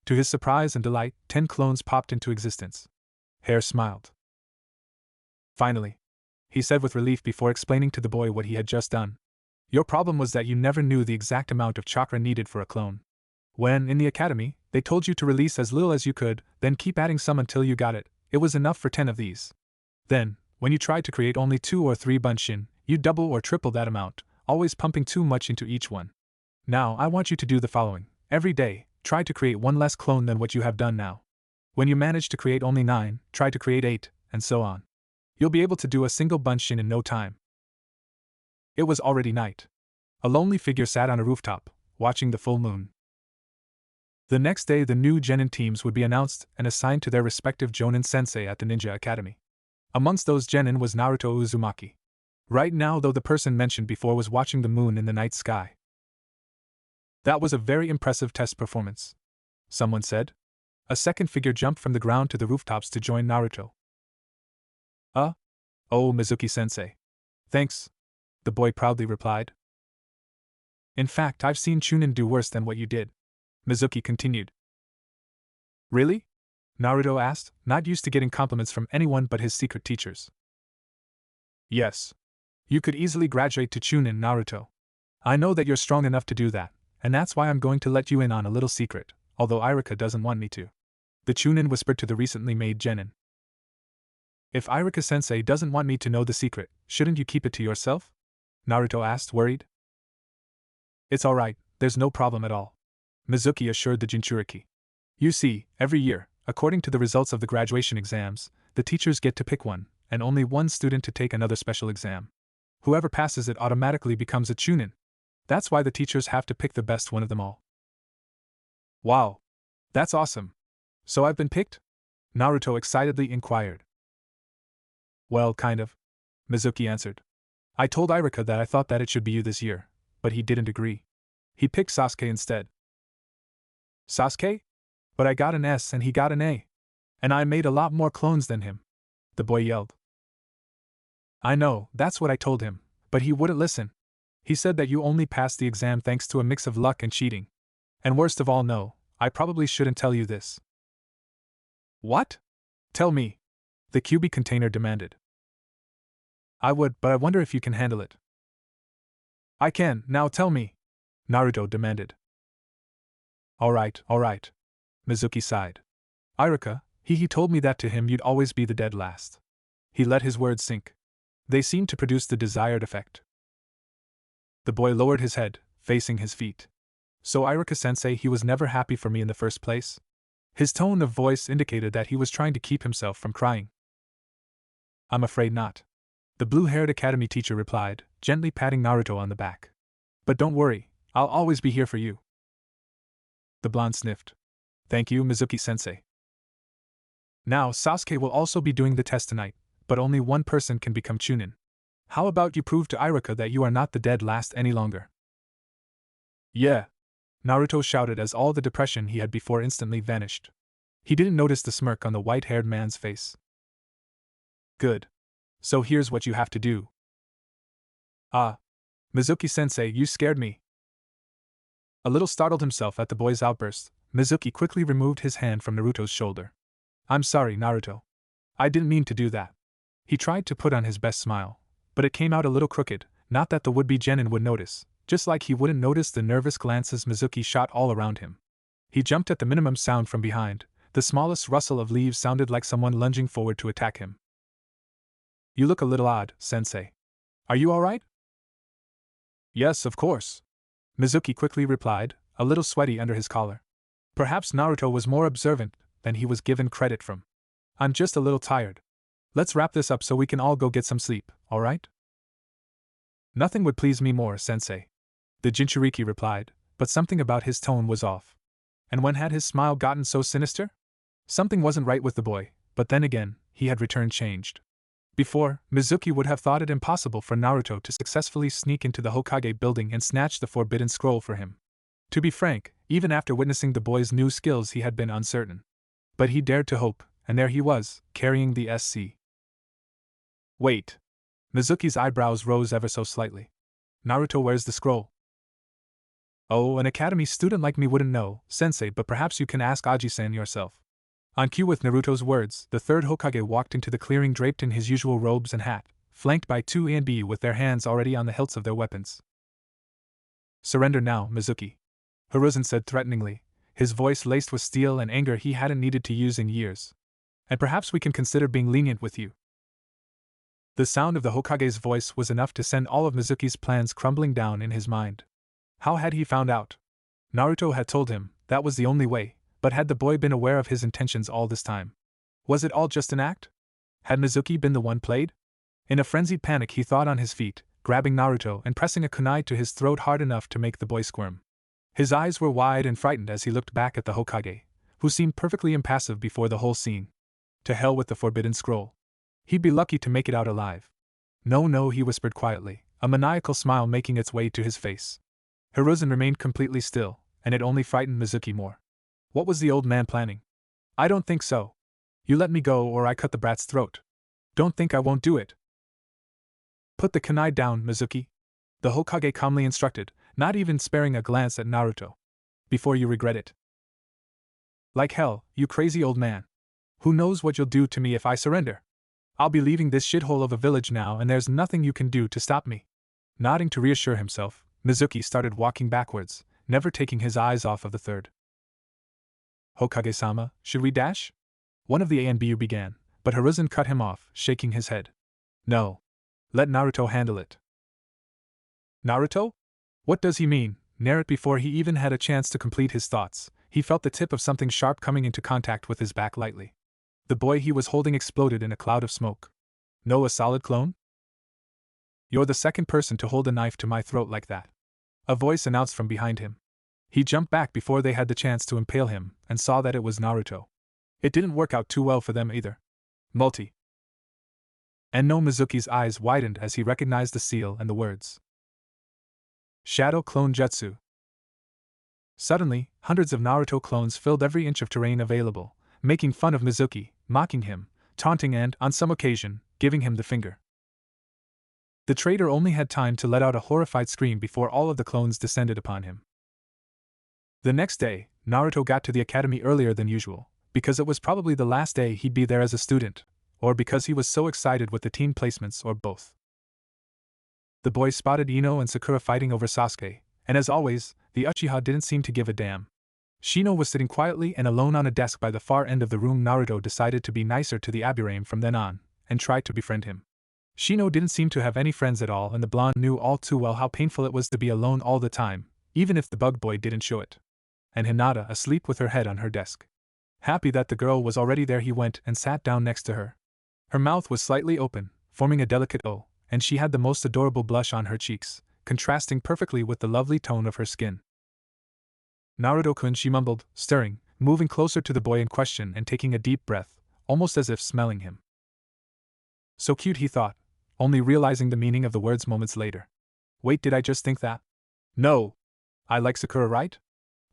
To his surprise and delight, 10 clones popped into existence. Hair smiled. "Finally," he said with relief before explaining to the boy what he had just done. "Your problem was that you never knew the exact amount of chakra needed for a clone. When, in the academy, they told you to release as little as you could, then keep adding some until you got it, it was enough for 10 of these. Then, when you tried to create only 2 or 3 bunshin, you double or triple that amount, always pumping too much into each one. Now I want you to do the following. Every day, try to create 1 less clone than what you have done now. When you manage to create only 9, try to create 8, and so on. You'll be able to do a single bunshin in no time." It was already night. A lonely figure sat on a rooftop, watching the full moon. The next day the new genin teams would be announced and assigned to their respective Jonin sensei at the Ninja Academy. Amongst those genin was Naruto Uzumaki. Right now, though, the person mentioned before was watching the moon in the night sky. "That was a very impressive test performance," someone said. A second figure jumped from the ground to the rooftops to join Naruto. Oh, Mizuki-sensei. Thanks," the boy proudly replied. "In fact, I've seen Chunin do worse than what you did," Mizuki continued. "Really?" Naruto asked, not used to getting compliments from anyone but his secret teachers. "Yes. You could easily graduate to Chunin, Naruto," I know that you're strong enough to do that, and that's why I'm going to let you in on a little secret, although Irika doesn't want me to. The Chunin whispered to the recently made genin. If Irika-sensei doesn't want me to know the secret, shouldn't you keep it to yourself? Naruto asked, worried. It's alright, there's no problem at all, Mizuki assured the Jinchuriki. You see, every year, according to the results of the graduation exams, the teachers get to pick one, and only one student to take another special exam. Whoever passes it automatically becomes a Chunin. That's why the teachers have to pick the best one of them all. Wow! That's awesome! So I've been picked? Naruto excitedly inquired. Well, kind of, Mizuki answered. I told Irika that I thought that it should be you this year, but he didn't agree. He picked Sasuke instead. Sasuke? But I got an S and he got an A. And I made a lot more clones than him, the boy yelled. I know, that's what I told him, but he wouldn't listen. He said that you only passed the exam thanks to a mix of luck and cheating. And worst of all, no, I probably shouldn't tell you this. What? Tell me, the kyuubi container demanded. I would, but I wonder if you can handle it. I can, now tell me, Naruto demanded. Alright, Mizuki sighed. Irika, he told me that to him you'd always be the dead last. He let his words sink. They seemed to produce the desired effect. The boy lowered his head, facing his feet. So Irika-sensei, he was never happy for me in the first place? His tone of voice indicated that he was trying to keep himself from crying. I'm afraid not, the blue-haired academy teacher replied, gently patting Naruto on the back. But don't worry, I'll always be here for you. The blonde sniffed. Thank you, Mizuki-sensei. Now Sasuke will also be doing the test tonight, but only one person can become Chunin. How about you prove to Irika that you are not the dead last any longer? Yeah, Naruto shouted as all the depression he had before instantly vanished. He didn't notice the smirk on the white-haired man's face. Good. So here's what you have to do. Ah, Mizuki-sensei, you scared me. A little startled himself at the boy's outburst, Mizuki quickly removed his hand from Naruto's shoulder. I'm sorry, Naruto. I didn't mean to do that. He tried to put on his best smile, but it came out a little crooked, not that the would-be genin would notice, just like he wouldn't notice the nervous glances Mizuki shot all around him. He jumped at the minimum sound from behind. The smallest rustle of leaves sounded like someone lunging forward to attack him. You look a little odd, sensei. Are you alright? Yes, of course, Mizuki quickly replied, a little sweaty under his collar. Perhaps Naruto was more observant than he was given credit from. I'm just a little tired. Let's wrap this up so we can all go get some sleep, alright? Nothing would please me more, sensei, the Jinchuriki replied, but something about his tone was off. And when had his smile gotten so sinister? Something wasn't right with the boy, but then again, he had returned changed. Before, Mizuki would have thought it impossible for Naruto to successfully sneak into the Hokage building and snatch the forbidden scroll for him. To be frank, even after witnessing the boy's new skills he had been uncertain. But he dared to hope, and there he was, carrying the SC. Wait. Mizuki's eyebrows rose ever so slightly. Naruto, where's the scroll? Oh, an academy student like me wouldn't know, sensei, but perhaps you can ask Aji-san yourself. On cue with Naruto's words, the third Hokage walked into the clearing draped in his usual robes and hat, flanked by 2 A and B with their hands already on the hilts of their weapons. Surrender now, Mizuki, Hiruzen said threateningly, his voice laced with steel and anger he hadn't needed to use in years. And perhaps we can consider being lenient with you. The sound of the Hokage's voice was enough to send all of Mizuki's plans crumbling down in his mind. How had he found out? Naruto had told him that was the only way. But had the boy been aware of his intentions all this time? Was it all just an act? Had Mizuki been the one played? In a frenzied panic he thought on his feet, grabbing Naruto and pressing a kunai to his throat hard enough to make the boy squirm. His eyes were wide and frightened as he looked back at the Hokage, who seemed perfectly impassive before the whole scene. To hell with the forbidden scroll. He'd be lucky to make it out alive. No, he whispered quietly, a maniacal smile making its way to his face. Hiruzen remained completely still, and it only frightened Mizuki more. What was the old man planning? I don't think so. You let me go or I cut the brat's throat. Don't think I won't do it. Put the kunai down, Mizuki, the Hokage calmly instructed, not even sparing a glance at Naruto. Before you regret it. Like hell, you crazy old man. Who knows what you'll do to me if I surrender? I'll be leaving this shithole of a village now and there's nothing you can do to stop me. Nodding to reassure himself, Mizuki started walking backwards, never taking his eyes off of the third. Hokage-sama, should we dash? One of the ANBU began, but Hiruzen cut him off, shaking his head. No. Let Naruto handle it. Naruto? What does he mean? Narrate. Before he even had a chance to complete his thoughts, he felt the tip of something sharp coming into contact with his back lightly. The boy he was holding exploded in a cloud of smoke. No, a solid clone? You're the second person to hold a knife to my throat like that. A voice announced from behind him. He jumped back before they had the chance to impale him, and saw that it was Naruto. It didn't work out too well for them either. Multi. And no, Mizuki's eyes widened as he recognized the seal and the words. Shadow Clone Jutsu. Suddenly, hundreds of Naruto clones filled every inch of terrain available, making fun of Mizuki, mocking him, taunting and, on some occasion, giving him the finger. The traitor only had time to let out a horrified scream before all of the clones descended upon him. The next day, Naruto got to the academy earlier than usual, because it was probably the last day he'd be there as a student, or because he was so excited with the team placements, or both. The boys spotted Ino and Sakura fighting over Sasuke, and as always, the Uchiha didn't seem to give a damn. Shino was sitting quietly and alone on a desk by the far end of the room. Naruto decided to be nicer to the Aburame from then on, and tried to befriend him. Shino didn't seem to have any friends at all, and the blonde knew all too well how painful it was to be alone all the time, even if the bug boy didn't show it. And Hinata asleep with her head on her desk. Happy that the girl was already there, he went and sat down next to her. Her mouth was slightly open, forming a delicate O, and she had the most adorable blush on her cheeks, contrasting perfectly with the lovely tone of her skin. Naruto-kun, she mumbled, stirring, moving closer to the boy in question and taking a deep breath, almost as if smelling him. So cute, he thought, only realizing the meaning of the words moments later. Wait, did I just think that? No. I like Sakura, right?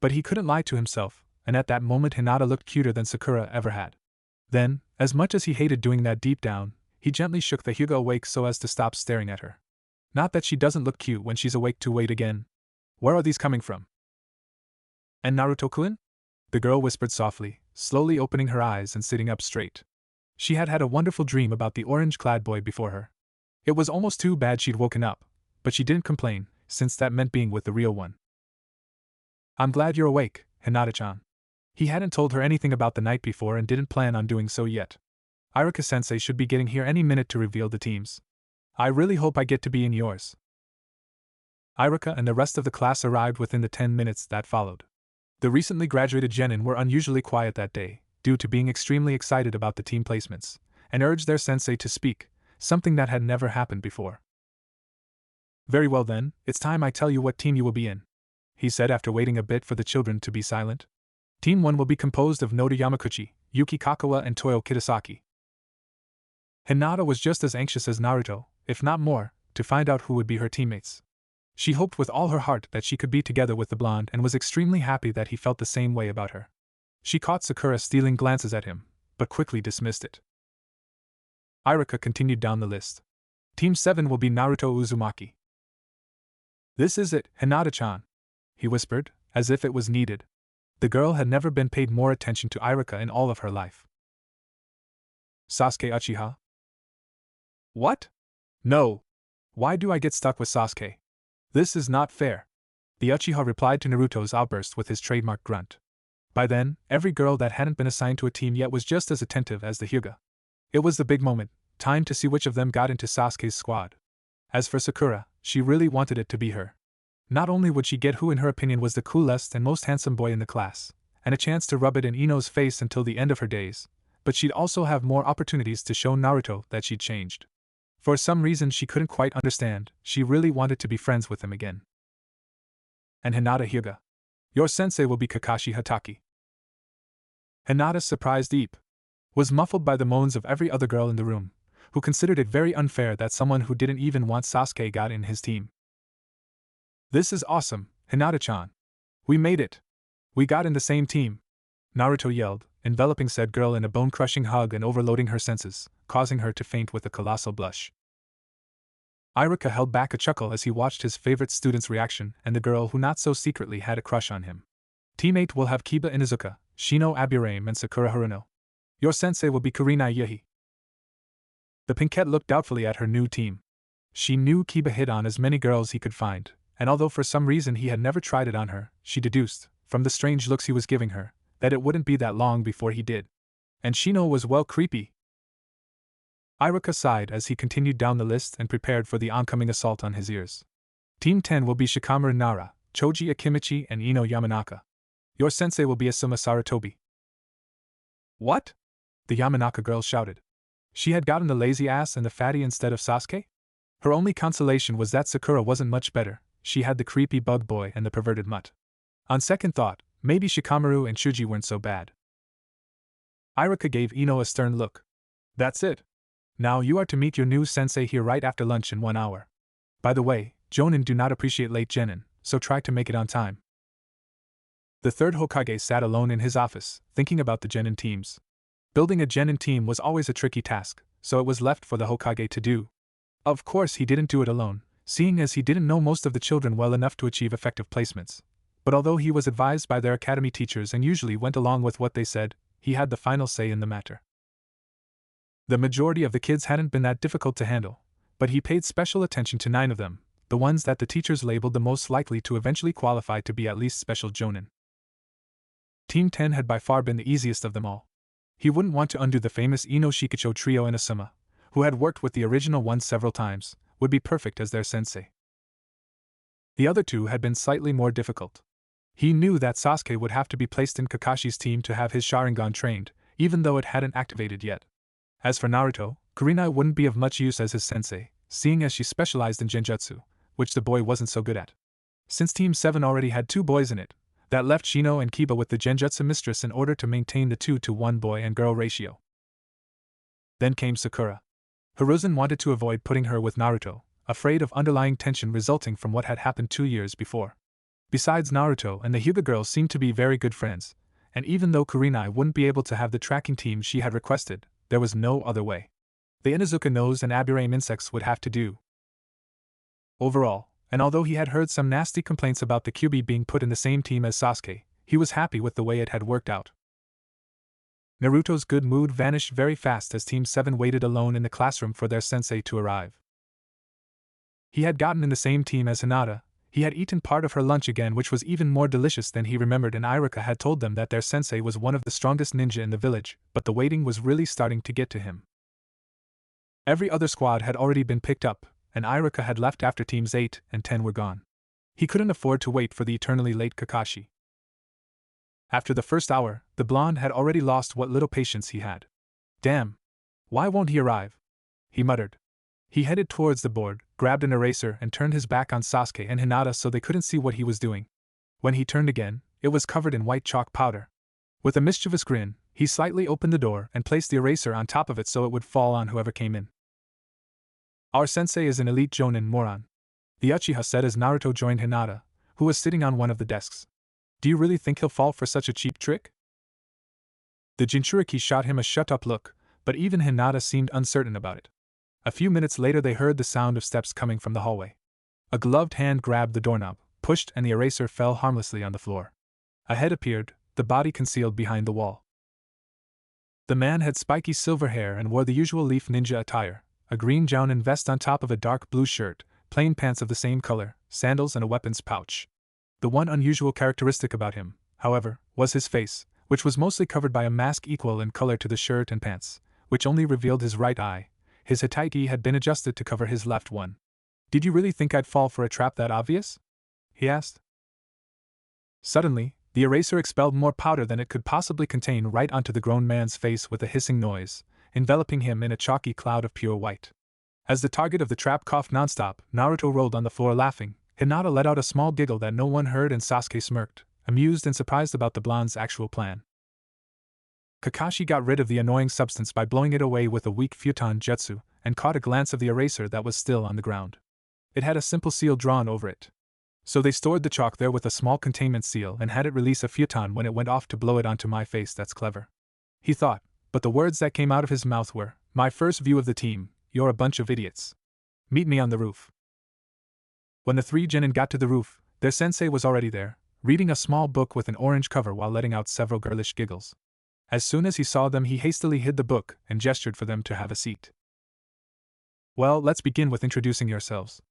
But he couldn't lie to himself, and at that moment Hinata looked cuter than Sakura ever had. Then, as much as he hated doing that deep down, he gently shook the Hyuga awake so as to stop staring at her. Not that she doesn't look cute when she's awake. To wait again. Where are these coming from? And Naruto-kun? The girl whispered softly, slowly opening her eyes and sitting up straight. She had had a wonderful dream about the orange-clad boy before her. It was almost too bad she'd woken up, but she didn't complain, since that meant being with the real one. I'm glad you're awake, Hinata-chan. He hadn't told her anything about the night before and didn't plan on doing so yet. Iruka-sensei should be getting here any minute to reveal the teams. I really hope I get to be in yours. Iruka and the rest of the class arrived within the 10 minutes that followed. The recently graduated genin were unusually quiet that day, due to being extremely excited about the team placements, and urged their sensei to speak, something that had never happened before. Very well then, it's time I tell you what team you will be in, he said after waiting a bit for the children to be silent. Team 1 will be composed of Noda Yamaguchi, Yuki Kakawa and Toyo Kitasaki. Hinata was just as anxious as Naruto, if not more, to find out who would be her teammates. She hoped with all her heart that she could be together with the blonde and was extremely happy that he felt the same way about her. She caught Sakura stealing glances at him, but quickly dismissed it. Iruka continued down the list. Team 7 will be Naruto Uzumaki. This is it, Hinata-chan, he whispered, as if it was needed. The girl had never been paid more attention to Iruka in all of her life. Sasuke Uchiha? What? No. Why do I get stuck with Sasuke? This is not fair. The Uchiha replied to Naruto's outburst with his trademark grunt. By then, every girl that hadn't been assigned to a team yet was just as attentive as the Hyuga. It was the big moment, time to see which of them got into Sasuke's squad. As for Sakura, she really wanted it to be her. Not only would she get who in her opinion was the coolest and most handsome boy in the class, and a chance to rub it in Ino's face until the end of her days, but she'd also have more opportunities to show Naruto that she'd changed. For some reason she couldn't quite understand, she really wanted to be friends with him again. And Hinata Hyuga. Your sensei will be Kakashi Hatake. Hinata's surprised eep was muffled by the moans of every other girl in the room, who considered it very unfair that someone who didn't even want Sasuke got in his team. This is awesome, Hinata-chan. We made it. We got in the same team. Naruto yelled, enveloping said girl in a bone-crushing hug and overloading her senses, causing her to faint with a colossal blush. Iruka held back a chuckle as he watched his favorite student's reaction and the girl who not so secretly had a crush on him. Team 8 will have Kiba Inuzuka, Shino Aburame and Sakura Haruno. Your sensei will be Kurenai Yuhi. The pinkette looked doubtfully at her new team. She knew Kiba hit on as many girls he could find, and although for some reason he had never tried it on her, she deduced, from the strange looks he was giving her, that it wouldn't be that long before he did. And Shino was well creepy. Iruka sighed as he continued down the list and prepared for the oncoming assault on his ears. Team 10 will be Shikamaru Nara, Choji Akimichi, and Ino Yamanaka. Your sensei will be Asuma Sarutobi. What? The Yamanaka girl shouted. She had gotten the lazy ass and the fatty instead of Sasuke? Her only consolation was that Sakura wasn't much better. She had the creepy bug boy and the perverted mutt. On second thought, maybe Shikamaru and Shuji weren't so bad. Iruka gave Ino a stern look. That's it. Now you are to meet your new sensei here right after lunch in 1 hour. By the way, Jonin do not appreciate late genin, so try to make it on time. The third Hokage sat alone in his office, thinking about the genin teams. Building a genin team was always a tricky task, so it was left for the Hokage to do. Of course he didn't do it alone, seeing as he didn't know most of the children well enough to achieve effective placements. But although he was advised by their academy teachers and usually went along with what they said, he had the final say in the matter. The majority of the kids hadn't been that difficult to handle, but he paid special attention to 9 of them, the ones that the teachers labeled the most likely to eventually qualify to be at least special jonin. Team 10 had by far been the easiest of them all. He wouldn't want to undo the famous Ino Shikicho trio, and Asuma, who had worked with the original ones several times, would be perfect as their sensei. The other 2 had been slightly more difficult. He knew that Sasuke would have to be placed in Kakashi's team to have his Sharingan trained, even though it hadn't activated yet. As for Naruto, Kurenai wouldn't be of much use as his sensei, seeing as she specialized in genjutsu, which the boy wasn't so good at. Since Team 7 already had 2 boys in it, that left Shino and Kiba with the genjutsu mistress in order to maintain the 2-to-1 boy and girl ratio. Then came Sakura. Hiruzen wanted to avoid putting her with Naruto, afraid of underlying tension resulting from what had happened 2 years before. Besides, Naruto and the Hyuga girls seemed to be very good friends, and even though Kurenai wouldn't be able to have the tracking team she had requested, there was no other way. The Inuzuka nose and Aburame insects would have to do. Overall, and although he had heard some nasty complaints about the kyuubi being put in the same team as Sasuke, he was happy with the way it had worked out. Naruto's good mood vanished very fast as Team 7 waited alone in the classroom for their sensei to arrive. He had gotten in the same team as Hinata. He had eaten part of her lunch again, which was even more delicious than he remembered, and Iruka had told them that their sensei was one of the strongest ninja in the village, but the waiting was really starting to get to him. Every other squad had already been picked up, and Iruka had left after Teams 8 and 10 were gone. He couldn't afford to wait for the eternally late Kakashi. After the first hour, the blonde had already lost what little patience he had. Damn! Why won't he arrive? He muttered. He headed towards the board, grabbed an eraser and turned his back on Sasuke and Hinata so they couldn't see what he was doing. When he turned again, it was covered in white chalk powder. With a mischievous grin, he slightly opened the door and placed the eraser on top of it so it would fall on whoever came in. Our sensei is an elite jonin, moron, the Uchiha said as Naruto joined Hinata, who was sitting on one of the desks. Do you really think he'll fall for such a cheap trick? The Jinchuriki shot him a shut-up look, but even Hinata seemed uncertain about it. A few minutes later they heard the sound of steps coming from the hallway. A gloved hand grabbed the doorknob, pushed, and the eraser fell harmlessly on the floor. A head appeared, the body concealed behind the wall. The man had spiky silver hair and wore the usual leaf ninja attire, a green jounin vest on top of a dark blue shirt, plain pants of the same color, sandals, and a weapons pouch. The one unusual characteristic about him, however, was his face, which was mostly covered by a mask equal in color to the shirt and pants, which only revealed his right eye. His hataiki had been adjusted to cover his left one. Did you really think I'd fall for a trap that obvious? He asked. Suddenly, the eraser expelled more powder than it could possibly contain right onto the grown man's face with a hissing noise, enveloping him in a chalky cloud of pure white. As the target of the trap coughed nonstop, Naruto rolled on the floor laughing. Hinata let out a small giggle that no one heard and Sasuke smirked, amused and surprised about the blonde's actual plan. Kakashi got rid of the annoying substance by blowing it away with a weak futon jutsu, and caught a glance of the eraser that was still on the ground. It had a simple seal drawn over it. So they stored the chalk there with a small containment seal and had it release a futon when it went off to blow it onto my face. That's clever, he thought, but the words that came out of his mouth were, my first view of the team, you're a bunch of idiots. Meet me on the roof. When the 3 genin got to the roof, their sensei was already there, reading a small book with an orange cover while letting out several girlish giggles. As soon as he saw them, he hastily hid the book and gestured for them to have a seat. Well, let's begin with introducing yourselves,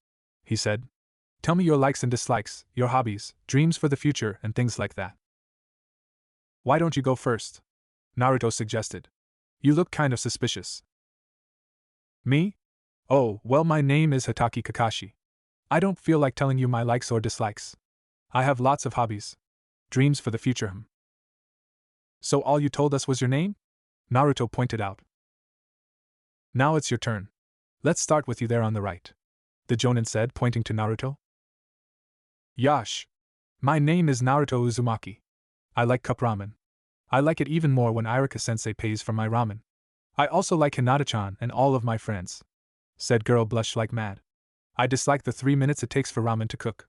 he said. Tell me your likes and dislikes, your hobbies, dreams for the future, and things like that. Why don't you go first? Naruto suggested. You look kind of suspicious. Me? Oh, well, my name is Hataki Kakashi. I don't feel like telling you my likes or dislikes. I have lots of hobbies. Dreams for the future. So all you told us was your name? Naruto pointed out. Now it's your turn. Let's start with you there on the right. The Jonin said, pointing to Naruto. Yash. My name is Naruto Uzumaki. I like cup ramen. I like it even more when Irika-sensei pays for my ramen. I also like Hinata-chan and all of my friends. Said girl blushed like mad. I dislike the 3 minutes it takes for ramen to cook.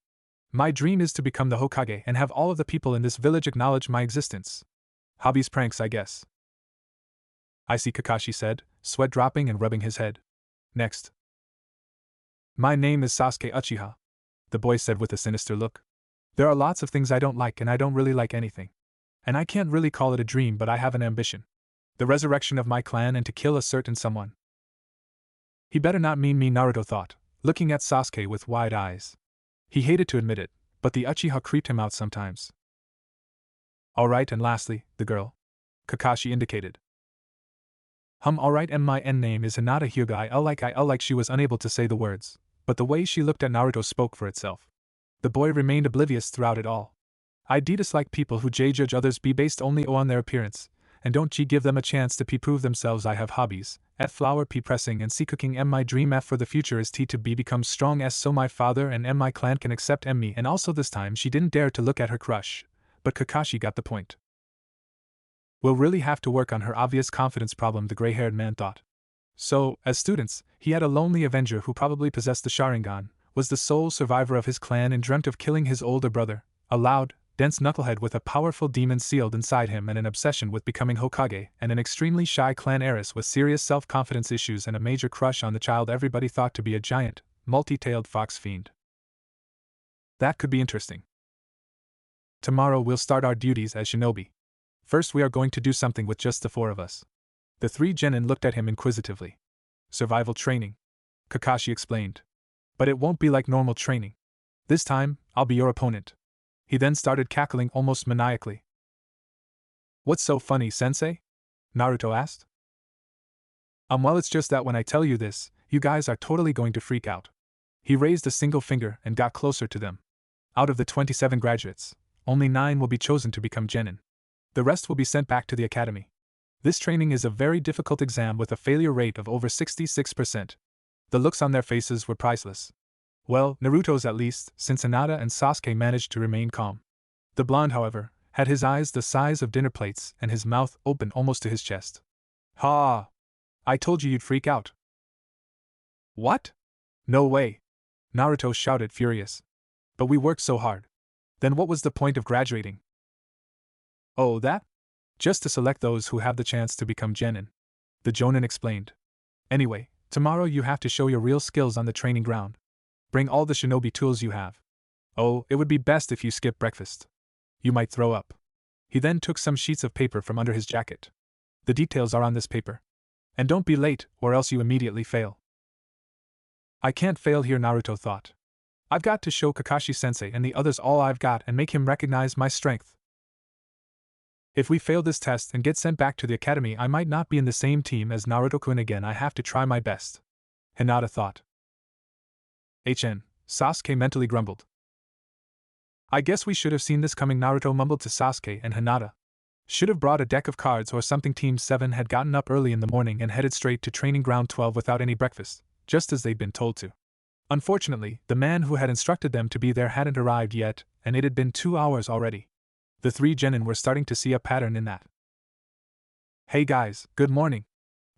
My dream is to become the Hokage and have all of the people in this village acknowledge my existence. Hobbies pranks, I guess. I see, Kakashi said, sweat dropping and rubbing his head. Next. My name is Sasuke Uchiha, the boy said with a sinister look. There are lots of things I don't like and I don't really like anything. And I can't really call it a dream, but I have an ambition. The resurrection of my clan and to kill a certain someone. He better not mean me, Naruto thought, looking at Sasuke with wide eyes. He hated to admit it, but the Uchiha creeped him out sometimes. Alright, and lastly, the girl. Kakashi indicated. Alright, and my end name is Hinata Hyuga. I like she was unable to say the words, but the way she looked at Naruto spoke for itself. The boy remained oblivious throughout it all. I dislike people who judge others based only on their appearance, and don't give them a chance to prove themselves. I have hobbies, at flower pressing and cooking. My dream for the future is to become strong so my father and my clan can accept me. And also this time she didn't dare to look at her crush, but Kakashi got the point. We'll really have to work on her obvious confidence problem, the gray-haired man thought. So, as students, he had a lonely avenger who probably possessed the Sharingan, was the sole survivor of his clan and dreamt of killing his older brother, a loud, dense knucklehead with a powerful demon sealed inside him and an obsession with becoming Hokage, and an extremely shy clan heiress with serious self-confidence issues and a major crush on the child everybody thought to be a giant, multi-tailed fox fiend. That could be interesting. Tomorrow we'll start our duties as shinobi. First we are going to do something with just the 4 of us. The 3 genin looked at him inquisitively. Survival training, Kakashi explained. But it won't be like normal training. This time, I'll be your opponent. He then started cackling almost maniacally. What's so funny, sensei? Naruto asked. Well, it's just that when I tell you this, you guys are totally going to freak out. He raised a single finger and got closer to them. Out of the 27 graduates, only 9 will be chosen to become genin. The rest will be sent back to the academy. This training is a very difficult exam with a failure rate of over 66%. The looks on their faces were priceless. Well, Naruto's at least, since Hinata and Sasuke managed to remain calm. The blonde, however, had his eyes the size of dinner plates and his mouth open almost to his chest. Ha! I told you you'd freak out. What? No way! Naruto shouted, furious. But we worked so hard. Then what was the point of graduating? Oh, that? Just to select those who have the chance to become genin. The Jonin explained. Anyway, tomorrow you have to show your real skills on the training ground. Bring all the shinobi tools you have. Oh, it would be best if you skip breakfast. You might throw up. He then took some sheets of paper from under his jacket. The details are on this paper. And don't be late, or else you immediately fail. I can't fail here, Naruto thought. I've got to show Kakashi-sensei and the others all I've got and make him recognize my strength. If we fail this test and get sent back to the academy, I might not be in the same team as Naruto-kun again. I have to try my best. Hinata thought. Sasuke mentally grumbled. I guess we should have seen this coming, Naruto mumbled to Sasuke and Hinata. Should have brought a deck of cards or something. Team 7 had gotten up early in the morning and headed straight to training ground 12 without any breakfast, just as they'd been told to. Unfortunately, the man who had instructed them to be there hadn't arrived yet, and it had been 2 hours already. The 3 genin were starting to see a pattern in that. Hey guys, good morning.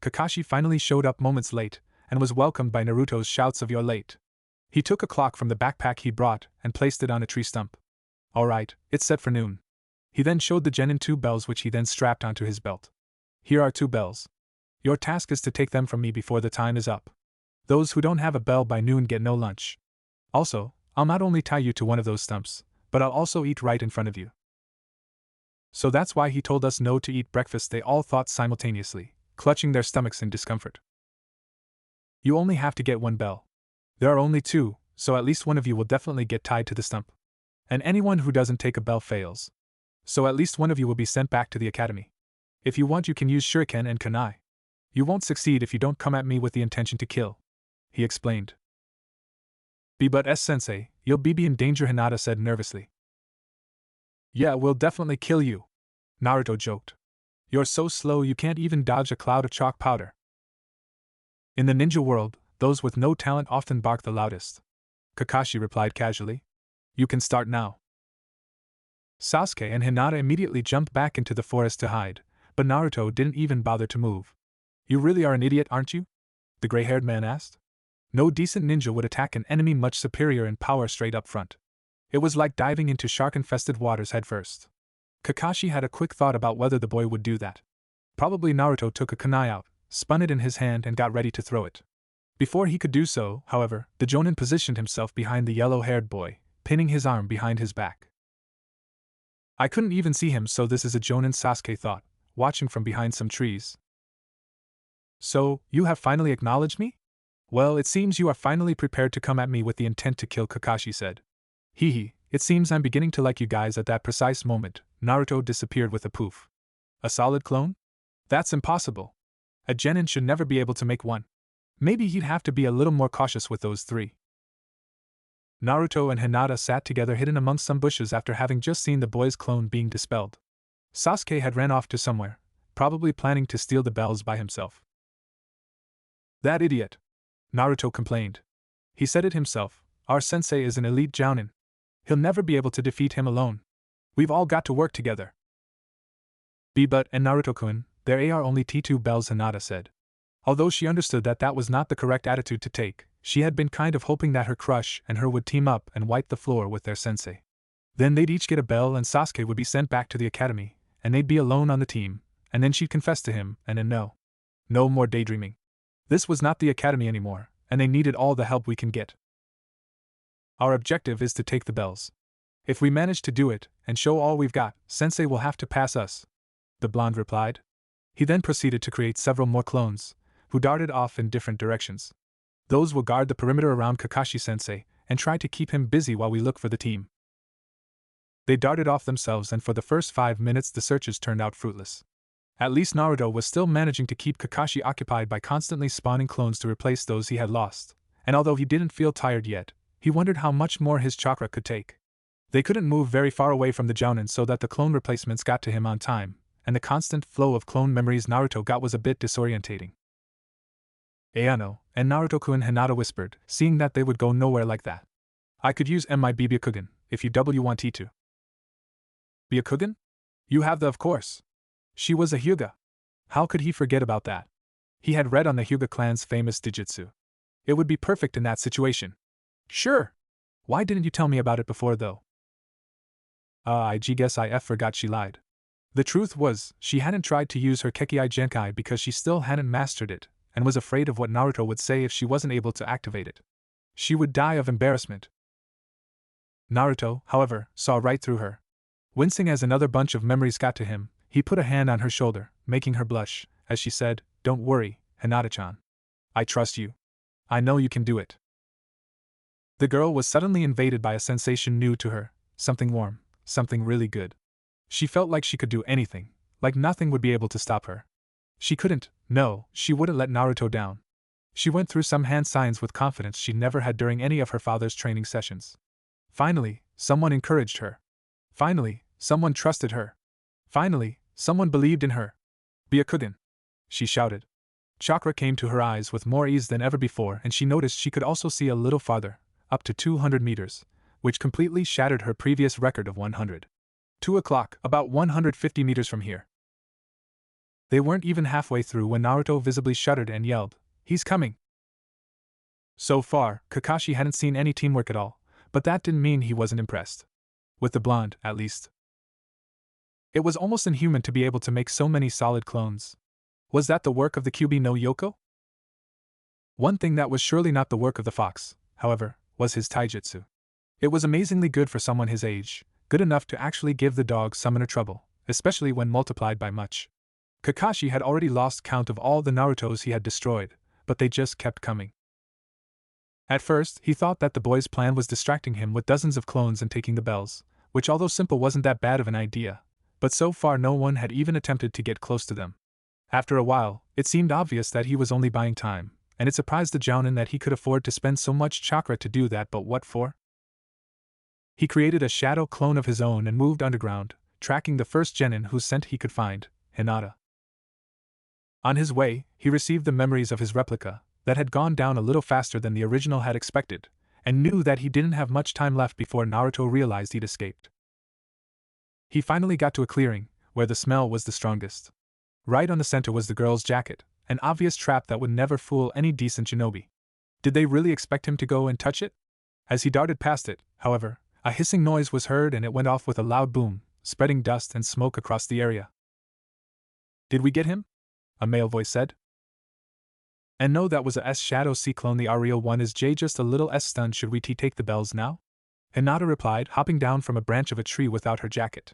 Kakashi finally showed up moments late, and was welcomed by Naruto's shouts of "You're late." He took a clock from the backpack he brought, and placed it on a tree stump. Alright, it's set for noon. He then showed the genin 2 bells which he then strapped onto his belt. Here are 2 bells. Your task is to take them from me before the time is up. Those who don't have a bell by noon get no lunch. Also, I'll not only tie you to one of those stumps, but I'll also eat right in front of you. So that's why he told us no to eat breakfast, they all thought simultaneously, clutching their stomachs in discomfort. You only have to get 1 bell. There are only 2, so at least one of you will definitely get tied to the stump. And anyone who doesn't take a bell fails. So at least one of you will be sent back to the academy. If you want, you can use shuriken and kunai. You won't succeed if you don't come at me with the intention to kill," he explained. "But sensei, you'll be in danger," Hinata said nervously. "Yeah, we'll definitely kill you," Naruto joked. "You're so slow you can't even dodge a cloud of chalk powder." "In the ninja world, those with no talent often bark the loudest," Kakashi replied casually. "You can start now." Sasuke and Hinata immediately jumped back into the forest to hide, but Naruto didn't even bother to move. "You really are an idiot, aren't you?" the gray-haired man asked. No decent ninja would attack an enemy much superior in power straight up front. It was like diving into shark-infested waters headfirst. Kakashi had a quick thought about whether the boy would do that. Probably Naruto took a kunai out, spun it in his hand and got ready to throw it. Before he could do so, however, the Jonin positioned himself behind the yellow-haired boy, pinning his arm behind his back. "I couldn't even see him, so this is a Jonin," Sasuke thought, watching from behind some trees. "So, you have finally acknowledged me? Well, it seems you are finally prepared to come at me with the intent to kill," Kakashi said. "Hee, it seems I'm beginning to like you guys." At that precise moment, Naruto disappeared with a poof. "A solid clone? That's impossible. A genin should never be able to make one. Maybe he'd have to be a little more cautious with those three." Naruto and Hinata sat together hidden amongst some bushes after having just seen the boy's clone being dispelled. Sasuke had ran off to somewhere, probably planning to steal the bells by himself. "That idiot!" Naruto complained. "He said it himself, our sensei is an elite jounin. He'll never be able to defeat him alone. We've all got to work together." "But and Naruto-kun, there are only T2 bells," Hinata said. Although she understood that that was not the correct attitude to take, she had been kind of hoping that her crush and her would team up and wipe the floor with their sensei. Then they'd each get a bell and Sasuke would be sent back to the academy, and they'd be alone on the team, and then she'd confess to him, and then no more daydreaming. This was not the academy anymore, and they needed all the help we can get. "Our objective is to take the bells. If we manage to do it, and show all we've got, Sensei will have to pass us," the blonde replied. He then proceeded to create several more clones, who darted off in different directions. "Those will guard the perimeter around Kakashi-sensei, and try to keep him busy while we look for the team." They darted off themselves, and for the first 5 minutes the searches turned out fruitless. At least Naruto was still managing to keep Kakashi occupied by constantly spawning clones to replace those he had lost, and although he didn't feel tired yet, he wondered how much more his chakra could take. They couldn't move very far away from the Jounin so that the clone replacements got to him on time, and the constant flow of clone memories Naruto got was a bit disorientating. "Ayano," and Naruto-kun, Hinata whispered, seeing that they would go nowhere like that. "I could use my Byakugan, if you want to." "Byakugan? You have the, of course. She was a Hyuga. How could he forget about that? He had read on the Hyuga clan's famous Dijutsu. It would be perfect in that situation." "Sure. Why didn't you tell me about it before, though?" I guess I forgot," she lied. The truth was, she hadn't tried to use her Kekkai Genkai because she still hadn't mastered it, and was afraid of what Naruto would say if she wasn't able to activate it. She would die of embarrassment. Naruto, however, saw right through her. Wincing as another bunch of memories got to him, he put a hand on her shoulder, making her blush, as she said, "Don't worry, Hinata-chan. I trust you. I know you can do it." The girl was suddenly invaded by a sensation new to her, something warm, something really good. She felt like she could do anything, like nothing would be able to stop her. She couldn't, no, she wouldn't let Naruto down. She went through some hand signs with confidence she never had during any of her father's training sessions. Finally, someone encouraged her. Finally, someone trusted her. Finally, someone believed in her. "Byakugan!" she shouted. Chakra came to her eyes with more ease than ever before, and she noticed she could also see a little farther, up to 200 meters, which completely shattered her previous record of 100. 2 o'clock, about 150 meters from here. They weren't even halfway through when Naruto visibly shuddered and yelled, "He's coming!" So far, Kakashi hadn't seen any teamwork at all, but that didn't mean he wasn't impressed. With the blonde, at least. It was almost inhuman to be able to make so many solid clones. Was that the work of the kyuubi no Yoko? One thing that was surely not the work of the fox, however, was his taijutsu. It was amazingly good for someone his age, good enough to actually give the dog summoner trouble, especially when multiplied by much. Kakashi had already lost count of all the Narutos he had destroyed, but they just kept coming. At first, he thought that the boy's plan was distracting him with dozens of clones and taking the bells, which although simple wasn't that bad of an idea, but so far no one had even attempted to get close to them. After a while, it seemed obvious that he was only buying time, and it surprised the Jounin that he could afford to spend so much chakra to do that, but what for? He created a shadow clone of his own and moved underground, tracking the first genin whose scent he could find, Hinata. On his way, he received the memories of his replica, that had gone down a little faster than the original had expected, and knew that he didn't have much time left before Naruto realized he'd escaped. He finally got to a clearing, where the smell was the strongest. Right on the center was the girl's jacket, an obvious trap that would never fool any decent shinobi. Did they really expect him to go and touch it? As he darted past it, however, a hissing noise was heard and it went off with a loud boom, spreading dust and smoke across the area. "Did we get him?" a male voice said. "And no, that was a S Shadow C clone. The real one is J, just a little S stunned. Should we take the bells now?" Hinata replied, hopping down from a branch of a tree without her jacket.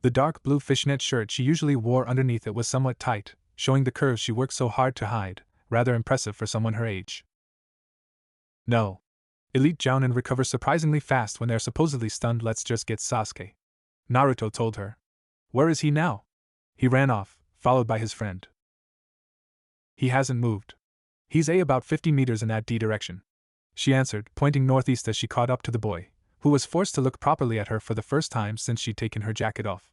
The dark blue fishnet shirt she usually wore underneath it was somewhat tight, showing the curves she worked so hard to hide, rather impressive for someone her age. "No. Elite Jounin recover surprisingly fast when they're supposedly stunned. Let's just get Sasuke," Naruto told her. "Where is he now?" "He ran off, followed by his friend. He hasn't moved. He's about 50 meters in that D direction," she answered, pointing northeast as she caught up to the boy, who was forced to look properly at her for the first time since she'd taken her jacket off.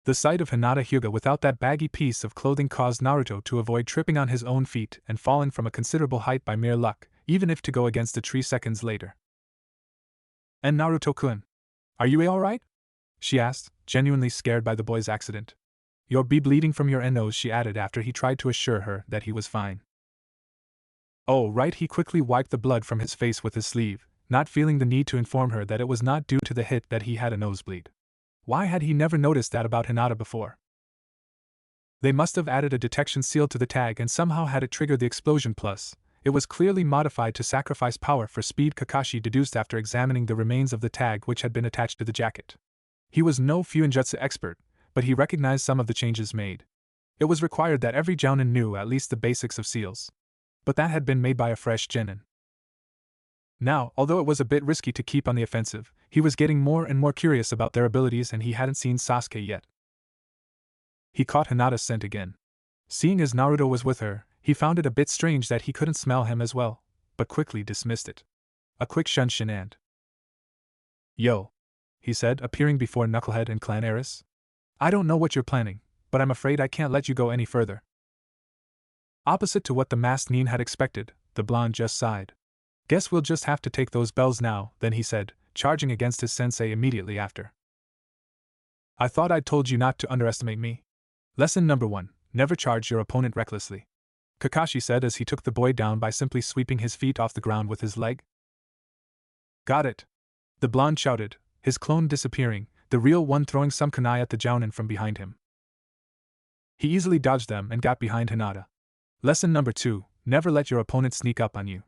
The sight of Hinata Hyuga without that baggy piece of clothing caused Naruto to avoid tripping on his own feet and falling from a considerable height by mere luck, even if to go against a tree seconds later. "And Naruto-kun, are you alright?" she asked, genuinely scared by the boy's accident. "You'll be bleeding from your nose," she added after he tried to assure her that he was fine. "Oh, right." He quickly wiped the blood from his face with his sleeve, not feeling the need to inform her that it was not due to the hit that he had a nosebleed. Why had he never noticed that about Hinata before? They must have added a detection seal to the tag and somehow had it trigger the explosion. Plus, it was clearly modified to sacrifice power for speed, Kakashi deduced after examining the remains of the tag which had been attached to the jacket. He was no Fuinjutsu expert, but he recognized some of the changes made. It was required that every Jounin knew at least the basics of seals. But that had been made by a fresh genin. Now, although it was a bit risky to keep on the offensive, he was getting more and more curious about their abilities and he hadn't seen Sasuke yet. He caught Hinata's scent again. Seeing as Naruto was with her, he found it a bit strange that he couldn't smell him as well, but quickly dismissed it. A quick shunshin and "Yo," he said, appearing before Knucklehead and Clan Eris. "I don't know what you're planning, but I'm afraid I can't let you go any further." Opposite to what the masked Nin had expected, the blonde just sighed. "Guess we'll just have to take those bells now," then he said, charging against his sensei immediately after. "I thought I'd told you not to underestimate me. Lesson number 1, never charge your opponent recklessly," Kakashi said as he took the boy down by simply sweeping his feet off the ground with his leg. "Got it," the blonde shouted, his clone disappearing, the real one throwing some kunai at the Jounin from behind him. He easily dodged them and got behind Hinata. Lesson number 2, never let your opponent sneak up on you.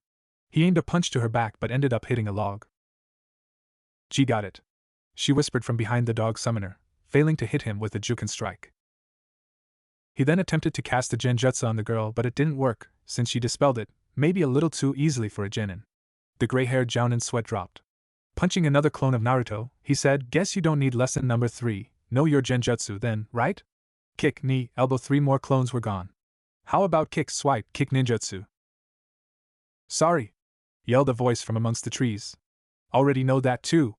He aimed a punch to her back but ended up hitting a log. "Gee, got it," she whispered from behind the dog summoner, failing to hit him with the Juken strike. He then attempted to cast a genjutsu on the girl, but it didn't work, since she dispelled it, maybe a little too easily for a genin. The gray-haired Jounin's sweat dropped. Punching another clone of Naruto, he said, "Guess you don't need lesson number 3, know your genjutsu then, right? Kick, knee, elbow." 3 more clones were gone. "How about kick, swipe, kick ninjutsu?" "Sorry," yelled a voice from amongst the trees. "Already know that too."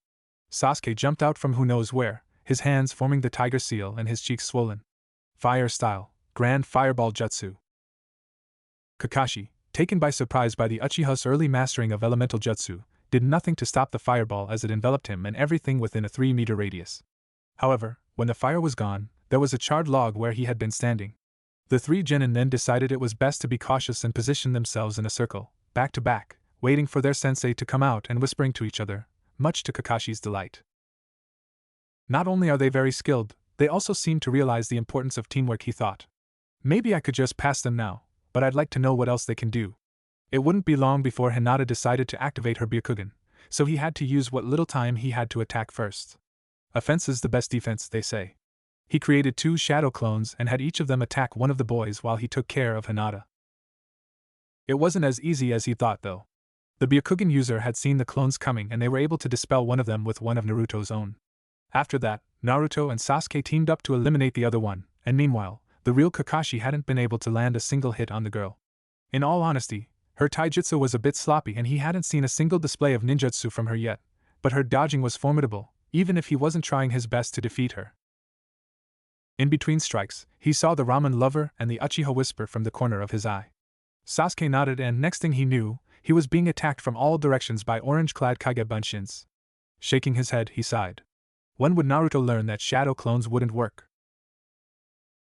Sasuke jumped out from who knows where, his hands forming the tiger seal and his cheeks swollen. "Fire style, grand fireball jutsu." Kakashi, taken by surprise by the Uchiha's early mastering of elemental jutsu, did nothing to stop the fireball as it enveloped him and everything within a 3-meter radius. However, when the fire was gone, there was a charred log where he had been standing. The 3 genin then decided it was best to be cautious and position themselves in a circle, back to back, waiting for their sensei to come out and whispering to each other, much to Kakashi's delight. Not only are they very skilled, they also seem to realize the importance of teamwork, he thought. Maybe I could just pass them now, but I'd like to know what else they can do. It wouldn't be long before Hinata decided to activate her Byakugan, so he had to use what little time he had to attack first. Offense is the best defense, they say. He created 2 shadow clones and had each of them attack one of the boys while he took care of Hinata. It wasn't as easy as he thought, though. The Byakugan user had seen the clones coming and they were able to dispel one of them with one of Naruto's own. After that, Naruto and Sasuke teamed up to eliminate the other one, and meanwhile, the real Kakashi hadn't been able to land a single hit on the girl. In all honesty, her taijutsu was a bit sloppy and he hadn't seen a single display of ninjutsu from her yet, but her dodging was formidable, even if he wasn't trying his best to defeat her. In between strikes, he saw the ramen lover and the Uchiha whisper from the corner of his eye. Sasuke nodded and next thing he knew, he was being attacked from all directions by orange-clad Kage Bunshins. Shaking his head, he sighed. When would Naruto learn that shadow clones wouldn't work?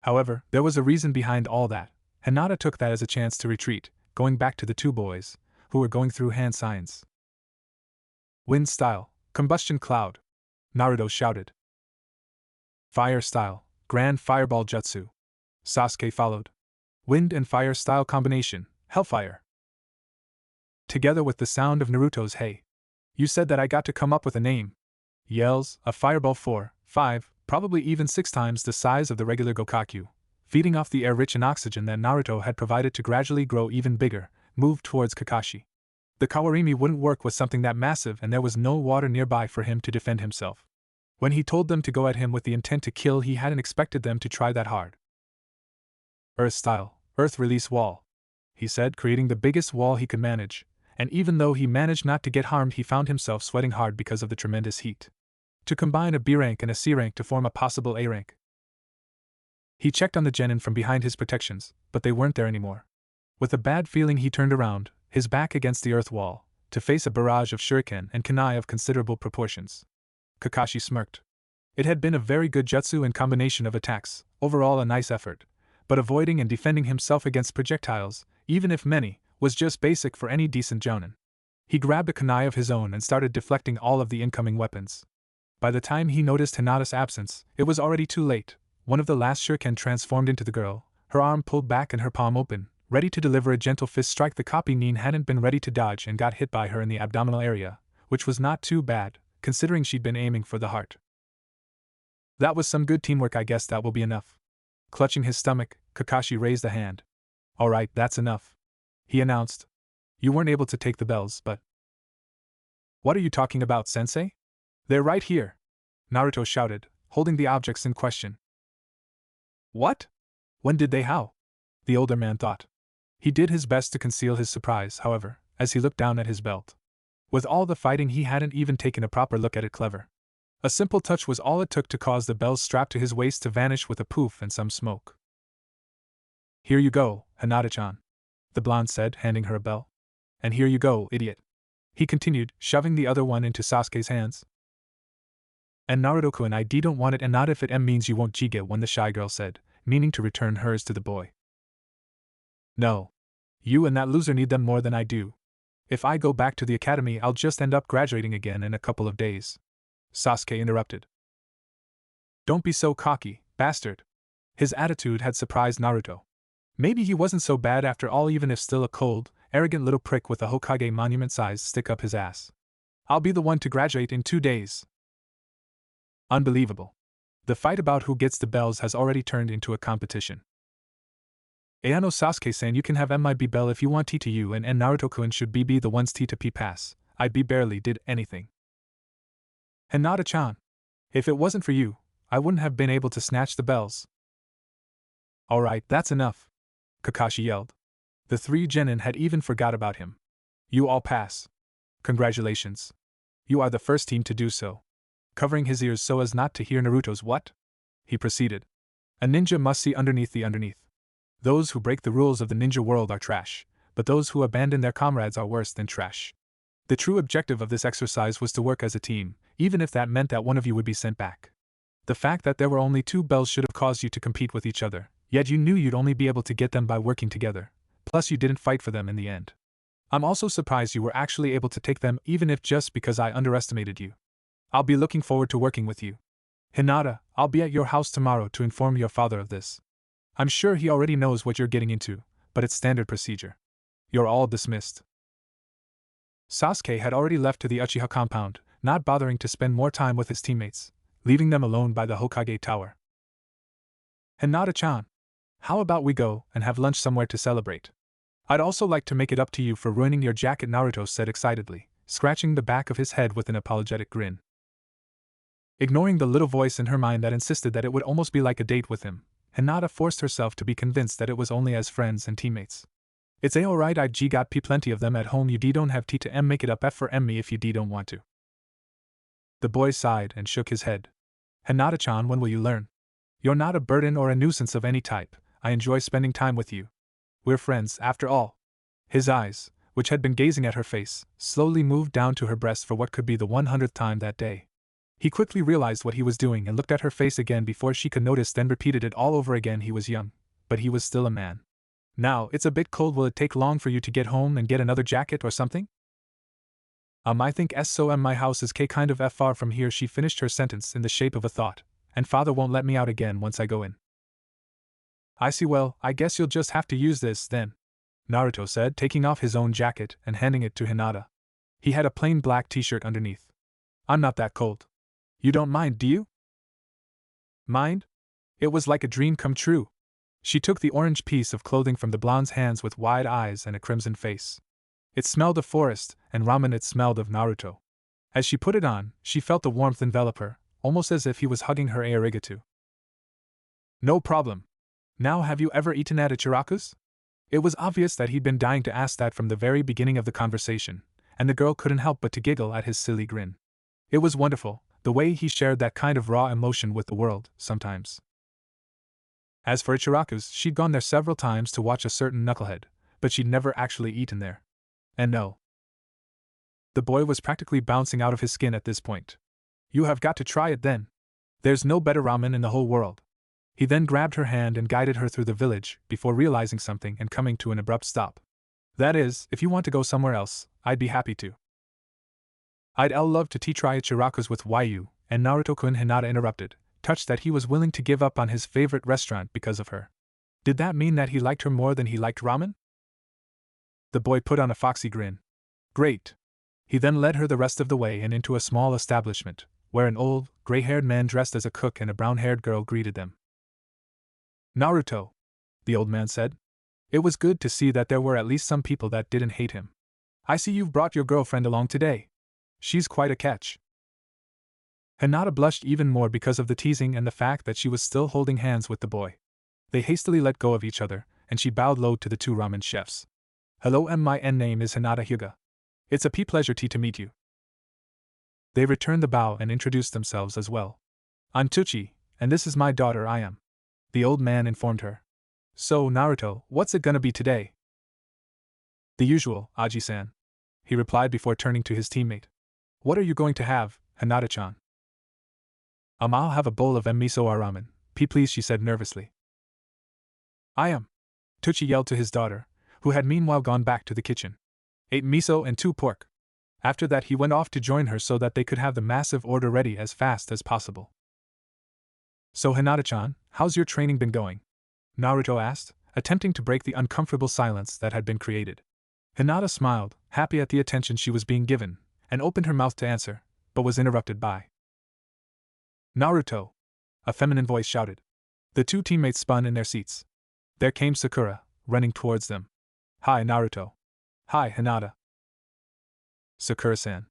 However, there was a reason behind all that. Hinata took that as a chance to retreat, going back to the two boys, who were going through hand signs. Wind style, combustion cloud, Naruto shouted. Fire style, grand fireball jutsu, Sasuke followed. Wind and fire style combination, hellfire. Together with the sound of Naruto's hey. You said that I got to come up with a name. Yells, a fireball 4, 5, probably even 6 times the size of the regular Gokakyu, feeding off the air rich in oxygen that Naruto had provided to gradually grow even bigger, moved towards Kakashi. The Kawarimi wouldn't work with something that massive and there was no water nearby for him to defend himself. When he told them to go at him with the intent to kill, he hadn't expected them to try that hard. Earth style, earth release wall, he said, creating the biggest wall he could manage, and even though he managed not to get harmed, he found himself sweating hard because of the tremendous heat. To combine a B rank and a C rank to form a possible A rank. He checked on the genin from behind his protections, but they weren't there anymore. With a bad feeling he turned around, his back against the earth wall, to face a barrage of shuriken and kunai of considerable proportions. Kakashi smirked. It had been a very good jutsu and combination of attacks, overall a nice effort, but avoiding and defending himself against projectiles, even if many, was just basic for any decent jonin. He grabbed a kunai of his own and started deflecting all of the incoming weapons. By the time he noticed Hinata's absence, it was already too late. One of the last shuriken transformed into the girl, her arm pulled back and her palm open, ready to deliver a gentle fist strike. The copy Nin hadn't been ready to dodge and got hit by her in the abdominal area, which was not too bad, considering she'd been aiming for the heart. That was some good teamwork. I guess that will be enough. Clutching his stomach, Kakashi raised a hand. Alright, that's enough, he announced. You weren't able to take the bells, but... What are you talking about, sensei? They're right here, Naruto shouted, holding the objects in question. What? When did they how? The older man thought. He did his best to conceal his surprise, however, as he looked down at his belt. With all the fighting, he hadn't even taken a proper look at it. Clever. A simple touch was all it took to cause the bells strapped to his waist to vanish with a poof and some smoke. Here you go, Hinata-chan, the blonde said, handing her a bell. And here you go, idiot, he continued, shoving the other one into Sasuke's hands. And Naruto-kun, I don't want it, and not if it means you won't get one, the shy girl said, meaning to return hers to the boy. No. You and that loser need them more than I do. If I go back to the academy, I'll just end up graduating again in a couple of days, Sasuke interrupted. Don't be so cocky, bastard. His attitude had surprised Naruto. Maybe he wasn't so bad after all, even if still a cold, arrogant little prick with a Hokage monument-sized stick up his ass. I'll be the one to graduate in 2 days. Unbelievable. The fight about who gets the bells has already turned into a competition. Ayano Sasuke-san, you can have MIB bell if you want to you, and Naruto-kun should be the ones to pass. I barely did anything. Hinata-chan. If it wasn't for you, I wouldn't have been able to snatch the bells. Alright, that's enough, Kakashi yelled. The 3 genin had even forgot about him. You all pass. Congratulations. You are the first team to do so. Covering his ears so as not to hear Naruto's what? He proceeded. A ninja must see underneath the underneath. Those who break the rules of the ninja world are trash, but those who abandon their comrades are worse than trash. The true objective of this exercise was to work as a team, even if that meant that one of you would be sent back. The fact that there were only 2 bells should have caused you to compete with each other, yet you knew you'd only be able to get them by working together. Plus you didn't fight for them in the end. I'm also surprised you were actually able to take them, even if just because I underestimated you. I'll be looking forward to working with you. Hinata, I'll be at your house tomorrow to inform your father of this. I'm sure he already knows what you're getting into, but it's standard procedure. You're all dismissed. Sasuke had already left to the Uchiha compound, not bothering to spend more time with his teammates, leaving them alone by the Hokage tower. Hinata-chan, how about we go and have lunch somewhere to celebrate? I'd also like to make it up to you for ruining your jacket, Naruto said excitedly, scratching the back of his head with an apologetic grin. Ignoring the little voice in her mind that insisted that it would almost be like a date with him, Hinata forced herself to be convinced that it was only as friends and teammates. It's alright, I got plenty of them at home, you don't have to make it up F for me if you don't want to. The boy sighed and shook his head. Hinata-chan, when will you learn? You're not a burden or a nuisance of any type, I enjoy spending time with you. We're friends, after all. His eyes, which had been gazing at her face, slowly moved down to her breast for what could be the 100th time that day. He quickly realized what he was doing and looked at her face again before she could notice, then repeated it all over again. He was young, but he was still a man. Now, it's a bit cold, will it take long for you to get home and get another jacket or something? I think so, my house is kind of far from here. She finished her sentence in the shape of a thought, and father won't let me out again once I go in. I see, well, I guess you'll just have to use this then, Naruto said, taking off his own jacket and handing it to Hinata. He had a plain black t-shirt underneath. I'm not that cold. You don't mind, do you? Mind? It was like a dream come true. She took the orange piece of clothing from the blonde's hands with wide eyes and a crimson face. It smelled of forest, and ramen. It smelled of Naruto. As she put it on, she felt the warmth envelop her, almost as if he was hugging her. Arigato. No problem. Now, have you ever eaten at Ichiraku's? It was obvious that he'd been dying to ask that from the very beginning of the conversation, and the girl couldn't help but to giggle at his silly grin. It was wonderful, the way he shared that kind of raw emotion with the world, sometimes. As for Ichiraku's, she'd gone there several times to watch a certain knucklehead, but she'd never actually eaten there. And no. The boy was practically bouncing out of his skin at this point. You have got to try it then. There's no better ramen in the whole world. He then grabbed her hand and guided her through the village, before realizing something and coming to an abrupt stop. That is, if you want to go somewhere else, I'd be happy to. I'd love to try Ichiraku's with you, and Naruto-kun. Hinata interrupted, touched that he was willing to give up on his favorite restaurant because of her. Did that mean that he liked her more than he liked ramen? The boy put on a foxy grin. Great. He then led her the rest of the way and into a small establishment, where an old, gray-haired man dressed as a cook and a brown-haired girl greeted them. Naruto, the old man said. It was good to see that there were at least some people that didn't hate him. I see you've brought your girlfriend along today. She's quite a catch. Hinata blushed even more because of the teasing and the fact that she was still holding hands with the boy. They hastily let go of each other, and she bowed low to the two ramen chefs. Hello, my name is Hinata Hyuga. It's a pleasure to meet you. They returned the bow and introduced themselves as well. I'm Tucci, and this is my daughter Ayam. The old man informed her. So, Naruto, what's it gonna be today? The usual, Aji-san. He replied before turning to his teammate. What are you going to have, Hinata-chan? I'll have a bowl of miso ramen, please, she said nervously. I am. Tucci yelled to his daughter, who had meanwhile gone back to the kitchen. 8 miso and 2 pork. After that he went off to join her so that they could have the massive order ready as fast as possible. So Hinata-chan, how's your training been going? Naruto asked, attempting to break the uncomfortable silence that had been created. Hinata smiled, happy at the attention she was being given, and opened her mouth to answer, but was interrupted by Naruto! A feminine voice shouted. The two teammates spun in their seats. There came Sakura, running towards them. Hi, Naruto. Hi, Hinata. Sakura-san.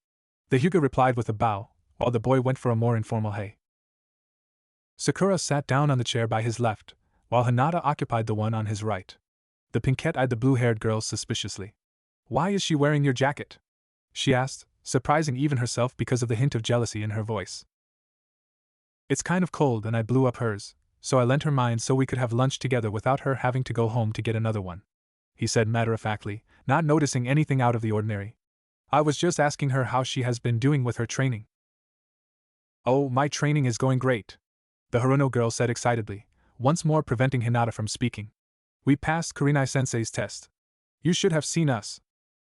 The Hyuga replied with a bow, while the boy went for a more informal hey. Sakura sat down on the chair by his left, while Hinata occupied the one on his right. The pinkette eyed the blue-haired girl suspiciously. Why is she wearing your jacket? She asked, surprising even herself because of the hint of jealousy in her voice. It's kind of cold and I blew up hers, so I lent her mine so we could have lunch together without her having to go home to get another one, he said matter-of-factly, not noticing anything out of the ordinary. I was just asking her how she has been doing with her training. Oh, my training is going great, the Haruno girl said excitedly, once more preventing Hinata from speaking. We passed Kurenai-sensei's test. You should have seen us.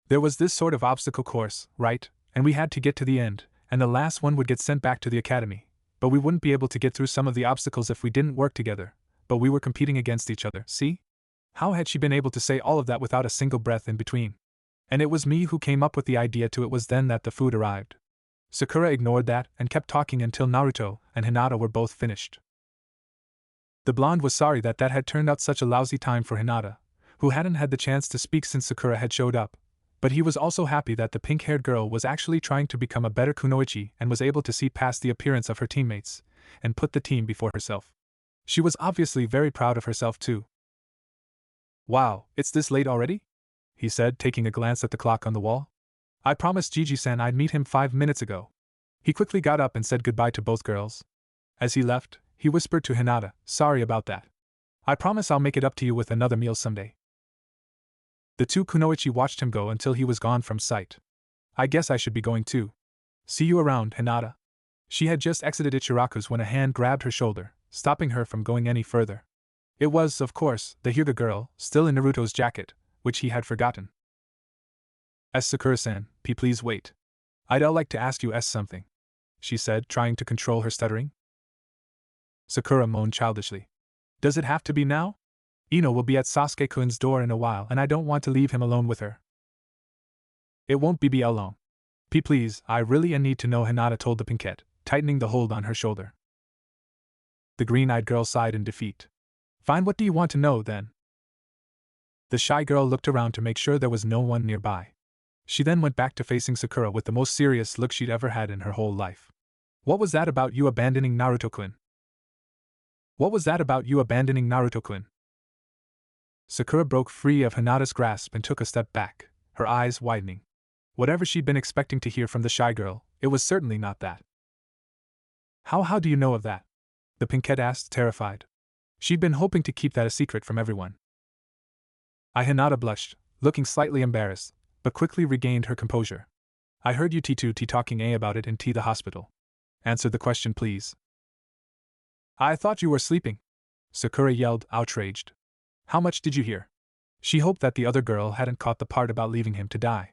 There was this sort of obstacle course, right, and we had to get to the end, and the last one would get sent back to the academy. But we wouldn't be able to get through some of the obstacles if we didn't work together, but we were competing against each other, see? How had she been able to say all of that without a single breath in between? And it was me who came up with the idea to it. Was then that the food arrived. Sakura ignored that and kept talking until Naruto and Hinata were both finished. The blonde was sorry that had turned out such a lousy time for Hinata, who hadn't had the chance to speak since Sakura had showed up, but he was also happy that the pink-haired girl was actually trying to become a better kunoichi and was able to see past the appearance of her teammates and put the team before herself. She was obviously very proud of herself too. "Wow, it's this late already?" he said, taking a glance at the clock on the wall. "I promised Gigi-san I'd meet him 5 minutes ago." He quickly got up and said goodbye to both girls. As he left, he whispered to Hinata, "Sorry about that. I promise I'll make it up to you with another meal someday." The two kunoichi watched him go until he was gone from sight. "I guess I should be going too. See you around, Hinata." She had just exited Ichiraku's when a hand grabbed her shoulder, stopping her from going any further. It was, of course, the Hyuga girl, still in Naruto's jacket, which he had forgotten. "Sakura-san, please wait. I'd like to ask you something," she said, trying to control her stuttering. Sakura moaned childishly. "Does it have to be now? Ino will be at Sasuke-kun's door in a while and I don't want to leave him alone with her." "It won't be long. Please, I really need to know," Hinata told the pinkette, tightening the hold on her shoulder. The green-eyed girl sighed in defeat. "Fine, what do you want to know, then?" The shy girl looked around to make sure there was no one nearby. She then went back to facing Sakura with the most serious look she'd ever had in her whole life. "What was that about you abandoning Naruto-kun? What was that about you abandoning Naruto-kun?" Sakura broke free of Hinata's grasp and took a step back, her eyes widening. Whatever she'd been expecting to hear from the shy girl, it was certainly not that. How do you know of that?" the pinkette asked, terrified. She'd been hoping to keep that a secret from everyone. Hinata blushed, looking slightly embarrassed, but quickly regained her composure. "I heard you two talking about it in the hospital. Answer the question, please." "I thought you were sleeping," Sakura yelled, outraged. "How much did you hear?" She hoped that the other girl hadn't caught the part about leaving him to die.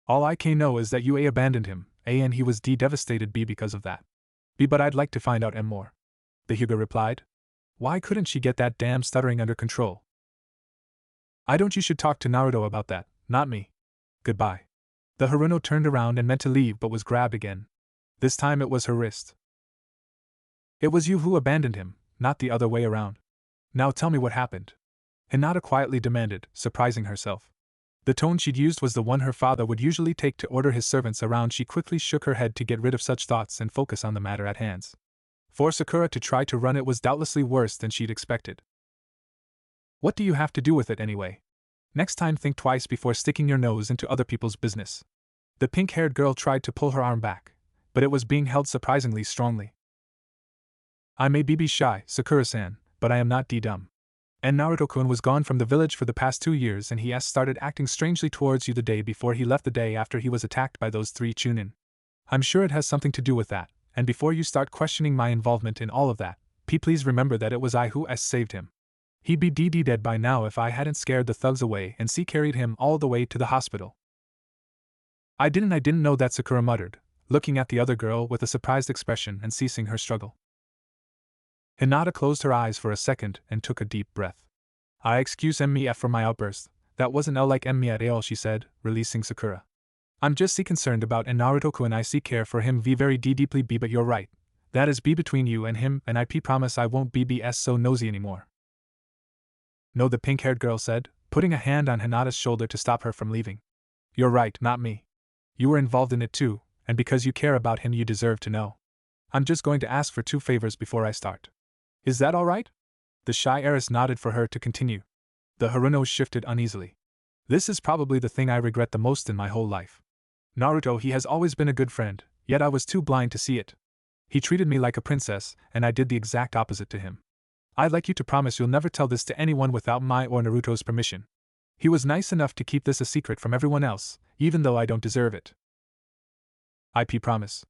"All I can know is that you abandoned him, and he was devastated because of that. But I'd like to find out more," the Hyuga replied. Why couldn't she get that damn stuttering under control? "I don't. You should talk to Naruto about that, not me. Goodbye." The Haruno turned around and meant to leave but was grabbed again. This time it was her wrist. "It was you who abandoned him, not the other way around. Now tell me what happened," Hinata quietly demanded, surprising herself. The tone she'd used was the one her father would usually take to order his servants around. She quickly shook her head to get rid of such thoughts and focus on the matter at hand. For Sakura to try to run it was doubtlessly worse than she'd expected. "What do you have to do with it anyway? Next time think twice before sticking your nose into other people's business." The pink-haired girl tried to pull her arm back, but it was being held surprisingly strongly. "I may be shy, Sakura-san, but I am not dumb. And Naruto-kun was gone from the village for the past 2 years and he has started acting strangely towards you the day before he left, the day after he was attacked by those 3 chunin. I'm sure it has something to do with that, and before you start questioning my involvement in all of that, please remember that it was I who saved him. He'd be dead by now if I hadn't scared the thugs away and carried him all the way to the hospital." I didn't know that," Sakura muttered, looking at the other girl with a surprised expression and ceasing her struggle. Hinata closed her eyes for a second and took a deep breath. "I excuse me for my outburst, that wasn't like me at all," she said, releasing Sakura. "I'm just concerned about Naruto-kun. I care for him very deeply, but you're right. That is between you and him, and I promise I won't be so nosy anymore." "No," the pink-haired girl said, putting a hand on Hinata's shoulder to stop her from leaving. "You're right, not me. You were involved in it too, and because you care about him you deserve to know. I'm just going to ask for 2 favors before I start. Is that all right?" The shy heiress nodded for her to continue. The Haruno shifted uneasily. "This is probably the thing I regret the most in my whole life. Naruto, he has always been a good friend, yet I was too blind to see it. He treated me like a princess, and I did the exact opposite to him. I'd like you to promise you'll never tell this to anyone without my or Naruto's permission. He was nice enough to keep this a secret from everyone else, even though I don't deserve it." "I promise,"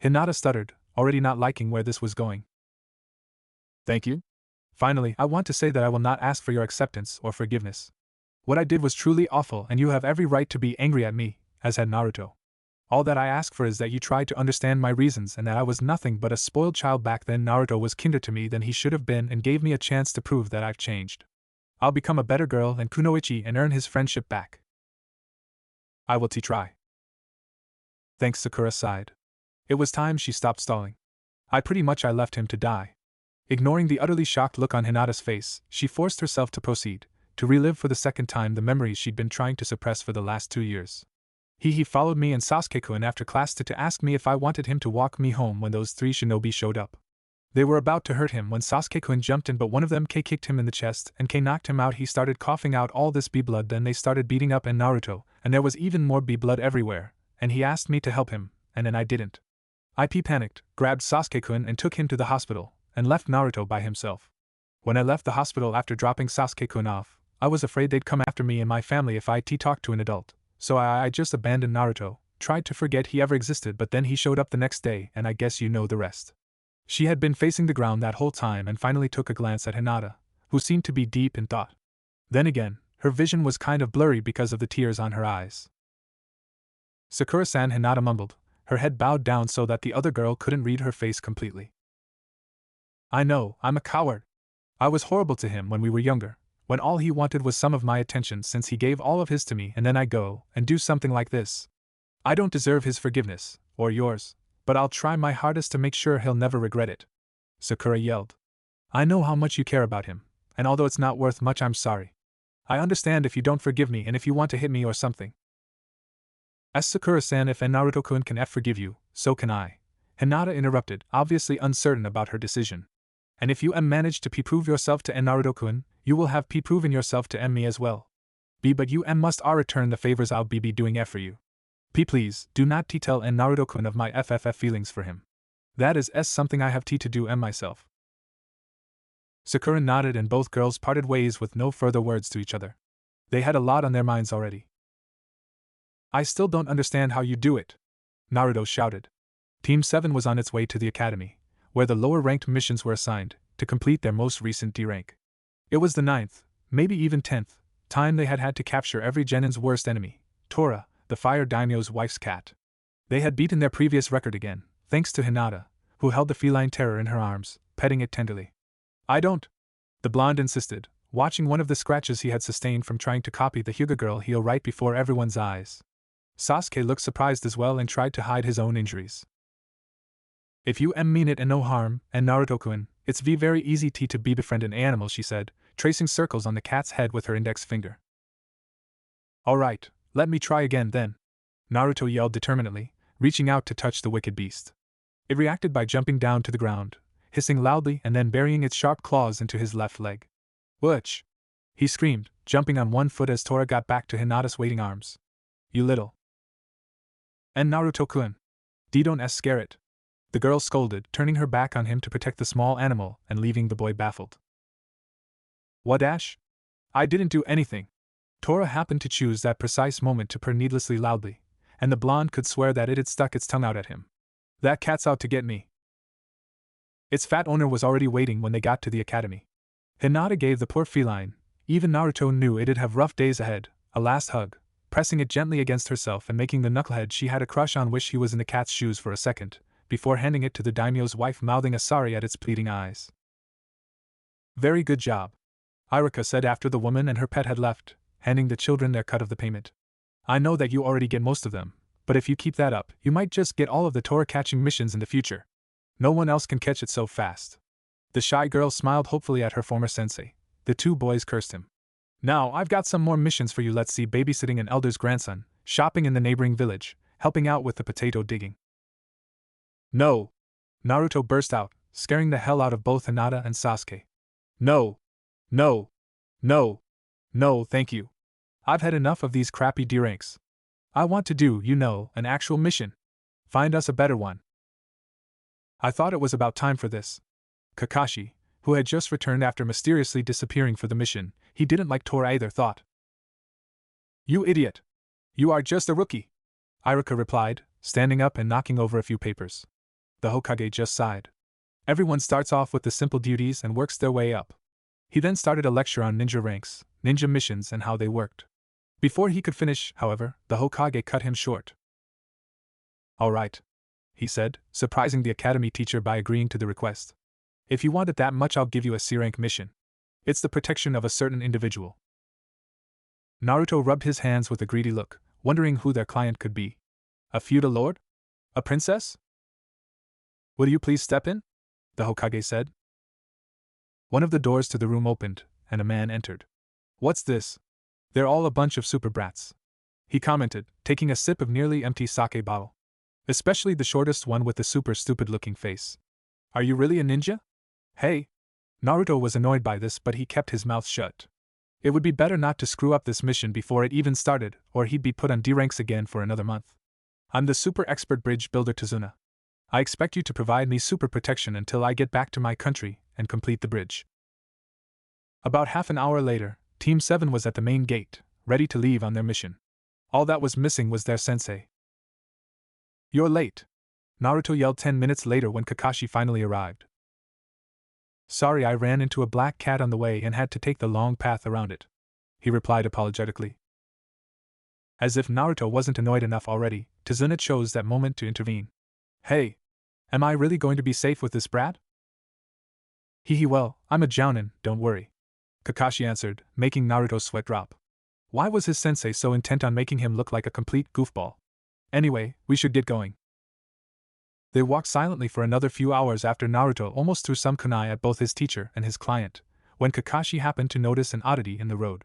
Hinata stuttered, already not liking where this was going. "Thank you. Finally, I want to say that I will not ask for your acceptance or forgiveness. What I did was truly awful and you have every right to be angry at me, as had Naruto. All that I ask for is that you try to understand my reasons and that I was nothing but a spoiled child back then. Naruto was kinder to me than he should have been and gave me a chance to prove that I've changed. I'll become a better girl and kunoichi and earn his friendship back. I will try." Thanks, Sakura sighed. It was time she stopped stalling. I left him to die." Ignoring the utterly shocked look on Hinata's face, she forced herself to proceed, to relive for the second time the memories she'd been trying to suppress for the last 2 years. He followed me and Sasuke-kun after class to ask me if I wanted him to walk me home when those 3 shinobi showed up. They were about to hurt him when Sasuke-kun jumped in, but one of them kicked him in the chest and knocked him out. He started coughing out all this blood. Then they started beating up Naruto, and there was even more blood everywhere, and he asked me to help him, and then I didn't. I panicked, grabbed Sasuke-kun and took him to the hospital, and left Naruto by himself. When I left the hospital after dropping Sasuke-kun off, I was afraid they'd come after me and my family if I talked to an adult, so I just abandoned Naruto, tried to forget he ever existed, but then he showed up the next day and I guess you know the rest. She had been facing the ground that whole time and finally took a glance at Hinata, who seemed to be deep in thought. Then again, her vision was kind of blurry because of the tears on her eyes. Sakura-san, Hinata mumbled, her head bowed down so that the other girl couldn't read her face completely. I know, I'm a coward. I was horrible to him when we were younger, when all he wanted was some of my attention since he gave all of his to me, and then I go and do something like this. I don't deserve his forgiveness, or yours, but I'll try my hardest to make sure he'll never regret it. Sakura yelled. I know how much you care about him, and although it's not worth much, I'm sorry. I understand if you don't forgive me and if you want to hit me or something. As Sakura-san, if Naruto-kun can forgive you, so can I. Hinata interrupted, obviously uncertain about her decision. And if you manage to prove yourself to Naruto-kun, you will have proven yourself to me as well. But you must return the favors I'll be doing for you. Please, do not tell Naruto-kun of my feelings for him. That is something I have to do myself. Sakura nodded and both girls parted ways with no further words to each other. They had a lot on their minds already. I still don't understand how you do it, Naruto shouted. Team 7 was on its way to the academy, where the lower-ranked missions were assigned, to complete their most recent D rank. It was the 9th, maybe even 10th, time they had to capture every genin's worst enemy, Tora, the Fire Daimyo's wife's cat. They had beaten their previous record again, thanks to Hinata, who held the feline terror in her arms, petting it tenderly. I don't, the blonde insisted, watching one of the scratches he had sustained from trying to copy the Hyuga girl heal right before everyone's eyes. Sasuke looked surprised as well and tried to hide his own injuries. If you mean it and no harm, and Naruto-kun, it's very easy to befriend an animal, she said, tracing circles on the cat's head with her index finger. Alright, let me try again then, Naruto yelled determinedly, reaching out to touch the wicked beast. It reacted by jumping down to the ground, hissing loudly and then burying its sharp claws into his left leg. Whoosh! He screamed, jumping on one foot as Tora got back to Hinata's waiting arms. You little. And Naruto-kun. Don't scare it. The girl scolded, turning her back on him to protect the small animal and leaving the boy baffled. What, Ash? I didn't do anything. Tora happened to choose that precise moment to purr needlessly loudly, and the blonde could swear that it had stuck its tongue out at him. That cat's out to get me. Its fat owner was already waiting when they got to the academy. Hinata gave the poor feline, even Naruto knew it'd have rough days ahead, a last hug, pressing it gently against herself and making the knucklehead she had a crush on wish he was in the cat's shoes for a second, before handing it to the daimyo's wife, mouthing a sorry at its pleading eyes. Very good job, Iruka said after the woman and her pet had left, handing the children their cut of the payment. I know that you already get most of them, but if you keep that up, you might just get all of the Tora catching missions in the future. No one else can catch it so fast. The shy girl smiled hopefully at her former sensei. The two boys cursed him. Now I've got some more missions for you. Let's see, babysitting an elder's grandson, shopping in the neighboring village, helping out with the potato digging. No! Naruto burst out, scaring the hell out of both Hinata and Sasuke. No! No! No! No, thank you. I've had enough of these crappy D ranks. I want to do, an actual mission. Find us a better one. I thought it was about time for this. Kakashi, who had just returned after mysteriously disappearing for the mission, he didn't like Tora either, thought. You idiot! You are just a rookie! Iruka replied, standing up and knocking over a few papers. The Hokage just sighed. Everyone starts off with the simple duties and works their way up. He then started a lecture on ninja ranks, ninja missions and how they worked. Before he could finish, however, the Hokage cut him short. All right, he said, surprising the academy teacher by agreeing to the request. If you want it that much, I'll give you a C-rank mission. It's the protection of a certain individual. Naruto rubbed his hands with a greedy look, wondering who their client could be. A feudal lord? A princess? Will you please step in? The Hokage said. One of the doors to the room opened, and a man entered. What's this? They're all a bunch of super brats, he commented, taking a sip of nearly empty sake bottle. Especially the shortest one with the super stupid looking face. Are you really a ninja? Hey! Naruto was annoyed by this, but he kept his mouth shut. It would be better not to screw up this mission before it even started, or he'd be put on D ranks again for another month. I'm the super expert bridge builder Tazuna. I expect you to provide me super protection until I get back to my country and complete the bridge. About half an hour later, Team 7 was at the main gate, ready to leave on their mission. All that was missing was their sensei. You're late, Naruto yelled 10 minutes later when Kakashi finally arrived. Sorry, I ran into a black cat on the way and had to take the long path around it, he replied apologetically. As if Naruto wasn't annoyed enough already, Tazuna chose that moment to intervene. Hey! Am I really going to be safe with this brat? Well, I'm a jounin, don't worry, Kakashi answered, making Naruto's sweat drop. Why was his sensei so intent on making him look like a complete goofball? Anyway, we should get going. They walked silently for another few hours after Naruto almost threw some kunai at both his teacher and his client, when Kakashi happened to notice an oddity in the road.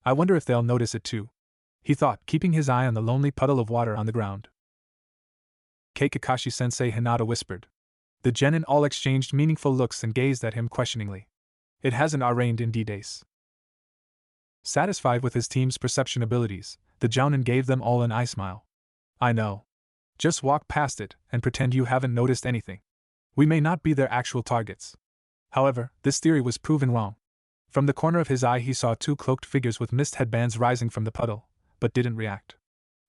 I wonder if they'll notice it too, he thought, keeping his eye on the lonely puddle of water on the ground. Kakashi-sensei, Hinata whispered. The genin all exchanged meaningful looks and gazed at him questioningly. It hasn't rained in D-days. Satisfied with his team's perception abilities, the jounin gave them all an eye smile. I know. Just walk past it and pretend you haven't noticed anything. We may not be their actual targets. However, this theory was proven wrong. From the corner of his eye he saw two cloaked figures with mist headbands rising from the puddle, but didn't react.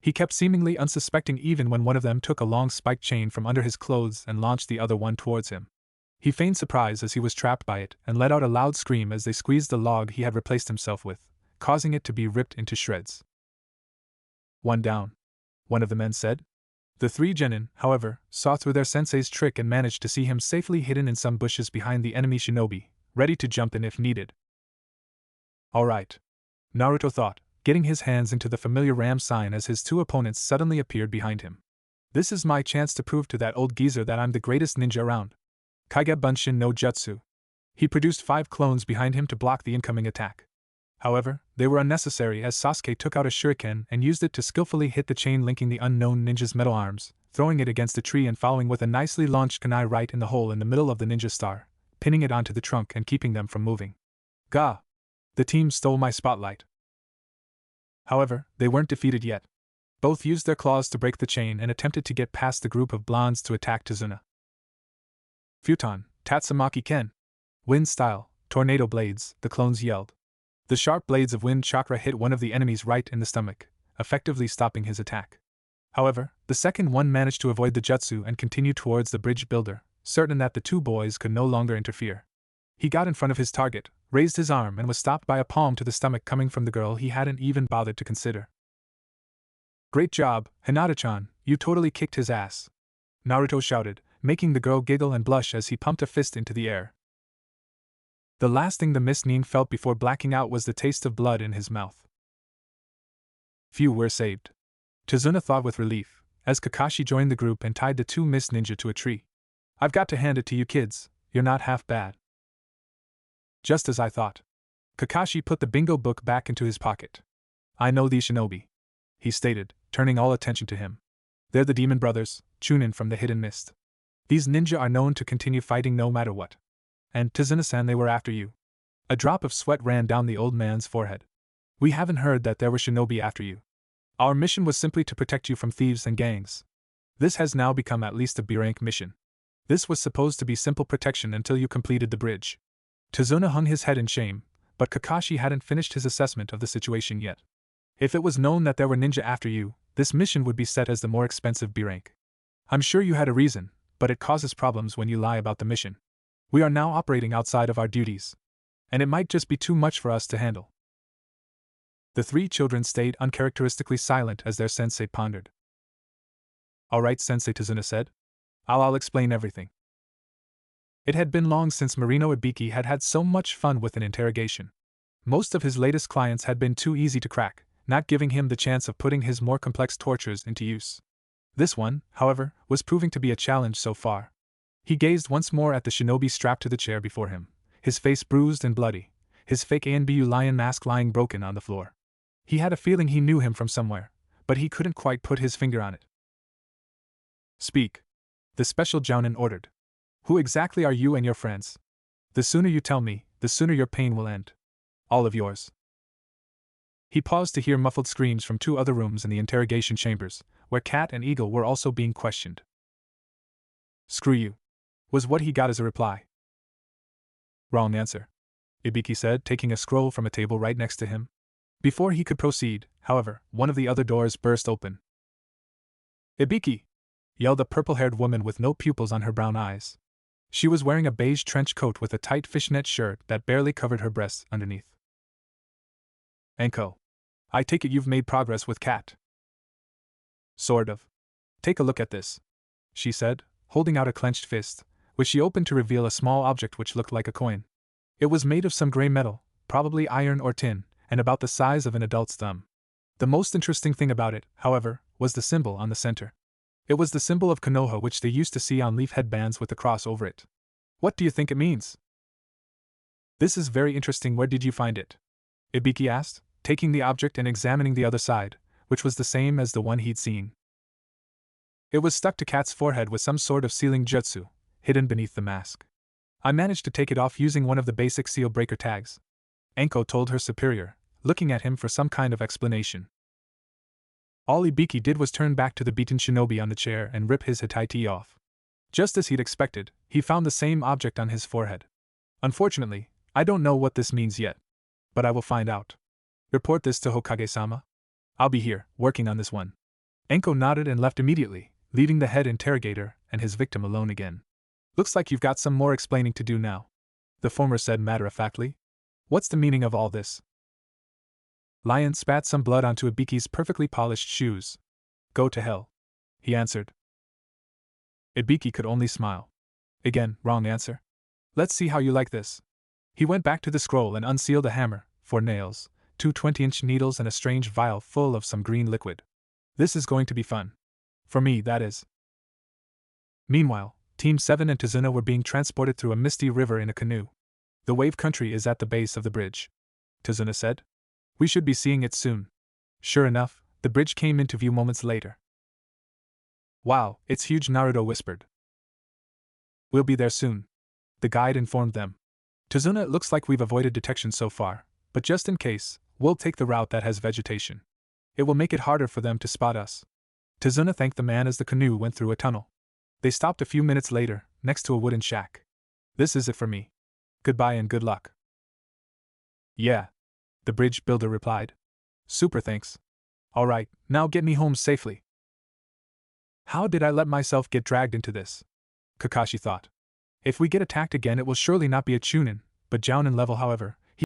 He kept seemingly unsuspecting even when one of them took a long spiked chain from under his clothes and launched the other one towards him. He feigned surprise as he was trapped by it and let out a loud scream as they squeezed the log he had replaced himself with, causing it to be ripped into shreds. One down, one of the men said. The three genin, however, saw through their sensei's trick and managed to see him safely hidden in some bushes behind the enemy shinobi, ready to jump in if needed. Alright, Naruto thought, getting his hands into the familiar ram sign as his two opponents suddenly appeared behind him. This is my chance to prove to that old geezer that I'm the greatest ninja around. Kage Bunshin no Jutsu. He produced 5 clones behind him to block the incoming attack. However, they were unnecessary as Sasuke took out a shuriken and used it to skillfully hit the chain linking the unknown ninja's metal arms, throwing it against a tree and following with a nicely launched kunai right in the hole in the middle of the ninja star, pinning it onto the trunk and keeping them from moving. Gah! The team stole my spotlight. However, they weren't defeated yet. Both used their claws to break the chain and attempted to get past the group of blondes to attack Tazuna. Futon, Tatsumaki Ken. Wind style, tornado blades, the clones yelled. The sharp blades of wind chakra hit one of the enemies right in the stomach, effectively stopping his attack. However, the second one managed to avoid the jutsu and continue towards the bridge builder, certain that the two boys could no longer interfere. He got in front of his target, raised his arm and was stopped by a palm to the stomach coming from the girl he hadn't even bothered to consider. Great job, Hinata-chan, you totally kicked his ass, Naruto shouted, making the girl giggle and blush as he pumped a fist into the air. The last thing the Mist Nin felt before blacking out was the taste of blood in his mouth. Phew, we're saved, Tazuna thought with relief, as Kakashi joined the group and tied the two Mist Ninja to a tree. I've got to hand it to you kids, you're not half bad. Just as I thought. Kakashi put the bingo book back into his pocket. I know these shinobi, he stated, turning all attention to him. They're the demon brothers, Chunin from the Hidden Mist. These ninja are known to continue fighting no matter what. And, Tazuna-san, they were after you. A drop of sweat ran down the old man's forehead. We haven't heard that there were shinobi after you. Our mission was simply to protect you from thieves and gangs. This has now become at least a B-rank mission. This was supposed to be simple protection until you completed the bridge. Tazuna hung his head in shame, but Kakashi hadn't finished his assessment of the situation yet. If it was known that there were ninja after you, this mission would be set as the more expensive B-rank. I'm sure you had a reason, but it causes problems when you lie about the mission. We are now operating outside of our duties. And it might just be too much for us to handle. The three children stayed uncharacteristically silent as their sensei pondered. Alright, Sensei, Tazuna said. I'll explain everything. It had been long since Marino Ibiki had had so much fun with an interrogation. Most of his latest clients had been too easy to crack, not giving him the chance of putting his more complex tortures into use. This one, however, was proving to be a challenge so far. He gazed once more at the shinobi strapped to the chair before him, his face bruised and bloody, his fake Anbu lion mask lying broken on the floor. He had a feeling he knew him from somewhere, but he couldn't quite put his finger on it. Speak. The special Jounin ordered. Who exactly are you and your friends? The sooner you tell me, the sooner your pain will end. All of yours. He paused to hear muffled screams from 2 other rooms in the interrogation chambers, where Cat and Eagle were also being questioned. Screw you, was what he got as a reply. Wrong answer, Ibiki said, taking a scroll from a table right next to him. Before he could proceed, however, one of the other doors burst open. Ibiki! Yelled a purple-haired woman with no pupils on her brown eyes. She was wearing a beige trench coat with a tight fishnet shirt that barely covered her breasts underneath. Anko. I take it you've made progress with Cat. Sort of. Take a look at this, she said, holding out a clenched fist, which she opened to reveal a small object which looked like a coin. It was made of some gray metal, probably iron or tin, and about the size of an adult's thumb. The most interesting thing about it, however, was the symbol on the center. It was the symbol of Konoha which they used to see on leaf headbands with the cross over it. What do you think it means? This is very interesting. Where did you find it? Ibiki asked, taking the object and examining the other side, which was the same as the one he'd seen. It was stuck to Cat's forehead with some sort of sealing jutsu, hidden beneath the mask. I managed to take it off using one of the basic seal breaker tags. Anko told her superior, looking at him for some kind of explanation. All Ibiki did was turn back to the beaten shinobi on the chair and rip his hitaiti off. Just as he'd expected, he found the same object on his forehead. Unfortunately, I don't know what this means yet. But I will find out. Report this to Hokage-sama. I'll be here, working on this one. Anko nodded and left immediately, leaving the head interrogator and his victim alone again. Looks like you've got some more explaining to do now, the former said matter-of-factly. What's the meaning of all this? Lion spat some blood onto Ibiki's perfectly polished shoes. Go to hell, he answered. Ibiki could only smile. Again, wrong answer. Let's see how you like this. He went back to the scroll and unsealed a hammer, 4 nails, 2 20-inch needles and a strange vial full of some green liquid. This is going to be fun. For me, that is. Meanwhile, Team 7 and Tazuna were being transported through a misty river in a canoe. The wave country is at the base of the bridge, Tazuna said. We should be seeing it soon. Sure enough, the bridge came into view moments later. Wow, it's huge, Naruto whispered. We'll be there soon, the guide informed them. Tazuna, it looks like we've avoided detection so far, but just in case, we'll take the route that has vegetation. It will make it harder for them to spot us. Tazuna thanked the man as the canoe went through a tunnel. They stopped a few minutes later, next to a wooden shack. This is it for me. Goodbye and good luck. Yeah, the bridge builder replied. Super thanks. All right, now get me home safely. How did I let myself get dragged into this? Kakashi thought. If we get attacked again, it will surely not be a Chunin, but Jounin level. However,